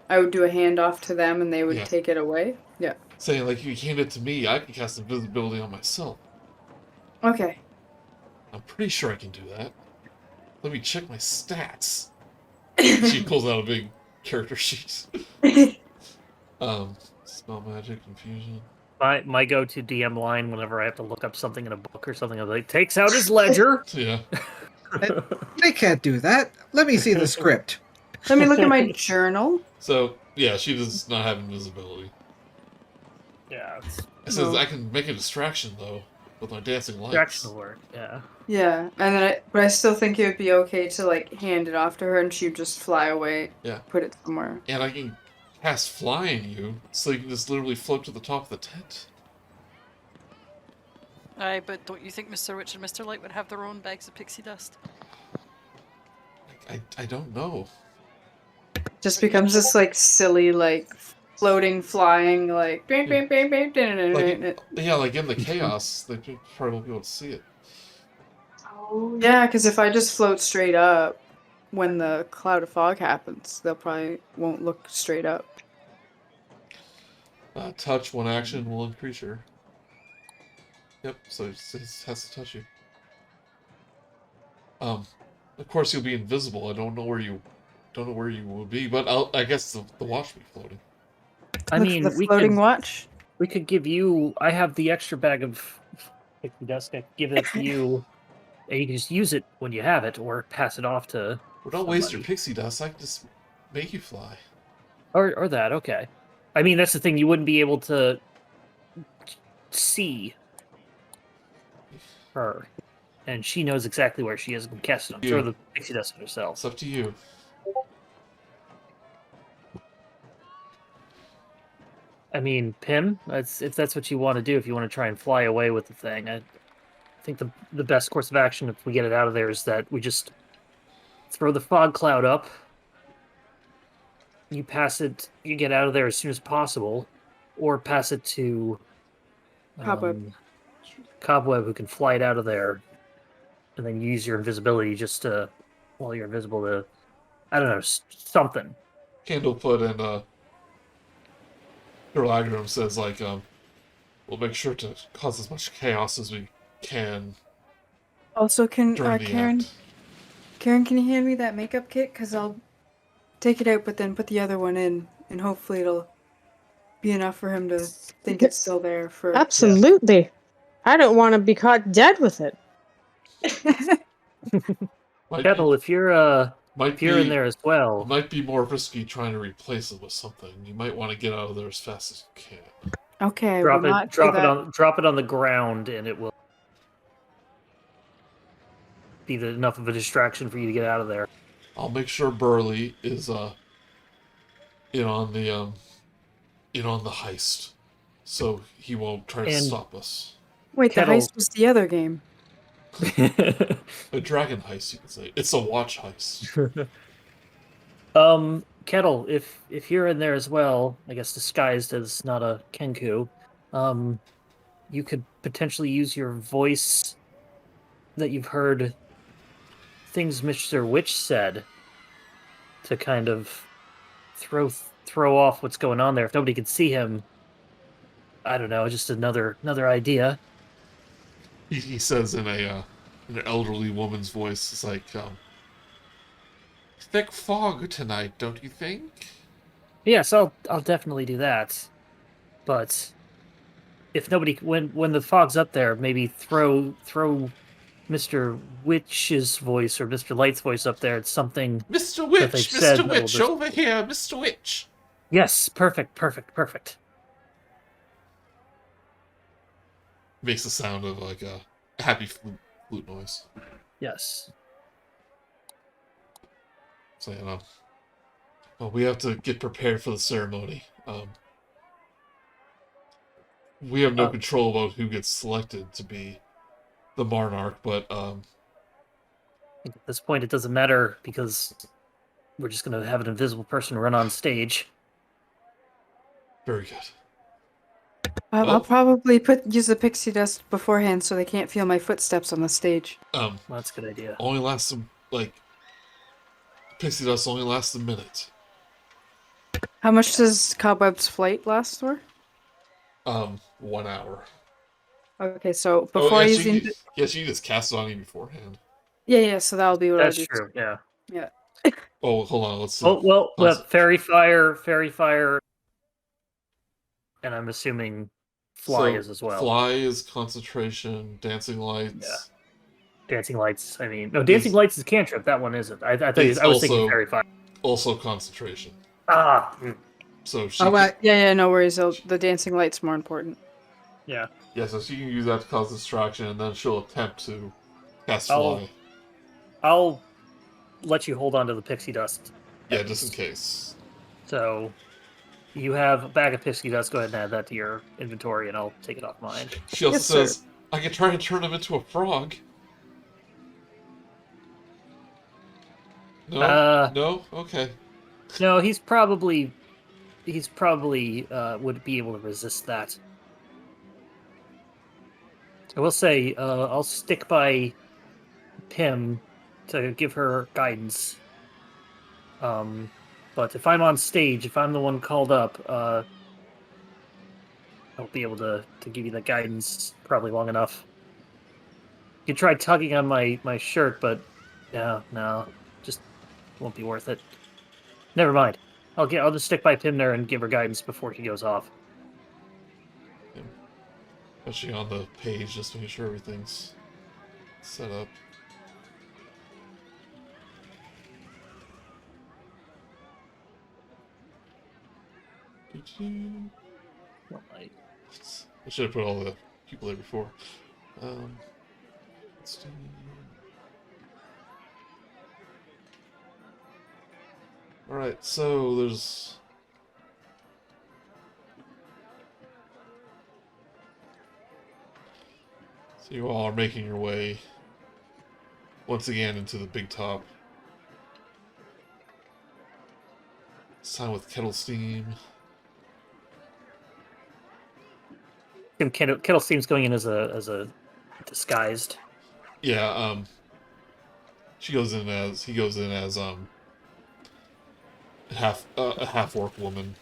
I would do a handoff to them and they would Yeah. take it away. Yeah. Saying like, if you hand it to me, I can cast invisibility on myself. Okay. I'm pretty sure I can do that. Let me check my stats. She pulls out a big character sheet. Spell magic, confusion. My go-to DM line whenever I have to look up something in a book or something, I'm like, takes out his ledger. Yeah. They can't do that. Let me see the script. Let me look at my journal. So yeah, she does not have invisibility. Yeah, It says No. I can make a distraction though with my dancing lights. distraction work. Yeah. Yeah, and then but I still think it would be okay to like hand it off to her and she'd just fly away. Yeah. Put it somewhere. And I can cast fly on you, so you can just literally float to the top of the tent. Aye, but don't you think Mr. Witch and Mr. Light would have their own bags of pixie dust? I don't know. Just becomes this like silly like floating, flying like. Bing, bing, bing, bing, Like, yeah, like in the chaos, they probably won't be able to see it. Yeah, because if I just float straight up, when the cloud of fog happens, they'll probably won't look straight up. Touch, one action will increase your. Yep, so it has to touch you. Of course you'll be invisible. I don't know where you will be, but I guess the watch will be floating. I mean, the floating watch. we could give you. I have the extra bag of pixie dust. I could give it to you, and you can just use it when you have it, or pass it off to. Well, don't waste your somebody. pixie dust. I can just make you fly. Or that. Okay. I mean, that's the thing. You wouldn't be able to see her, and she knows exactly where she is and can cast it. I'm sure Yeah. the pixie dust on herself. It's up to you. I mean, Pim, if that's what you want to do, if you want to try and fly away with the thing, I think the best course of action if we get it out of there is that we just throw the fog cloud up. You pass it, you get out of there as soon as possible, or pass it to Cobweb. Cobweb, who can fly it out of there, and then use your invisibility just to, while you're invisible, to, I don't know, something. Candlefoot and Durlagram says like we'll make sure to cause as much chaos as we can Also, can during the Karen? act. Karen, can you hand me that makeup kit? Cause I'll take it out, but then put the other one in, and hopefully it'll be enough for him to think it's still there for. Absolutely. I don't want to be caught dead with it. Kettle, if you're in It there as well, might be more risky trying to replace it with something. You might want to get out of there as fast as you can. Okay, drop we'll it not do that. drop it on the ground, and it will be enough of a distraction for you to get out of there. I'll make sure Burley is in on the heist, so he won't try to And- stop us. Wait, the Kettle. heist was the other game. A dragon heist, you could say. It's a watch heist. Kettle, if you're in there as well, I guess disguised as not a Kenku, you could potentially use your voice that you've heard things Mr. Witch said to kind of throw off what's going on there. If nobody can see him, I don't know, just another idea. He says in an elderly woman's voice, it's like, thick fog tonight, don't you think? Yes, I'll definitely do that. But if nobody, when the fog's up there, maybe throw Mr. Witch's voice or Mr. Light's voice up there. It's something. Mr. Witch, they've said Mr. that will Witch, just- over here, Mr. Witch. Yes, perfect. Makes the sound of like a happy flute noise. Yes. So well, we have to get prepared for the ceremony. We have no control about who gets selected to be the monarch, but I think at this point, it doesn't matter because we're just going to have an invisible person run on stage. very good. I'll probably use the pixie dust beforehand so they can't feel my footsteps on the stage. Well, that's a good idea. Only lasts pixie dust only lasts a minute. How much does Cobweb's flight last for? 1 hour. Okay, so before using... Yes, you just cast it on you beforehand. Yeah, so that'll be what That's I'll do. true. Yeah. Yeah. Oh, hold on. Let's see. Oh well, fairy fire, and I'm assuming fly is as well. Fly is concentration. Dancing lights. Yeah. Dancing lights. I mean, no, dancing lights is cantrip. That one isn't. I was thinking fairy fire. Also concentration. Ah. So she. Yeah, no worries. The dancing light's more important. Yeah. Yeah, so she can use that to cause distraction, and then she'll attempt to cast fly. I'll let you hold on to the pixie dust. Yeah, just in case. So, you have a bag of pixie dust. Go ahead and add that to your inventory, and I'll take it off mine. She also Yes, says, sir. I can try and turn him into a frog. No? No? Okay. No, he's probably would be able to resist that. I will say, I'll stick by Pim to give her guidance. But if I'm on stage, if I'm the one called up, I'll be able to give you the guidance probably long enough. You could try tugging on my shirt, but no, just won't be worth it. Never mind. I'll just stick by Pimner and give her guidance before he goes off. Especially on the page, just making sure everything's set up. I should have put all the people there before. Let's do... Alright, so there's... So you all are making your way once again into the big top. This time with Kettle Steam. Kettle Steam's going in as a disguised. Yeah, he goes in as a half orc woman.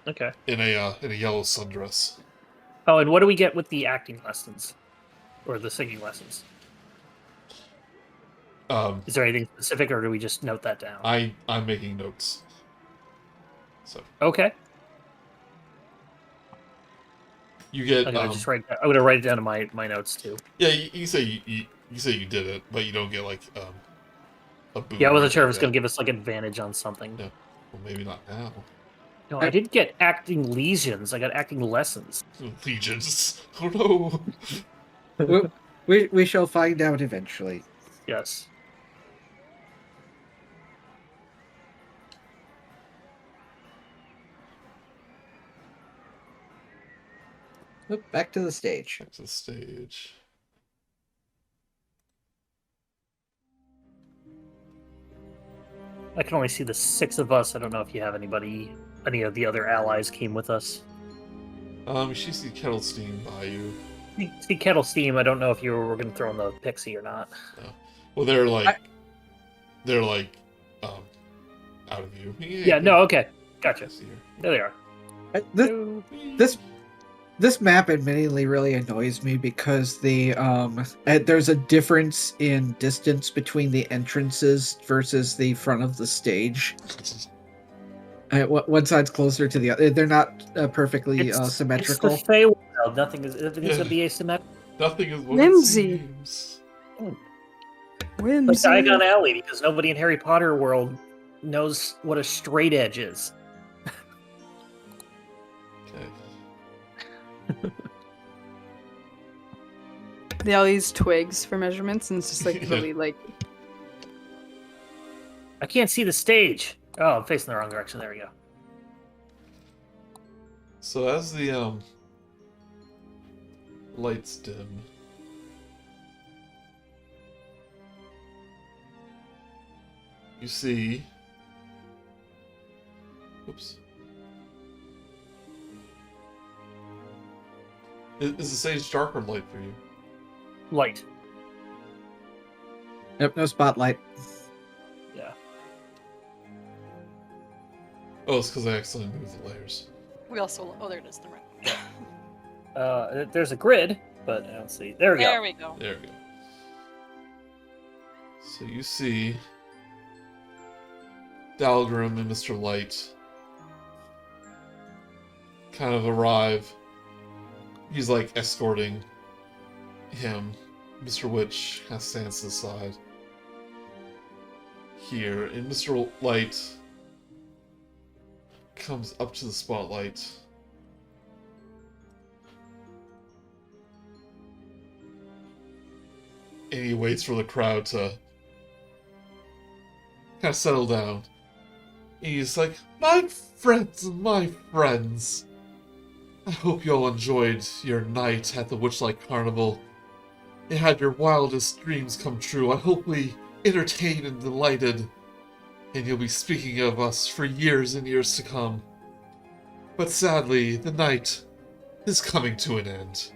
Okay. In a yellow sundress. Oh, and what do we get with the acting lessons? Or the singing lessons? Is there anything specific, or do we just note that down? I'm making notes. So. Okay. You get. I'm gonna write it down in my notes too. Yeah, you say you say you did it, but you don't get like a boon. Yeah, I wasn't sure if it was gonna give us like advantage on something. Yeah, well, maybe not now. No, I did get acting lesions. I got acting lessons. Legions. Oh no. We shall find out eventually. Yes. Oop, back to the stage. Back to the stage. I can only see the 6 of us. I don't know if you have any of the other allies came with us. You see Kettle Steam by you. See Kettle Steam. I don't know if you were going to throw in the pixie or not. No. Well, they're like out of view. Yeah. No. Okay. Gotcha. There they are. This map admittedly really annoys me because there's a difference in distance between the entrances versus the front of the stage. One side's closer to the other. They're not perfectly symmetrical. It's the Feywild. Everything's gonna be asymmetrical. Nothing is what Whimsy. it seems. Whimsy. Like Diagon Alley, because nobody in Harry Potter world knows what a straight edge is. Okay. They all use twigs for measurements, and it's just like really like. I can't see the stage. Oh, I'm facing the wrong direction. There we go. So as the lights dim, you see. Oops. Is the stage dark or light for you? Light. Yep, no spotlight. Yeah. Oh, it's because I accidentally moved the layers. We also. Oh, there it is. Never mind. There's a grid, but I don't see. There we There go. we go. There we go. So you see Dalgrim and Mr. Light kind of arrive. He's like escorting him. Mr. Witch kind of stands to the side. Here, and Mr. Light comes up to the spotlight. And he waits for the crowd to kind of settle down. He's like, my friends, I hope you all enjoyed your night at the Witchlight Carnival and had your wildest dreams come true. I hope we entertained and delighted, and you'll be speaking of us for years and years to come. But sadly, the night is coming to an end.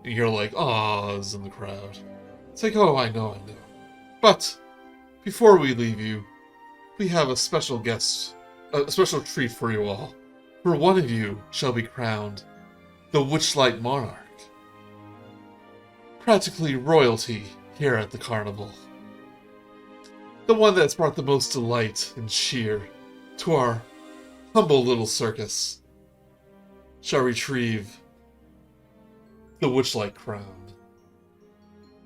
And you're like, ahs in the crowd. It's like, oh, I know. But before we leave you, we have a special treat for you all. For one of you shall be crowned the Witchlight Monarch. Practically royalty here at the carnival. The one that's brought the most delight and cheer to our humble little circus shall retrieve the Witchlight crown.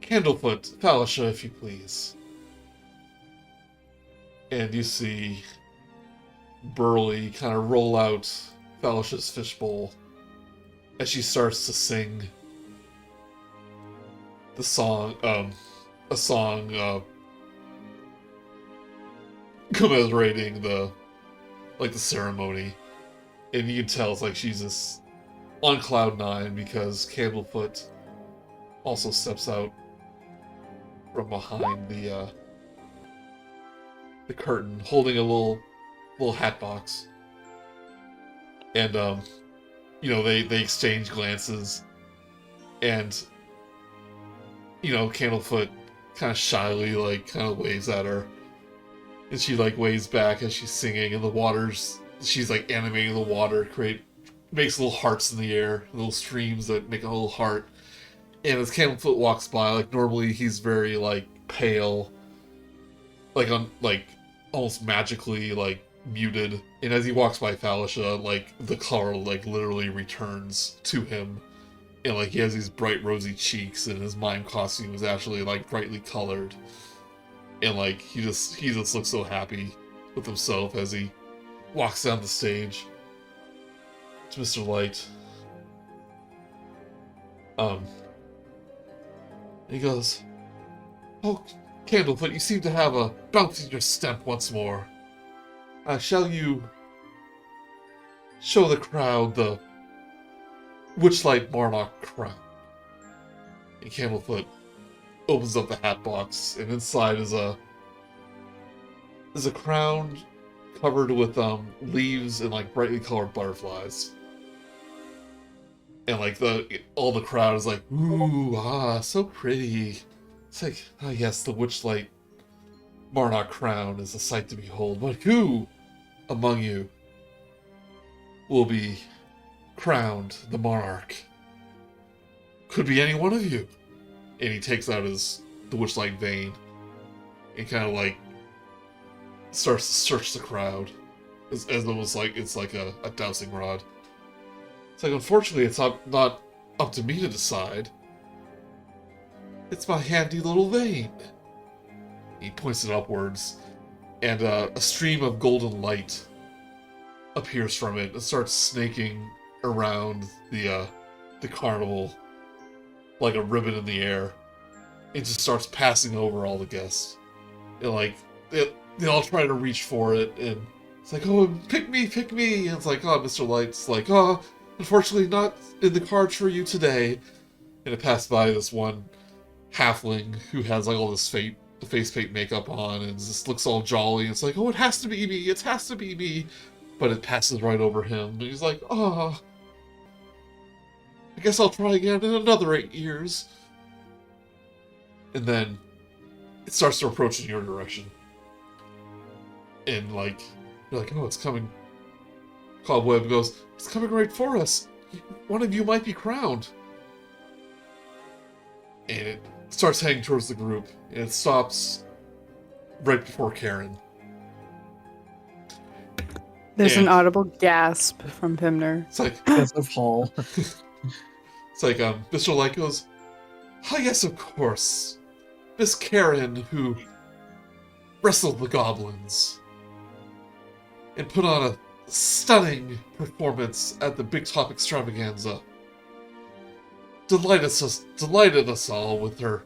Candlefoot, Falisha, if you please. And you see Burley kind of roll out Falisha's fishbowl as she starts to sing the song, a song commemorating the ceremony. And you can tell it's like she's just on cloud 9 because Candlefoot also steps out from behind the curtain, holding a little hat box. And they exchange glances, and Candlefoot kind of shyly kind of waves at her, and she waves back as she's singing, and she's animating the water, makes little hearts in the air, little streams that make a little heart. And as Candlefoot walks by, normally he's very pale, almost magically muted. And as he walks by Falisha, the color literally returns to him, And like he has these bright rosy cheeks, and his mime costume is actually like brightly colored. And like he just looks so happy with himself as he walks down the stage to Mr. Light. And he goes, "Oh, Candlefoot, you seem to have a bounce in your step once more. Shall you show the crowd the Witchlight Monarch crown?" And Candlefoot opens up the hat box, and inside is a crown covered with leaves and like brightly colored butterflies. And like all the crowd is like, "Ooh, so pretty." It's like, "Ah, yes, the Witchlight Monarch crown is a sight to behold. But who among you will be crowned the monarch? Could be any one of you." And he takes out the Witchlight vein and kind of like starts to search the crowd as it was like it's like a dowsing rod. It's like, "Unfortunately, it's not up to me to decide. It's my handy little vein." He points it upwards, and a stream of golden light appears from it and starts snaking around the carnival like a ribbon in the air. It just starts passing over all the guests. And like they all try to reach for it, and it's like, "Oh, pick me, pick me!" And it's like, "Oh, Mr. Light's like, oh, unfortunately not in the cards for you today." And it passed by this one halfling who has like all this face paint makeup on and just looks all jolly. And it's like, "Oh, it has to be me, it has to be me." But it passes right over him, and he's like, "Oh, I guess I'll try again in another 8 years." And then it starts to approach in your direction. And like, you're like, "Oh, it's coming." Cobweb goes, "It's coming right for us. One of you might be crowned." And it starts heading towards the group, and it stops right before Karen. There's And an audible gasp from Pimner. It's like, Because of Hall. it's like, Mr. Light goes, "Ah, yes, of course. Miss Karen, who wrestled the goblins and put on a stunning performance at the Big Top Extravaganza. Delighted us all with her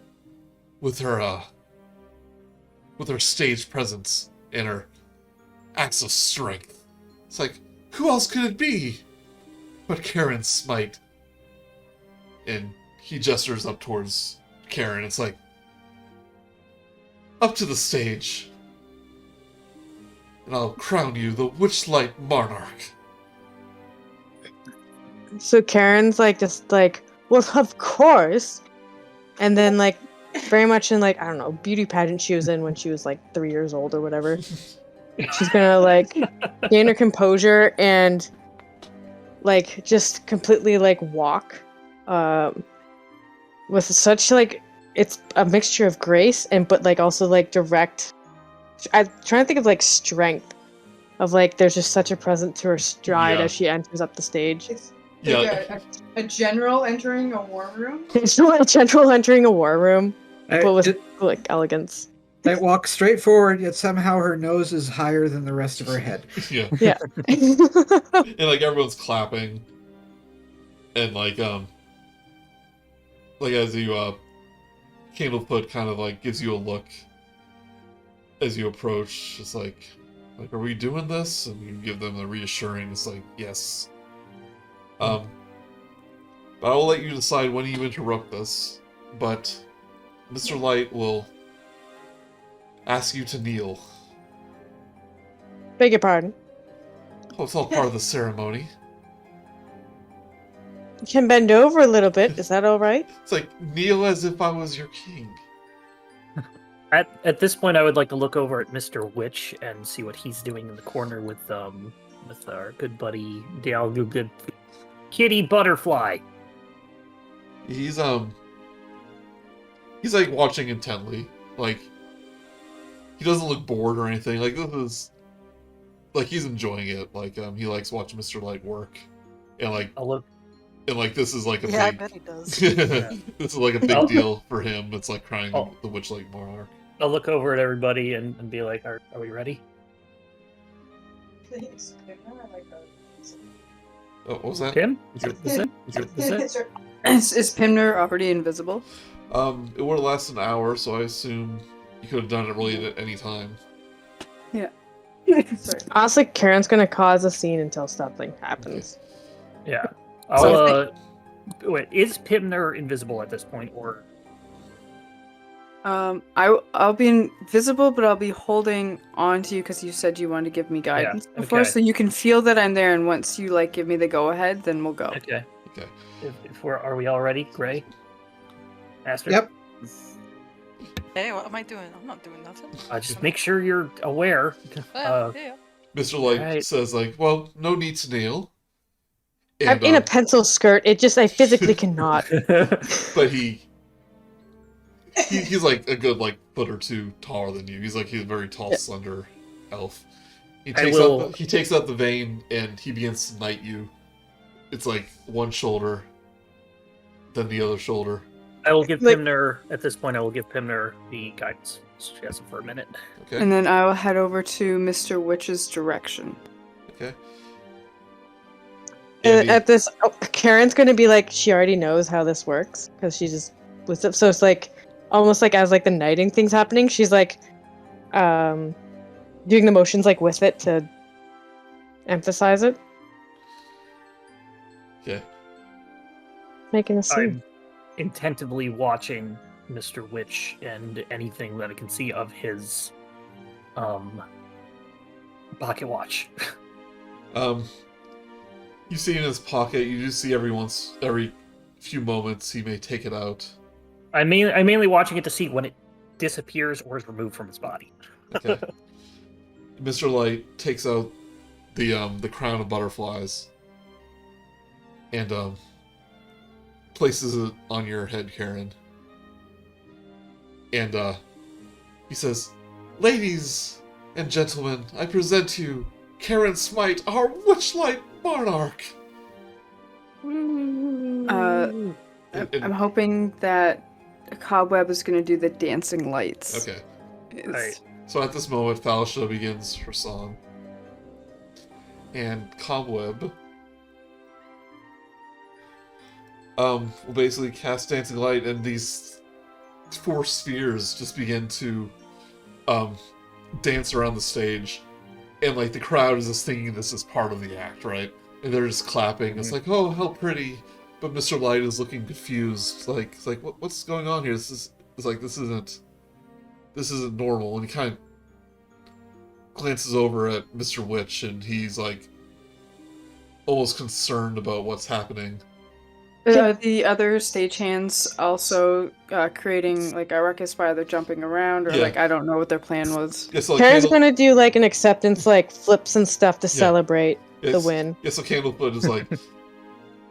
stage presence and her acts of strength." It's like, who else could it be but Karen Smighte? And he gestures up towards Karen. It's like, "Up to the stage, and I'll crown you the Witchlight Monarch." So Karen's like just like, "Well, of course," and then like very much in like, I don't know, beauty pageant she was in when she was like 3 years old or whatever. She's gonna like gain her composure and like just completely like walk with such like, it's a mixture of grace and but like also like direct. I'm trying to think of like strength of like there's just such a presence to her stride Yeah. as she enters up the stage. It's Yeah. like a general entering a war room. It's like a general entering a war room, but with It, like elegance. it walks straight forward, yet somehow her nose is higher than the rest of her head. Yeah. Yeah. And like everyone's clapping. And like as you Candlefoot kind of like gives you a look as you approach. It's like, "Are we doing this?" And you give them the reassuring, it's like, "Yes." But I will let you decide when you interrupt this. But Mr. Light will ask you to kneel. Beg your pardon. Oh, it's all part of the ceremony. You can bend over a little bit. Is that all right? It's like, kneel as if I was your king. At this point, I would like to look over at Mr. Witch and see what he's doing in the corner with our good buddy good Kitty Butterfly. He's like watching intently. Like, he doesn't look bored or anything. Like, this is like he's enjoying it. Like, he likes watching Mr. Light work. And like, I'll And like this is like a Yeah, I big bet he does. this is like a big Oh. deal for him. It's like crying Oh. the Witchlight Monarch. I'll look over at everybody and be like, are we ready? Oh, what was that? Tim? Is it? Is Pimner already invisible? It would have lasted an hour, so I assume you could have done it really at any time. Sorry. Honestly, Karen's gonna cause a scene until something happens. Yeah. So Wait, is Pimner invisible at this point, or? I'll be invisible, but I'll be holding on to you because you said you wanted to give me guidance before, okay. so you can feel that I'm there. And once you like give me the go ahead, then we'll go. Okay. Okay. Are we all ready, Gray? Aster? Yep. Hey, what am I doing? I'm not doing nothing. Just make sure you're aware. Yeah. Mr. Light Right. says like, well, no need to kneel. I'm in a pencil skirt. I physically cannot. But he's like a good like foot or two taller than you. He's a very tall, slender elf. He takes out the vein and he begins to knight you. It's like one shoulder, then the other shoulder. I will give Pimner, at this point, I will give Pimner the guidance. She has it for a minute. Okay. And then I will head over to Mr. Witch's direction. Okay. At this, Karen's gonna be like, she already knows how this works because she just was up. So it's like almost like as like the knighting thing's happening, she's like, doing the motions like with it to emphasize it, Okay. making a scene. I'm intentively watching Mr. Witch and anything that I can see of his pocket watch. You see in his pocket. You do see every few moments he may take it out. I'm mainly watching it to see when it disappears or is removed from his body. Okay. Mr. Light takes out the crown of butterflies and places it on your head, Karen. And he says, "Ladies and gentlemen, I present to you Karen Smighte, our Witchlight Monarch." I'm hoping that a cobweb is going to do the dancing lights. Okay. Right. So at this moment, Thalsha begins her song. And Cobweb will basically cast Dancing Light, and these 4 spheres just begin to dance around the stage. And like the crowd is just thinking this is part of the act, right? And they're just clapping. It's like, oh, how pretty. But Mr. Light is looking confused. It's like what's going on here? This isn't normal. And he kind of glances over at Mr. Witch, and he's like almost concerned about what's happening. The other stagehands also creating like a ruckus by either jumping around or like I don't know what their plan was. Yeah, so Karen's gonna do like an acceptance, like flips and stuff to celebrate the win. Yeah, so Candlefoot is like,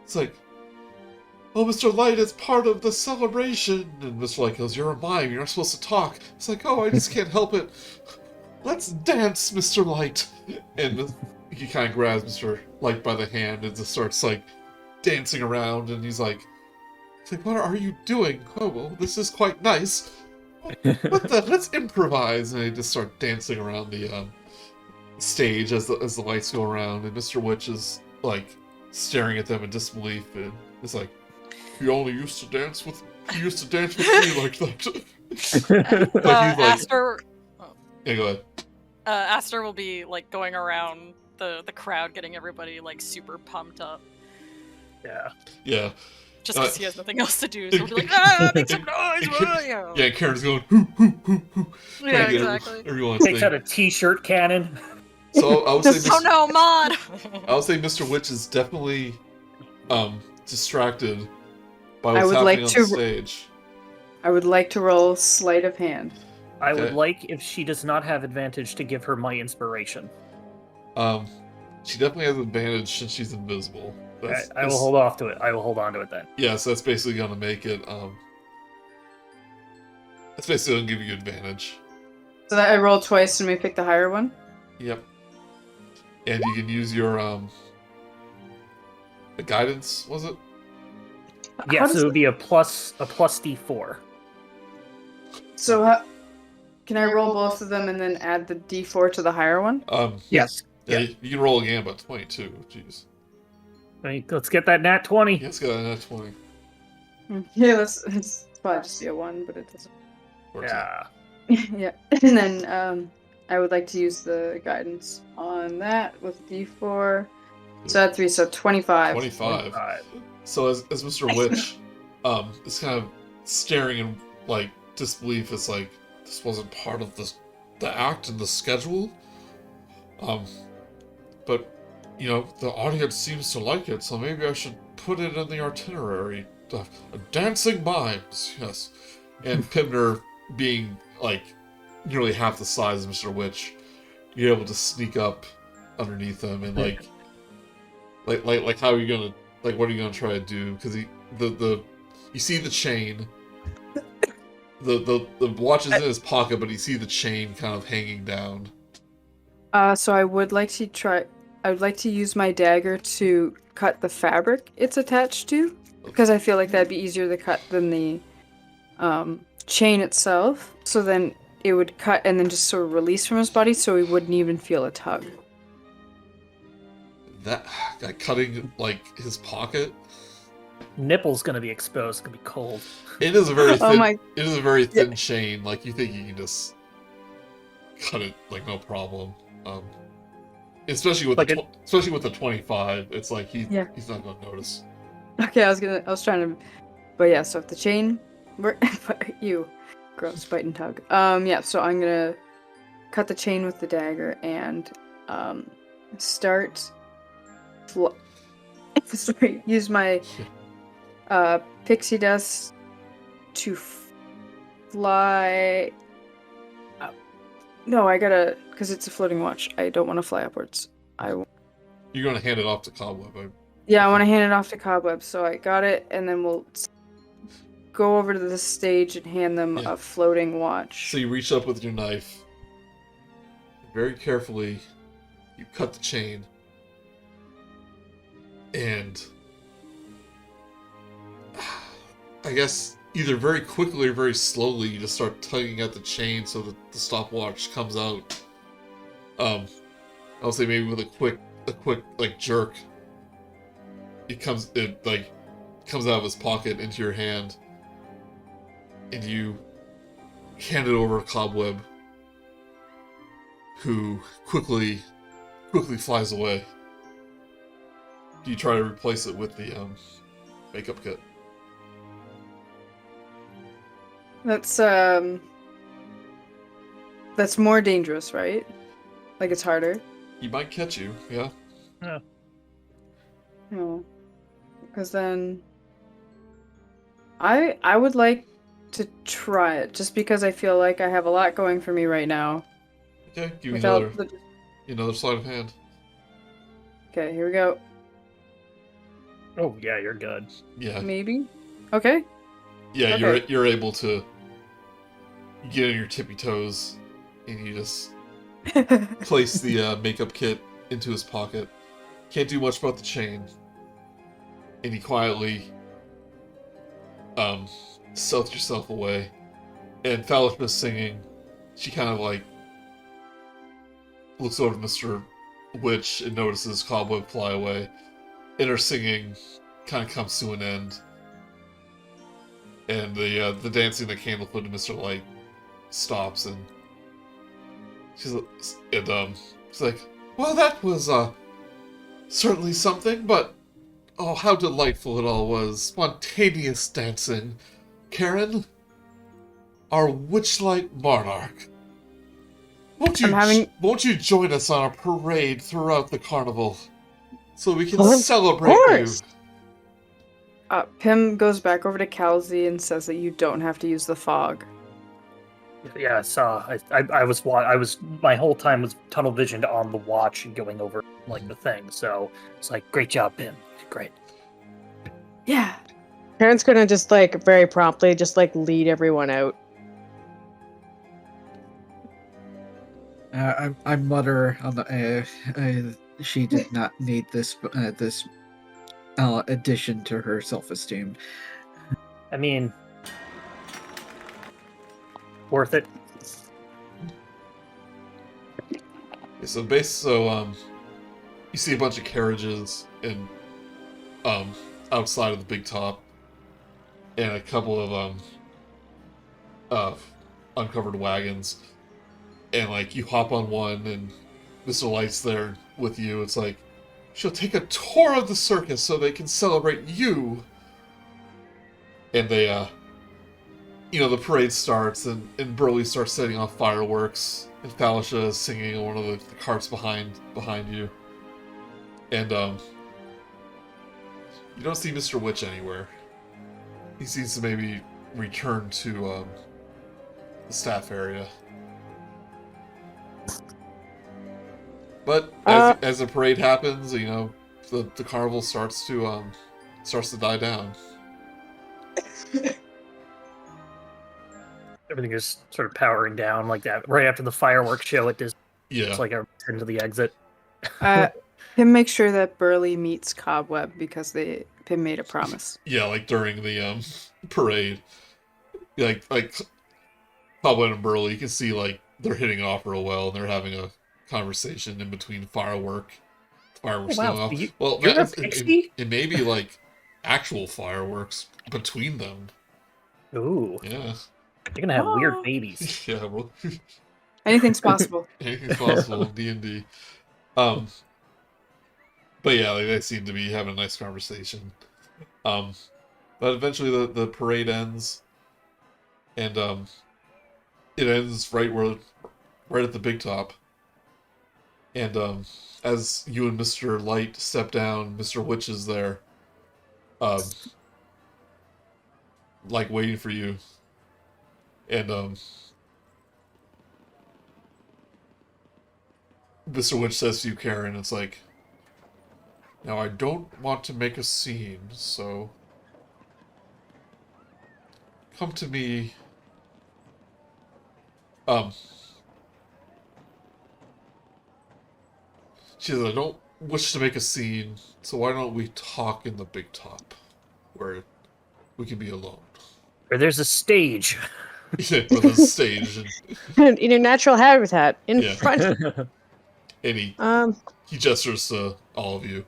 it's like, oh, Mr. Light is part of the celebration. And Mr. Light goes, you're a mime, you're not supposed to talk. It's like, oh, I just can't help it. Let's dance, Mr. Light. And he kind of grabs Mr. Light by the hand and just starts like dancing around. And he's like, what are you doing? Oh, well, this is quite nice. Let's improvise. And they just start dancing around the stage as the lights go around. And Mr. Witch is like staring at them in disbelief. And it's like, he used to dance with me like that. Aster. Yeah, go ahead. Aster will be like going around the crowd, getting everybody like super pumped up. Yeah. Yeah. Just because he has nothing else to do, so he'll be like, make some noise! Yeah, Karen's going, hoo, hoo, hoo, hoo. Yeah, exactly. Everyone Takes out a t-shirt cannon. So I would say, oh no, mod! I would say Mr. Witch is definitely distracted by what's happening on the stage. I would like to roll sleight of hand. I would like, if she does not have advantage, to give her my inspiration. She definitely has advantage since she's invisible. I will hold off to it. I will hold on to it then. Yeah, so that's basically going to make it. That's basically going to give you advantage. So that I roll twice and we pick the higher one? Yep. And you can use your the guidance, was it? Yes, does it would be a plus D4. So can I roll both of them and then add the d4 to the higher one? Yes. Yeah, Yeah. you can roll again, but 22. Jeez. Let's get that nat 20. Yeah, it's got a nat 20. Yeah, it's probably just be a 1, but it doesn't. 14. Yeah. Yeah, and then I would like to use the guidance on that with d4. So add 3, so 25. 25. So as Mr. Witch is kind of staring in like disbelief, it's like this wasn't part of the act and the schedule. But you know, the audience seems to like it, so maybe I should put it in the itinerary. Dancing mimes, yes. And Pimner, being like nearly half the size of Mr. Witch, you're able to sneak up underneath him and like how are you gonna what are you gonna try to do? Because you see the chain, the watch is in his pocket, but you see the chain kind of hanging down. So I would like to try. I would like to use my dagger to cut the fabric it's attached to, because I feel like that'd be easier to cut than the chain itself. So then it would cut and then just sort of release from his body, so he wouldn't even feel a tug. That cutting like his pocket. Nipple's gonna be exposed. It's gonna be cold. It is a very thin. my- It is a very thin chain. Like you think you can just cut it like no problem. Especially with especially with the 25, it's like he's not gonna notice. Okay, I was trying to, but yeah. So if the chain, you, gross bite and tug. Yeah. So I'm gonna cut the chain with the dagger and start. Sorry, use my pixie dust to fly. No, I gotta, because it's a floating watch. I don't want to fly upwards. You're gonna hand it off to Cobweb. Yeah, I want to hand it off to Cobweb. So I got it, and then we'll go over to the stage and hand them a floating watch. So you reach up with your knife. Very carefully, you cut the chain. And I guess either very quickly or very slowly, you just start tugging at the chain so that the stopwatch comes out. I'll say maybe with a quick like jerk. It comes out of his pocket into your hand, and you hand it over to Cobweb, who quickly flies away. Do you try to replace it with the makeup kit? That's more dangerous, right? Like it's harder. He might catch you, yeah. Yeah. No, because then I would like to try it just because I feel like I have a lot going for me right now. Okay, give me Without another sleight of hand. Okay, here we go. Oh yeah, you're good. Yeah. Maybe. Okay. Yeah, Okay. you're able to get on your tippy toes, and you just place the makeup kit into his pocket. Can't do much about the chain, and you quietly stealth yourself away. And Falishma's singing. She kind of like looks over to Mr. Witch and notices Cobweb fly away. And her singing kind of comes to an end. And the dancing the Candlefoot and Mr. Light stops, and she's like, well, that was certainly something, but oh, how delightful it all was. Spontaneous dancing. Karen, our Witchlight Monarch. Won't you join us on our parade throughout the carnival, so we can celebrate you? Pim goes back over to Kal'zi and says that you don't have to use the fog. Yeah, I saw. I was my whole time was tunnel visioned on the watch and going over like the thing. So it's like, great job, Pim. Great. Yeah. Karen's gonna just like very promptly just like lead everyone out. I mutter on the. She did not need this addition to her self-esteem. I mean, worth it. Yeah, so you see a bunch of carriages and outside of the big top, and a couple of uncovered wagons, and like you hop on one, and Mr. Light's there with you. It's like, she'll take a tour of the circus so they can celebrate you. And they the parade starts, and Burley starts setting off fireworks, and Thalisha is singing on one of the carts behind you. And you don't see Mr. Witch anywhere. He seems to maybe return to the staff area. But as the parade happens, the carnival starts to die down. Everything is sort of powering down like that. Right after the fireworks show, it's like a turn to the exit. Pim makes sure that Burley meets Cobweb because Pim made a promise. Yeah, like during the parade, like Cobweb and Burley, you can see like they're hitting it off real well, and they're having a conversation in between fireworks going off. Well, it may be like actual fireworks between them. Ooh, yeah, you're gonna have weird babies. Yeah, well, anything's possible. Anything's possible in D&D. But yeah, they seem to be having a nice conversation. But eventually the parade ends, and it ends right at the big top. And as you and Mr. Light step down, Mr. Witch is there, like waiting for you. And Mr. Witch says to you, Karen, it's like, now I don't want to make a scene, so come to me. She says, I don't wish to make a scene, so why don't we talk in the big top, where we can be alone. Or there's a stage. Yeah, where there's a stage. In your natural habitat, in front. And he gestures to all of you.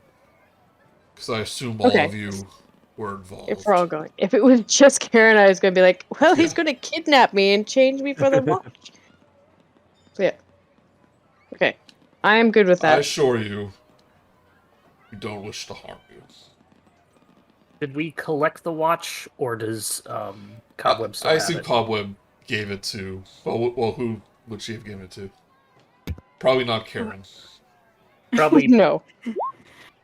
Because I assume all of you were involved. If we're all going. If it was just Karen, I was going to be like, well, he's going to kidnap me and change me for the watch. So, yeah. Okay. I am good with that. I assure you, we don't wish to harm you. Did we collect the watch, or does Cobweb still have it? I assume Cobweb gave it to... Well, who would she have given it to? Probably not Karen. Probably no.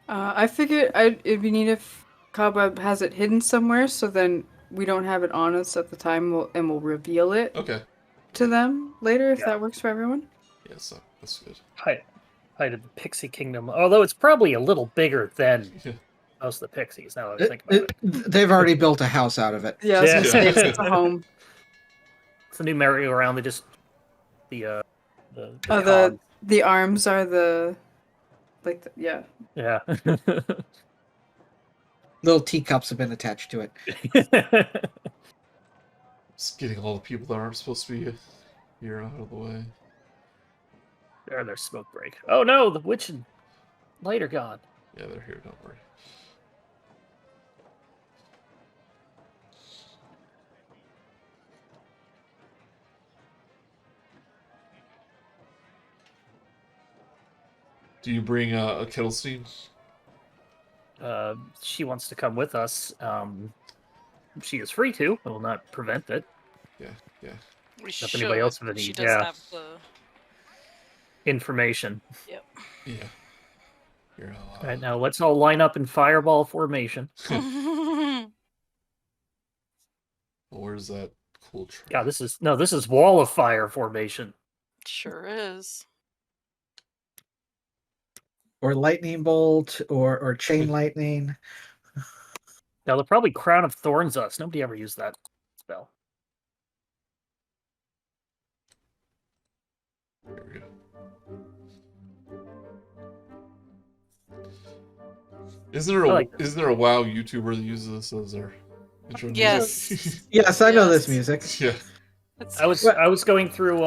I figured it'd be neat if Cobweb has it hidden somewhere, so then we don't have it on us at the time, and we'll reveal it to them later, if that works for everyone. Yes, that's good. Height of the Pixie Kingdom, although it's probably a little bigger than most of the Pixies, now that I think about it. They've already built a house out of it. Yeah, I was gonna say it's a home. It's a new merry-go-round. They just... The arms are the... yeah. Yeah. Little teacups have been attached to it. Just getting all the people that aren't supposed to be here out of the way. There's smoke break. Oh no, the witch and Light are gone. Yeah, they're here, don't worry. Do you bring a Kettlestein? She wants to come with us. She is free to. I will not prevent it. Yeah. We if anybody else have any, she does have the information. Yep. Yeah. You're all right, now let's all line up in fireball formation. Well, where's that cool tree? Yeah, this is wall of fire formation. Sure is. Or lightning bolt, or chain lightning. Now they'll probably crown of thorns us. Nobody ever used that spell. There we go. Isn't there I a like isn't there a WoW YouTuber that uses this as their intro music? Yes. Yes, I know this Yes. music. Yeah. It's, I was going through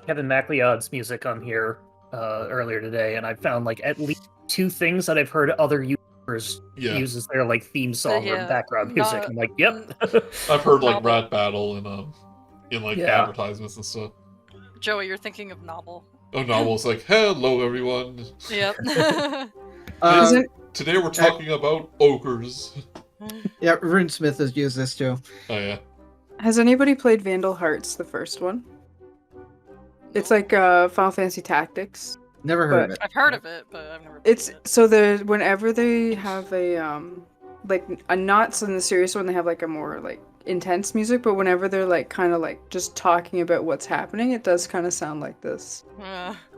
Kevin MacLeod's music on here earlier today, and I found like at least 2 things that I've heard other YouTubers Yeah. use as their like theme song or yeah, background music. not- I'm like, yep. I've heard like Novel. Rat Battle in like Yeah. advertisements and stuff. Joey, you're thinking of novel. Oh, Novel's like, hello everyone. Yep. Isn't- Today we're talking about ogres. Yeah, Runesmith has used this too. Oh yeah. Has anybody played Vandal Hearts, the first one? It's like Final Fantasy Tactics. Never heard of it. I've heard of it, but I've never played It's it. so whenever they have a like a not so in the serious one, they have like a more like intense music, but whenever they're like kind of like just talking about what's happening, it does kind of sound like this.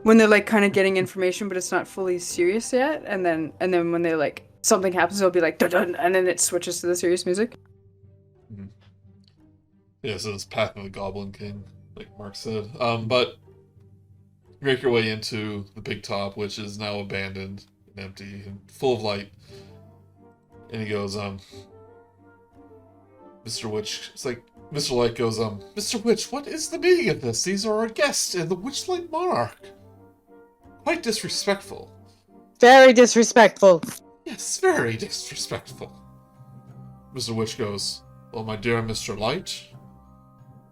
When they're like kind of getting information, but it's not fully serious yet, and then when they like something happens, it'll be like dun dun, and then it switches to the serious music. Yeah, so it's Path of the Goblin King, like Mark said. But you make your way into the big top, which is now abandoned and empty and full of light. And he goes, Mr. Witch, it's like, Mr. Light goes, Mr. Witch, what is the meaning of this? These are our guests in the Witchlight Monarch. Quite disrespectful. Very disrespectful. Yes, very disrespectful. Mr. Witch goes, well, my dear Mr. Light,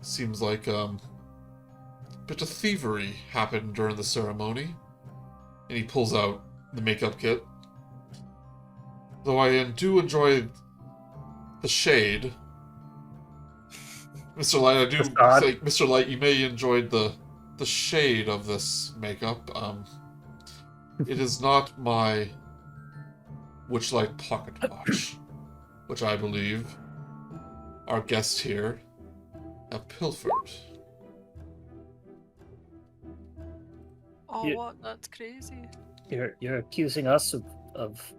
seems like, a bit of thievery happened during the ceremony. And he pulls out the makeup kit. Though I do enjoy the shade. Mr. Light, I do say, Mr. Light, you may enjoy the shade of this makeup. It is not my Witchlight pocket watch, which I believe our guest here have pilfered. Oh, Yeah. what? That's crazy. You're accusing us of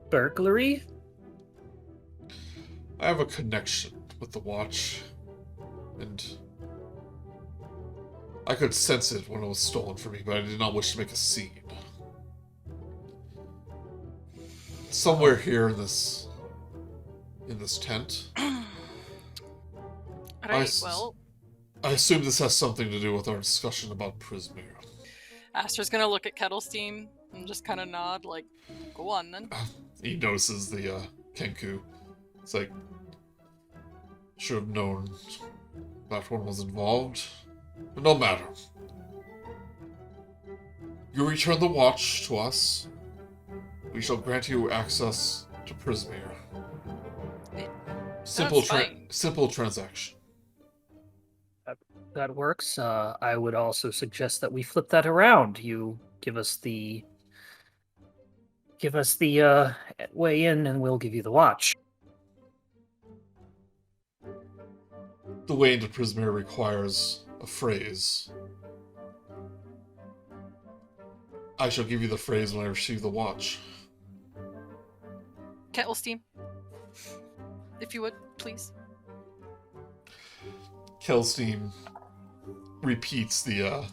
burglary? I have a connection with the watch, and I could sense it when it was stolen from me, but I did not wish to make a scene. Somewhere here in this tent. Right, well, I assume this has something to do with our discussion about Prismere. Aster's gonna look at Kettlestein and just kind of nod, like, go on then. He notices the Kenku. It's like, should have known that one was involved. But no matter. You return the watch to us. We shall grant you access to Prismere. Simple transaction. That works. I would also suggest that we flip that around. You give us the way in, and we'll give you the watch. The way into Prismere requires a phrase. I shall give you the phrase when I receive the watch. Kettlestein, if you would, please. Kelstein repeats the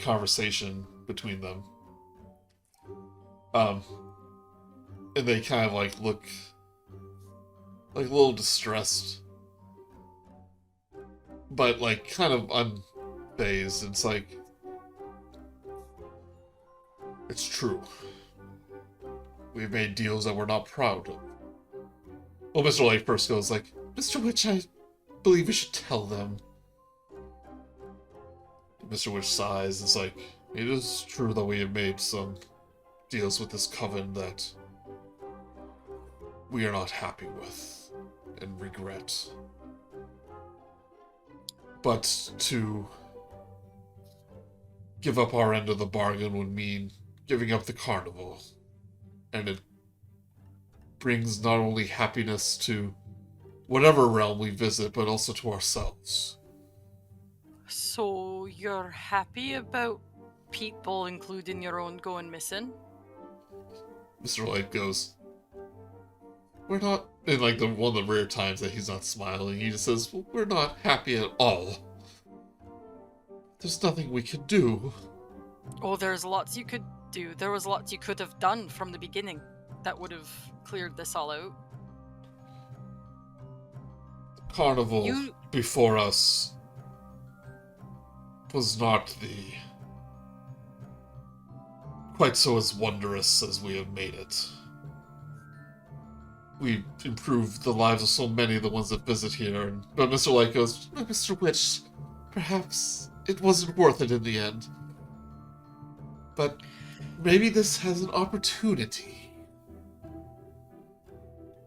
conversation between them. And they kind of like look like a little distressed, but like kind of unfazed. It's like, it's true. We've made deals that we're not proud of. Well, Mr. Light first goes like, Mr. Witch, I believe we should tell them. Mr. Witch sighs. It's like, it is true that we have made some deals with this coven that we are not happy with and regret. But to give up our end of the bargain would mean giving up the carnival. And it brings not only happiness to whatever realm we visit, but also to ourselves. So you're happy about people, including your own, going missing? Mr. Light goes, we're not, in like one of the rare times that he's not smiling, he just says, well, we're not happy at all. There's nothing we can do. Oh, there's lots you could do. There was lots you could have done from the beginning that would have cleared this all out. Carnival before us was not quite so as wondrous as we have made it. We improved the lives of so many of the ones that visit here, but Mr. Light goes, Mr. Witch, perhaps it wasn't worth it in the end. But maybe this has an opportunity.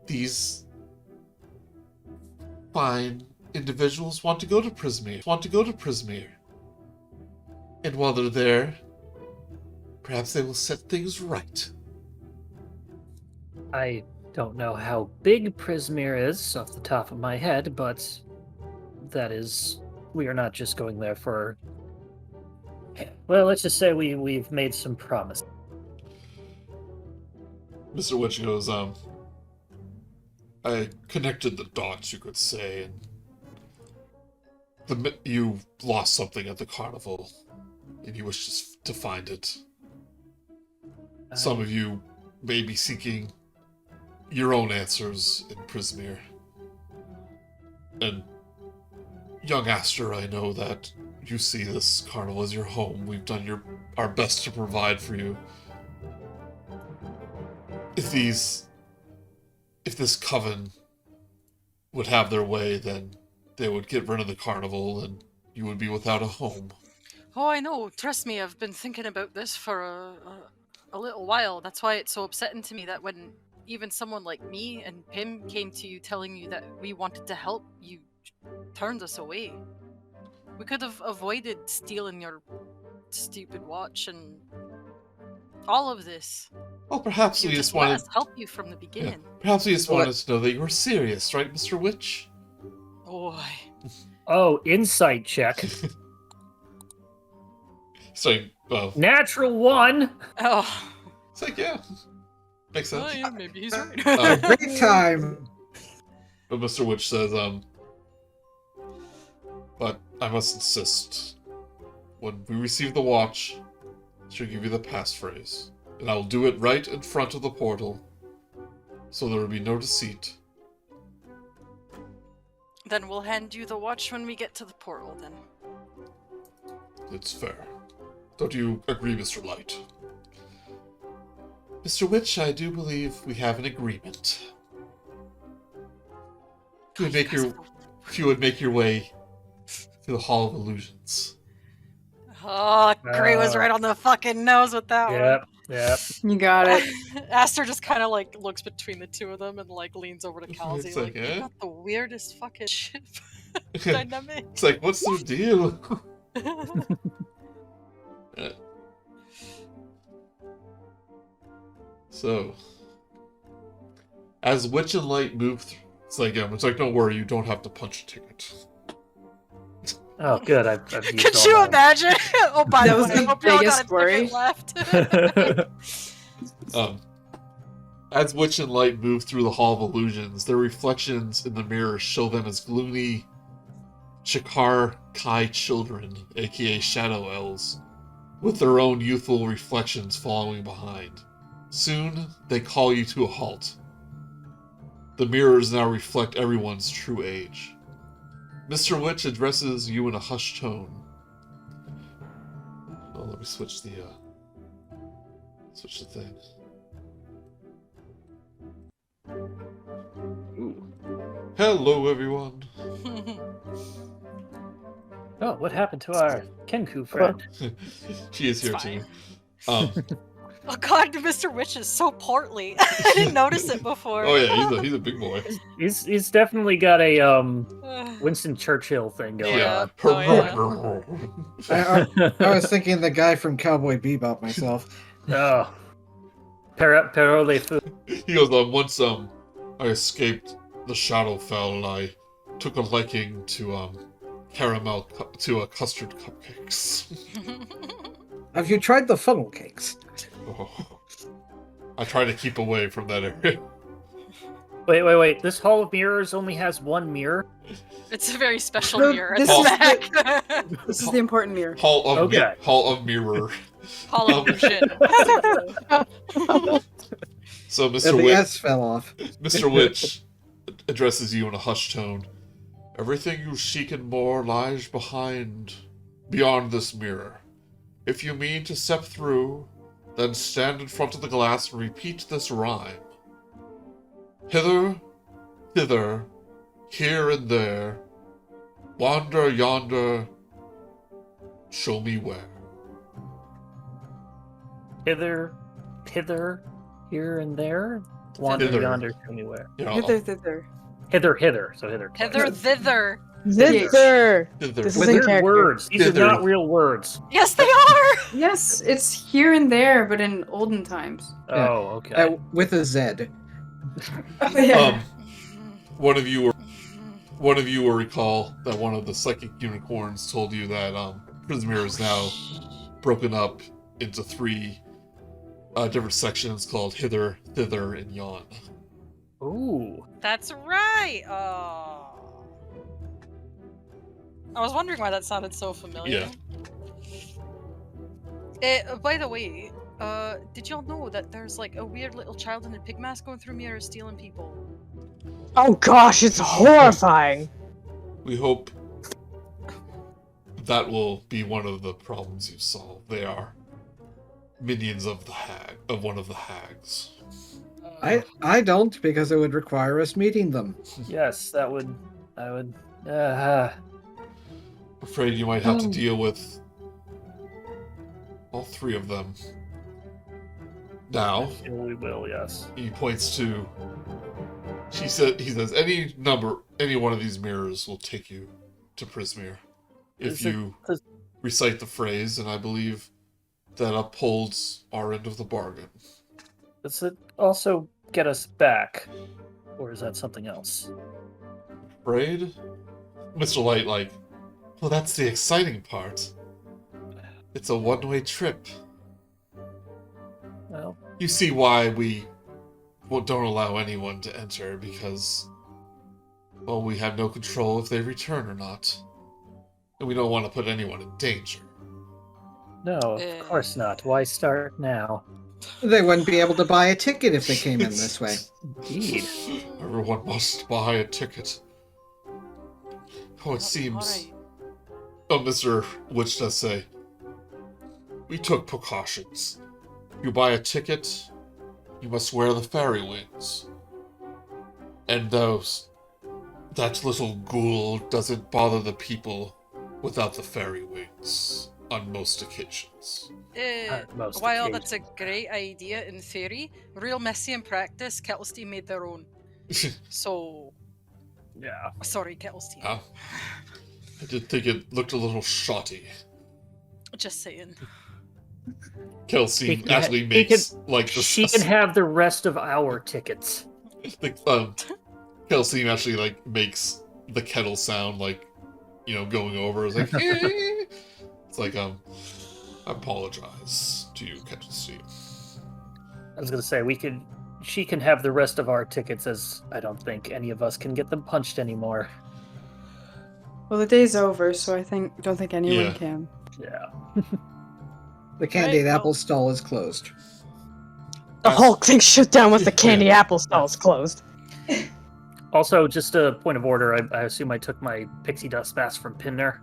These fine individuals want to go to Prismere. And while they're there, perhaps they will set things right. I don't know how big Prismere is off the top of my head, but we are not just going there for... Well, let's just say we've made some promises. Mr. Witch goes, I connected the dots, you could say, and you lost something at the carnival, and you wish to find it. Some of you may be seeking your own answers in Prismere. And young Aster, I know that you see this carnival as your home. We've done our best to provide for you. If this coven would have their way, then they would get rid of the carnival and you would be without a home. Oh, I know. Trust me, I've been thinking about this for a little while. That's why it's so upsetting to me that when even someone like me and Pim came to you telling you that we wanted to help, you turned us away. We could have avoided stealing your stupid watch and all of this. Well, perhaps we just wanted to help you from the beginning. Yeah, perhaps we just wanted to know that you were serious, right, Mr. Witch? Oh, insight check. Sorry, Natural 1! Oh. It's like, yeah. Makes sense. Oh, yeah, maybe he's right. Great time! But Mr. Witch says, but I must insist. When we receive the watch, she'll give you the passphrase. And I will do it right in front of the portal, so there will be no deceit. Then we'll hand you the watch when we get to the portal, then. It's fair. Don't you agree, Mr. Light? Mr. Witch, I do believe we have an agreement. If you would make your way to the Hall of Illusions. Oh, Gray was right on the fucking nose with that one. Yep. You got it. Aster just kind of like looks between the two of them and like leans over to Kal'zi. It's Like, like, you got the weirdest fucking ship dynamic. It's like, what's the deal? So, as Witch and Light move through, it's like, don't worry, you don't have to punch a ticket. Oh, good. I've used Could all you mine. imagine? Oh, by That the was way, the I hope y'all got biggest a ticket worry. left. As Witch and Light move through the Hall of Illusions, their reflections in the mirrors show them as gloomy Chikar Kai children, aka Shadow Elves, with their own youthful reflections following behind. Soon, they call you to a halt. The mirrors now reflect everyone's true age. Mr. Witch addresses you in a hushed tone. Oh, let me switch the thing. Ooh. Hello, everyone. Oh, what happened to our Kenku friend? She is here It's too. Oh god, Mr. Witch is so portly. I didn't notice it before. Oh yeah, he's a big boy. He's definitely got a Winston Churchill thing going Yeah. on. I was thinking the guy from Cowboy Bebop myself. Oh. Pero le fou. He goes, once I escaped the Shadowfell and I took a liking to custard cupcakes. Have you tried the funnel cakes? Oh. I try to keep away from that area. Wait. This Hall of Mirrors only has one mirror? It's a very special No, mirror. this It's is back. This is the important mirror. Hall of Okay. Hall of Mirror. Polynesian. So And Mr. the Witch, S fell off. Mr. Witch addresses you in a hushed tone. Everything you seek and more lies beyond this mirror. If you mean to step through, then stand in front of the glass and repeat this rhyme. Hither, thither, here and there, wander yonder, show me where. Hither, here and there. Wander Hither. yonder, show me where. You know, Hither, thither. Hither. So hither. Hither, thither. Zither. thither. This is Weird character. words. These Hither. are not real words. Yes, they are. Yes, it's here and there, but in olden times. Yeah. Oh, okay. With a Z. Yeah. One of you will recall that one of the psychic unicorns told you that Prismir is now broken up into 3 different sections called Hither, Thither, and Yon. Ooh. That's right. Oh. I was wondering why that sounded so familiar. By the way, did y'all know that there's like a weird little child in a pig mask going through mirrors stealing people? Oh gosh, it's horrifying. We hope that will be one of the problems you solve. They are minions of one of the hags. I don't, because it would require us meeting them. Yes, I would. Afraid you might have to deal with all 3 of them. Now, We will, yes. he points to. He says, any one of these mirrors will take you to Prismir. If Is it- you recite the phrase, and I believe that upholds our end of the bargain. Does it also get us back? Or is that something else? Afraid? Mr. Light, well, that's the exciting part. It's a one-way trip. Well, You see why we don't allow anyone to enter, because, well, we have no control if they return or not. And we don't want to put anyone in danger. no, of course not. Why start now? They wouldn't be able to buy a ticket if they came in this way. Indeed. Everyone must buy a ticket. Oh, it seems... Alright. Oh, Mr. Witch does say, we took precautions. You buy a ticket, you must wear the fairy wings. And that little ghoul doesn't bother the people without the fairy wings on most occasions. Most While occasions. that's a great idea in theory, real messy in practice, Kettlestein made their own. So, Yeah. sorry, Kettlestein. Huh? I did think it looked a little shoddy. Just saying. Kelsey He can- actually he makes the She can have the rest of our tickets. Kelsey actually makes the kettle sound going over. It's like it's like I apologize to you, Kelsey. I was gonna say she can have the rest of our tickets, as I don't think any of us can get them punched anymore. Well, the day's over, so don't think anyone Yeah. can. Yeah. The candied Right, apple stall is closed. The whole thing shut down with the candy apple stalls closed. Also, just a point of order, I assume I took my pixie dust mask from Pimner.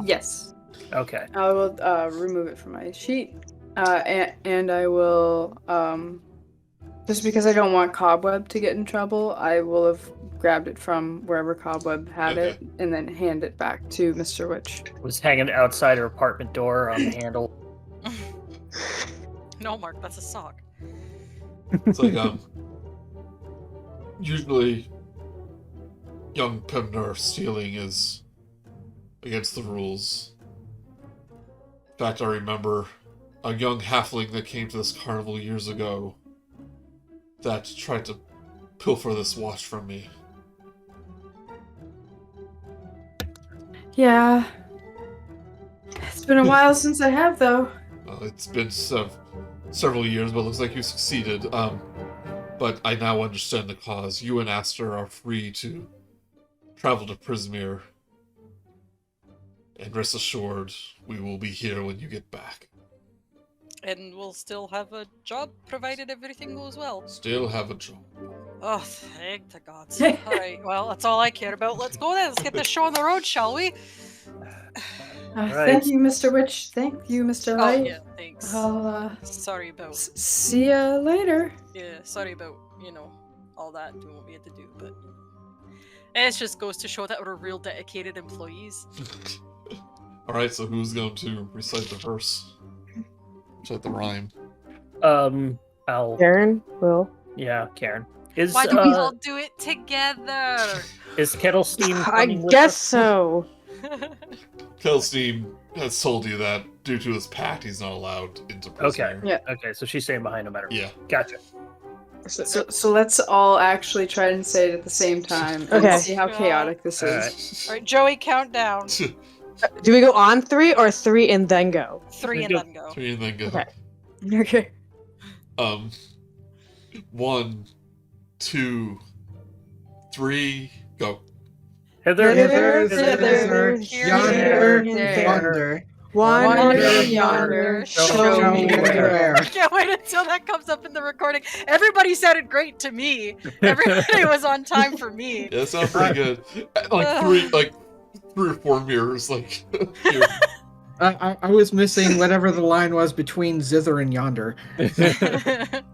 Yes. Okay. I will remove it from my sheet. And I will, just because I don't want Cobweb to get in trouble, I will have grabbed it from wherever Cobweb had it and then hand it back to Mr. Witch. Was hanging outside her apartment door on the handle. No, Mark, that's a sock. It's like usually young Pimner stealing is against the rules. In fact, I remember a young halfling that came to this carnival years ago that tried to pilfer this watch from me. Yeah. It's been a while since I have, though. It's been several years, but it looks like you succeeded. But I now understand the cause. You and Aster are free to travel to Prismir And rest assured, we will be here when you get back. And we'll still have a job, provided everything goes well. Still have a job. Oh, thank the gods. Alright, well, that's all I care about. Let's go then. Let's get this show on the road, shall we? Right. Thank you, Mr. Witch. Thank you, Mr. Oh, Light. yeah, thanks. I'll Sorry about, see ya later. yeah, sorry about, all that doing what we had to do, but it just goes to show that we're real dedicated employees. Alright, so who's going to recite the verse? Recite the rhyme. I'll. Karen will. Yeah, Karen. Is Why don't we all do it together? is Kettle Steam? I coming with guess us? so. Kelstein has told you that due to his pact, he's not allowed into prison. Okay. Yeah. Okay, so she's staying behind no matter what. Yeah. Gotcha. So let's all actually try and say it at the same time and Okay. see how chaotic this is. Alright. Alright, Joey, count down. Do we go on 3 or 3 and then go? 3 and Go. then go. 3 and then go. Okay. Okay. 1, 2, 3, go. Hither, Hither, Thither, here, yonder, there. yonder, Wander yonder, show me where. I can't wait until that comes up in the recording. Everybody sounded great to me. Everybody was on time for me. Yeah, that sounds pretty good. Like 3 or 4 mirrors, like here. I was missing whatever the line was between zither and yonder.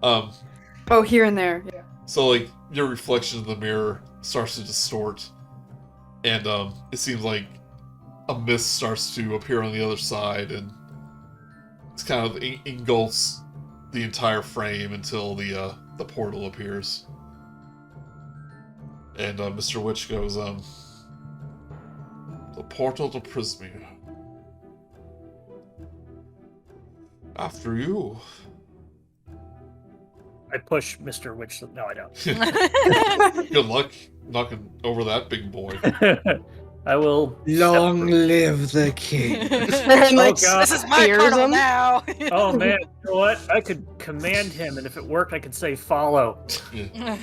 Oh, here and there. Yeah. So like your reflection in the mirror starts to distort, and it seems like a mist starts to appear on the other side, and it's kind of engulfs the entire frame until the portal appears. And Mr. Witch goes, the portal to Prismere. After you. I push Mr. Witch. No, I don't. Good luck knocking over that big boy. I will. Long live the king. And Oh, God. This is my spears kernel him. now. Oh man, you know what? I could command him, and if it worked, I could say follow. Yeah.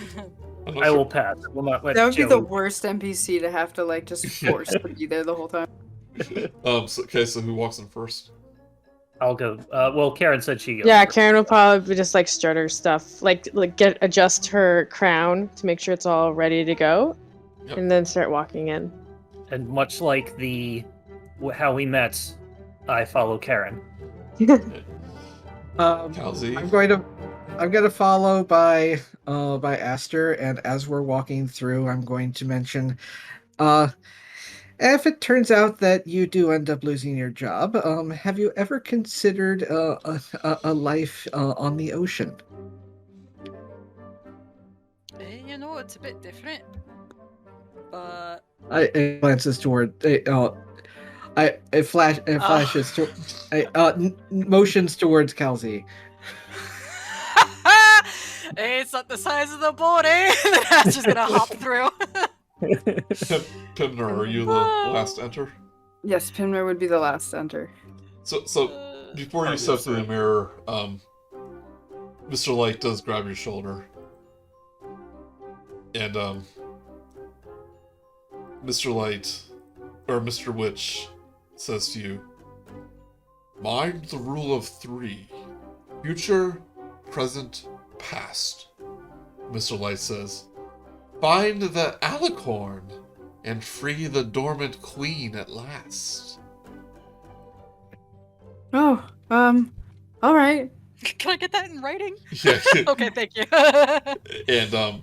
I'm not I sure- will pass. I will not let That would be Joey- the worst NPC to have to like just force to be there the whole time. So who walks in first? I'll go. Well, Karen said she goes. Yeah, first. Karen will probably just like strut her stuff, like adjust her crown to make sure it's all ready to go, Yep. and then start walking in. And much like how we met, I follow Karen. Kal'zi. I'm going to follow by Aster, and as we're walking through, I'm going to mention, if it turns out that you do end up losing your job, have you ever considered a life on the ocean? It's a bit different. But It glances toward. It flashes to. Motions towards Kal'zi. hey, it's not the size of the boat, eh? That's just gonna hop through. Pimner, are you the last to enter? Yes, Pimner would be the last to enter. So before you step through the mirror, Mr. Light does grab your shoulder, and Mr. Light or Mr. Witch says to you, "Mind the rule of 3: future, present, past." Mr. Light says, "Find the alicorn and free the dormant queen at last." Oh, all right. Can I get that in writing? Yeah. Okay, thank you. And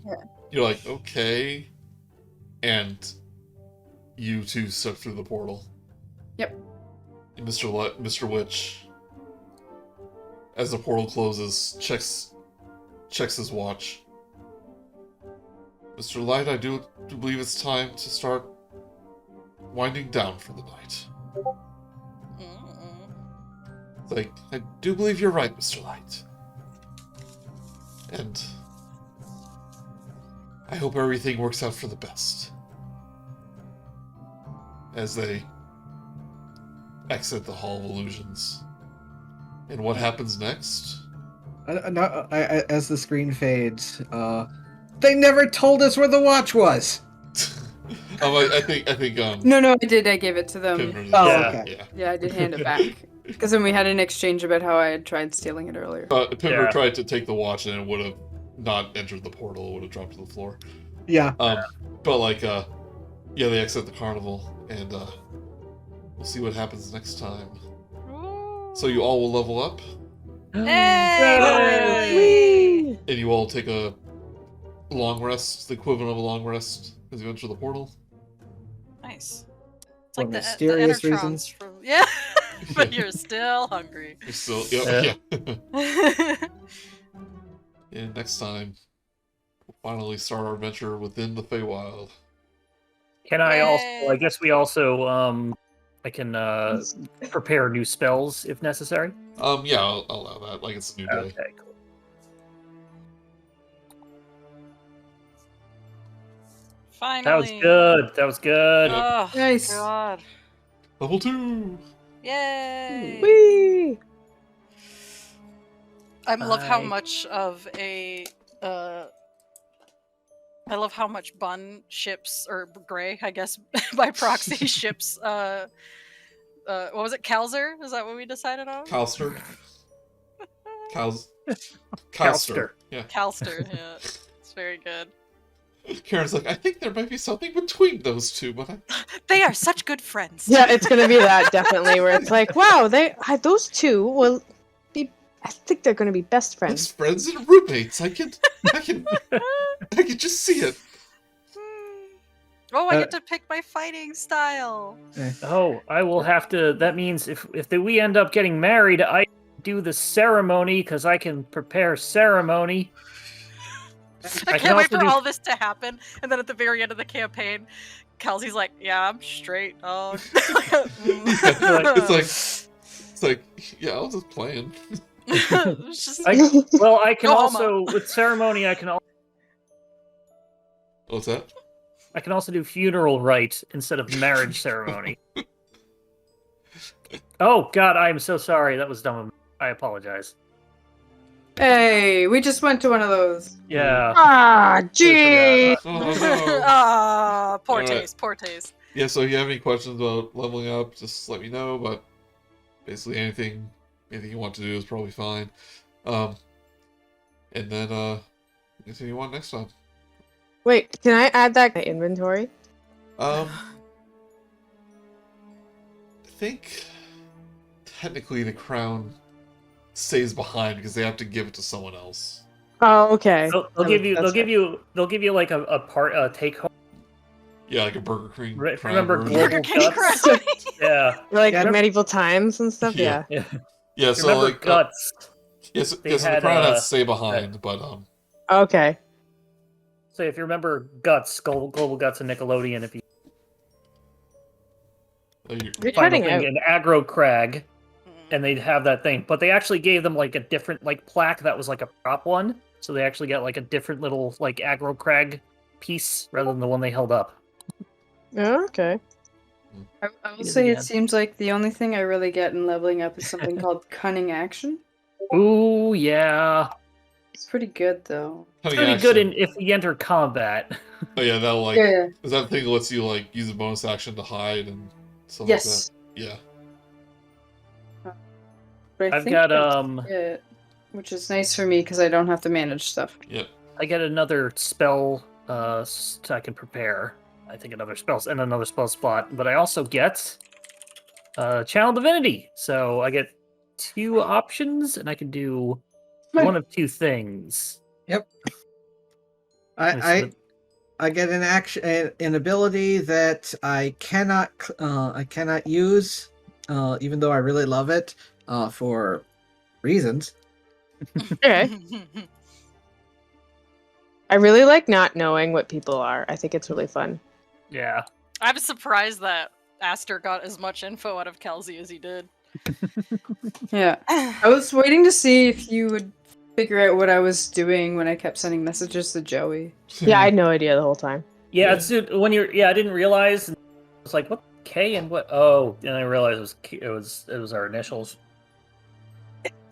you're like, okay. And you two step through the portal. Yep. And Mr. Witch, as the portal closes, checks his watch. Mr. Light, I do believe it's time to start winding down for the night. It's like, I do believe you're right, Mr. Light. And I hope everything works out for the best. As they exit the Hall of Illusions. And what happens next? As the screen fades, they never told us where the watch was. I think No, I did. I gave it to them. Pimner did. Oh, Yeah. okay. Yeah, I did hand it back. Because then we had an exchange about how I had tried stealing it earlier. Pimner Yeah. tried to take the watch and it would have not entered the portal. It would have dropped to the floor. Yeah. But like, yeah, they exit the carnival, and we'll see what happens next time. So you all will level up, Hey! Whee! and you all take a long rest, the equivalent of a long rest, as you enter the portal. Nice. It's For like the mysterious Enertrons reasons. from yeah, but you're still hungry. You're still, yeah. Nice. And next time, we'll finally start our adventure within the Feywild. Can I also? Yay. I guess we also I can prepare new spells if necessary. Yeah, I'll allow that. Like it's a new day. Okay, cool. Finally. That was good. That was good. Oh, Nice. God. Level 2. Yay. Whee! I love how I- much of a I love how much Bun ships, or Gray, I guess, by proxy ships what was it, Kal'zi? Is that what we decided on? Calster. Calster. Calster. Yeah. Kalster, yeah. It's very good. Karen's like, I think there might be something between those two, but They are such good friends. Yeah, it's gonna be that definitely, where it's like, wow, those two will be. I think they're gonna be best Best friends. friends and roommates. I can just see it. Oh, I get to pick my fighting style. Oh, I will have to. That means if we end up getting married, I do the ceremony because I can prepare ceremony. I I can can't wait also for do- all this to happen, and then at the very end of the campaign, Kal'zi's like, "Yeah, I'm straight, dog." It's like, yeah, I was just playing. It's just- I can No also with ceremony. I can What's that? also do funeral rite instead of marriage ceremony. Oh God, I am so sorry. That was dumb. of me. I apologize. Hey, we just went to one of those. Yeah. Ah, Totally gee. forgot. Oh no. Ah, poor Alright. taste, poor taste. Yeah, so if you have any questions about leveling up, just let me know, but basically anything you want to do is probably fine. And then continue on next time. Wait, can I add that to my inventory? I think technically the crown stays behind because they have to give it to someone else. Oh, okay. They'll give you. That's They'll give you like a take home. Yeah, like a Burger King. Right, crown remember version. Global Burger King Guts? crown. Yeah. Like Yeah. medieval times and stuff. Yeah. Yeah. Yeah. Yeah, so Remember like Guts? yes, They yes, the had, crown has to stay behind, but Okay. So if you remember Guts, Global Guts, and Nickelodeon, if you You're find cutting a out. thing in Aggro Crag, and they'd have that thing, but they actually gave them like a different like plaque that was like a prop one, so they actually got like a different little like Aggro Crag piece rather than the one they held up. Oh, okay. I will Use say again. it seems like the only thing I really get in leveling up is something called Cunning Action. Ooh, yeah. It's pretty good though. It's gonna be good if we enter combat. Oh yeah, that'll like Yeah. is that thing that lets you like use a bonus action to hide and stuff Yes. like that. Yeah. But I I've think got that's it, which is nice for me because I don't have to manage stuff. Yep. I get another spell I can prepare. I think another spell and another spell slot, but I also get Channel Divinity. So I get 2 options, and I can do one of 2 things. Yep. Let me I get an action, an ability that I cannot use, even though I really love it, for reasons. Okay. I really like not knowing what people are. I think it's really fun. Yeah. I'm surprised that Aster got as much info out of Kal'zi as he did. Yeah. I was waiting to see if you would figure out what I was doing when I kept sending messages to Joey. Yeah, I had no idea the whole time. Yeah, Yeah. it's when you're. Yeah, I didn't realize. I was like, "What K and what?" Oh, and I realized it was our initials.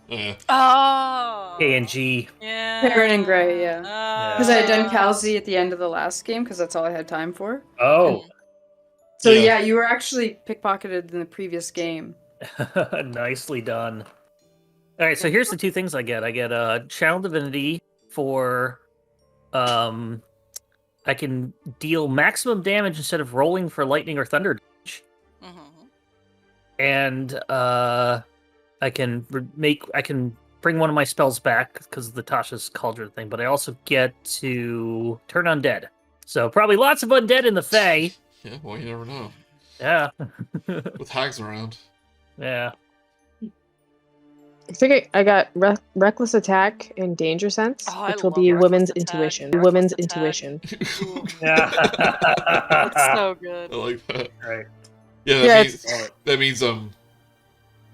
Yeah. Oh. K and G. Yeah. Karen and Gray, yeah. Because I had done Ah. Kal'zi at the end of the last game, because that's all I had time for. Oh, So Yeah. yeah, you were actually pickpocketed in the previous game. nicely done. All right, so here's the two things I get. I get Channel Divinity for, I can deal maximum damage instead of rolling for lightning or thunder damage, Mhm. and I can bring one of my spells back because of the Tasha's Cauldron thing. But I also get to turn undead. So probably lots of undead in the Fae. Yeah, well, you never know. Yeah. With hags around. Yeah. I think I got reckless attack and danger sense, Oh, I which will love be Reckless women's Attack. intuition. Reckless Women's Attack. intuition. Ooh, Yeah. that's so good. I like that. Right. Yeah, that Yeah, means you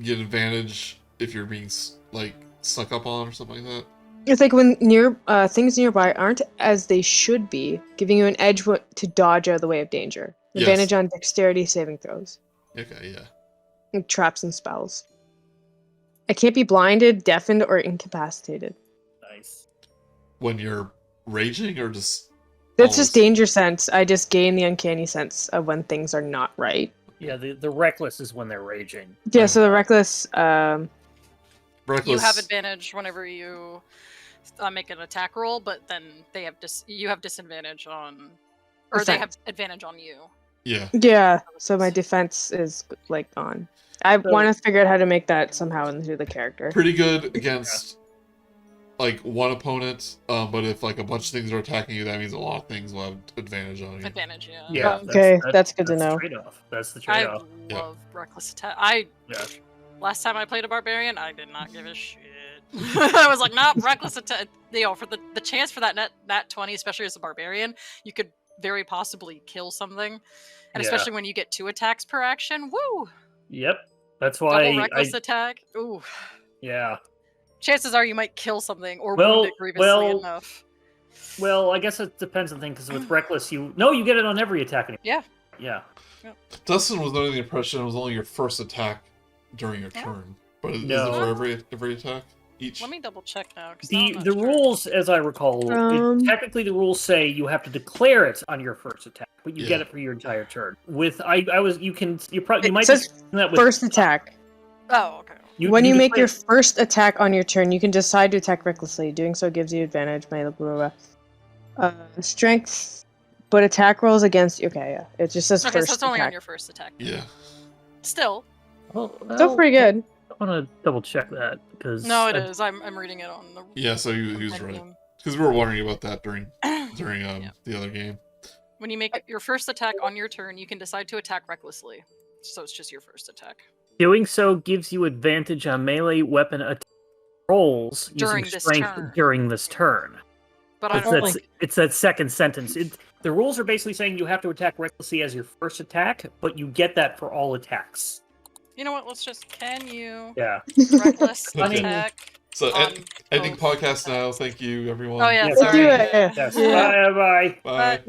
get advantage if you're being like snuck up on or something like that. It's like when things nearby aren't as they should be, giving you an edge to dodge out of the way of danger. Yes. Advantage on dexterity saving throws, Okay, yeah. and traps and spells. I can't be blinded, deafened, or incapacitated. Nice. When you're raging or just That's just always? danger sense. I just gain the uncanny sense of when things are not right. Yeah, the reckless is when they're raging. Yeah, so the reckless, Reckless. You have advantage whenever you make an attack roll, but then they have you have disadvantage on, or they have advantage on you. Yeah. yeah, so my defense is like gone. I So- want to figure out how to make that somehow into the character. Pretty good against like one opponent, but if like a bunch of things are attacking you, that means a lot of things will have advantage on you. Advantage, yeah. Yeah. Okay, that's good to the know. Trade-off. That's the I trade-off. love reckless attack. Yeah. Last time I played a barbarian, I did not give a shit. I was like, nah, reckless attack. You know, for the chance for that nat 20, especially as a barbarian, you could very possibly kill something, and Yeah. especially when you get 2 attacks per action. Woo! Yep. That's why Double reckless attack. Ooh. Yeah. Chances are you might kill something or Well- wound it grievously well- enough. Well, I guess it depends on the thing, because with reckless, you get it on every attack. Yeah. Yeah. Dustin was under the impression it was only your first attack during your Yeah. turn, but is No. it for every attack each? Let me double check now. 'Cause now I'm not The sure. rules, as I recall, technically the rules say you have to declare it on your first attack, but you get Yeah. it for your entire turn. With you It might says be that with First attack. Oh, okay. When you make declare- your first attack on your turn, you can decide to attack recklessly. Doing so gives you advantage. Blah, blah, blah. Strength, but attack rolls against. Okay, yeah, it just says Okay, first so it's only on attack. your first attack. Yeah. Still. Still pretty good. I want to double check that because No, it is. I'm reading it on the. Yeah, so he was red right. game. Because we were wondering about that during Yeah. the other game. When you make your first attack on your turn, you can decide to attack recklessly. So it's just your first attack. Doing so gives you advantage on melee weapon attack rolls During using this strength turn. during this turn. But I It's don't that, think. it's that second sentence. The rules are basically saying you have to attack recklessly as your first attack, but you get that for all attacks. You know what? Let's just. Can you Yeah. reckless Okay. attack? So on ending both podcast now. attacks? Thank you, everyone. Oh yeah, Yeah, Let's sorry. do it. Yes. Yeah. Bye. Bye. Right.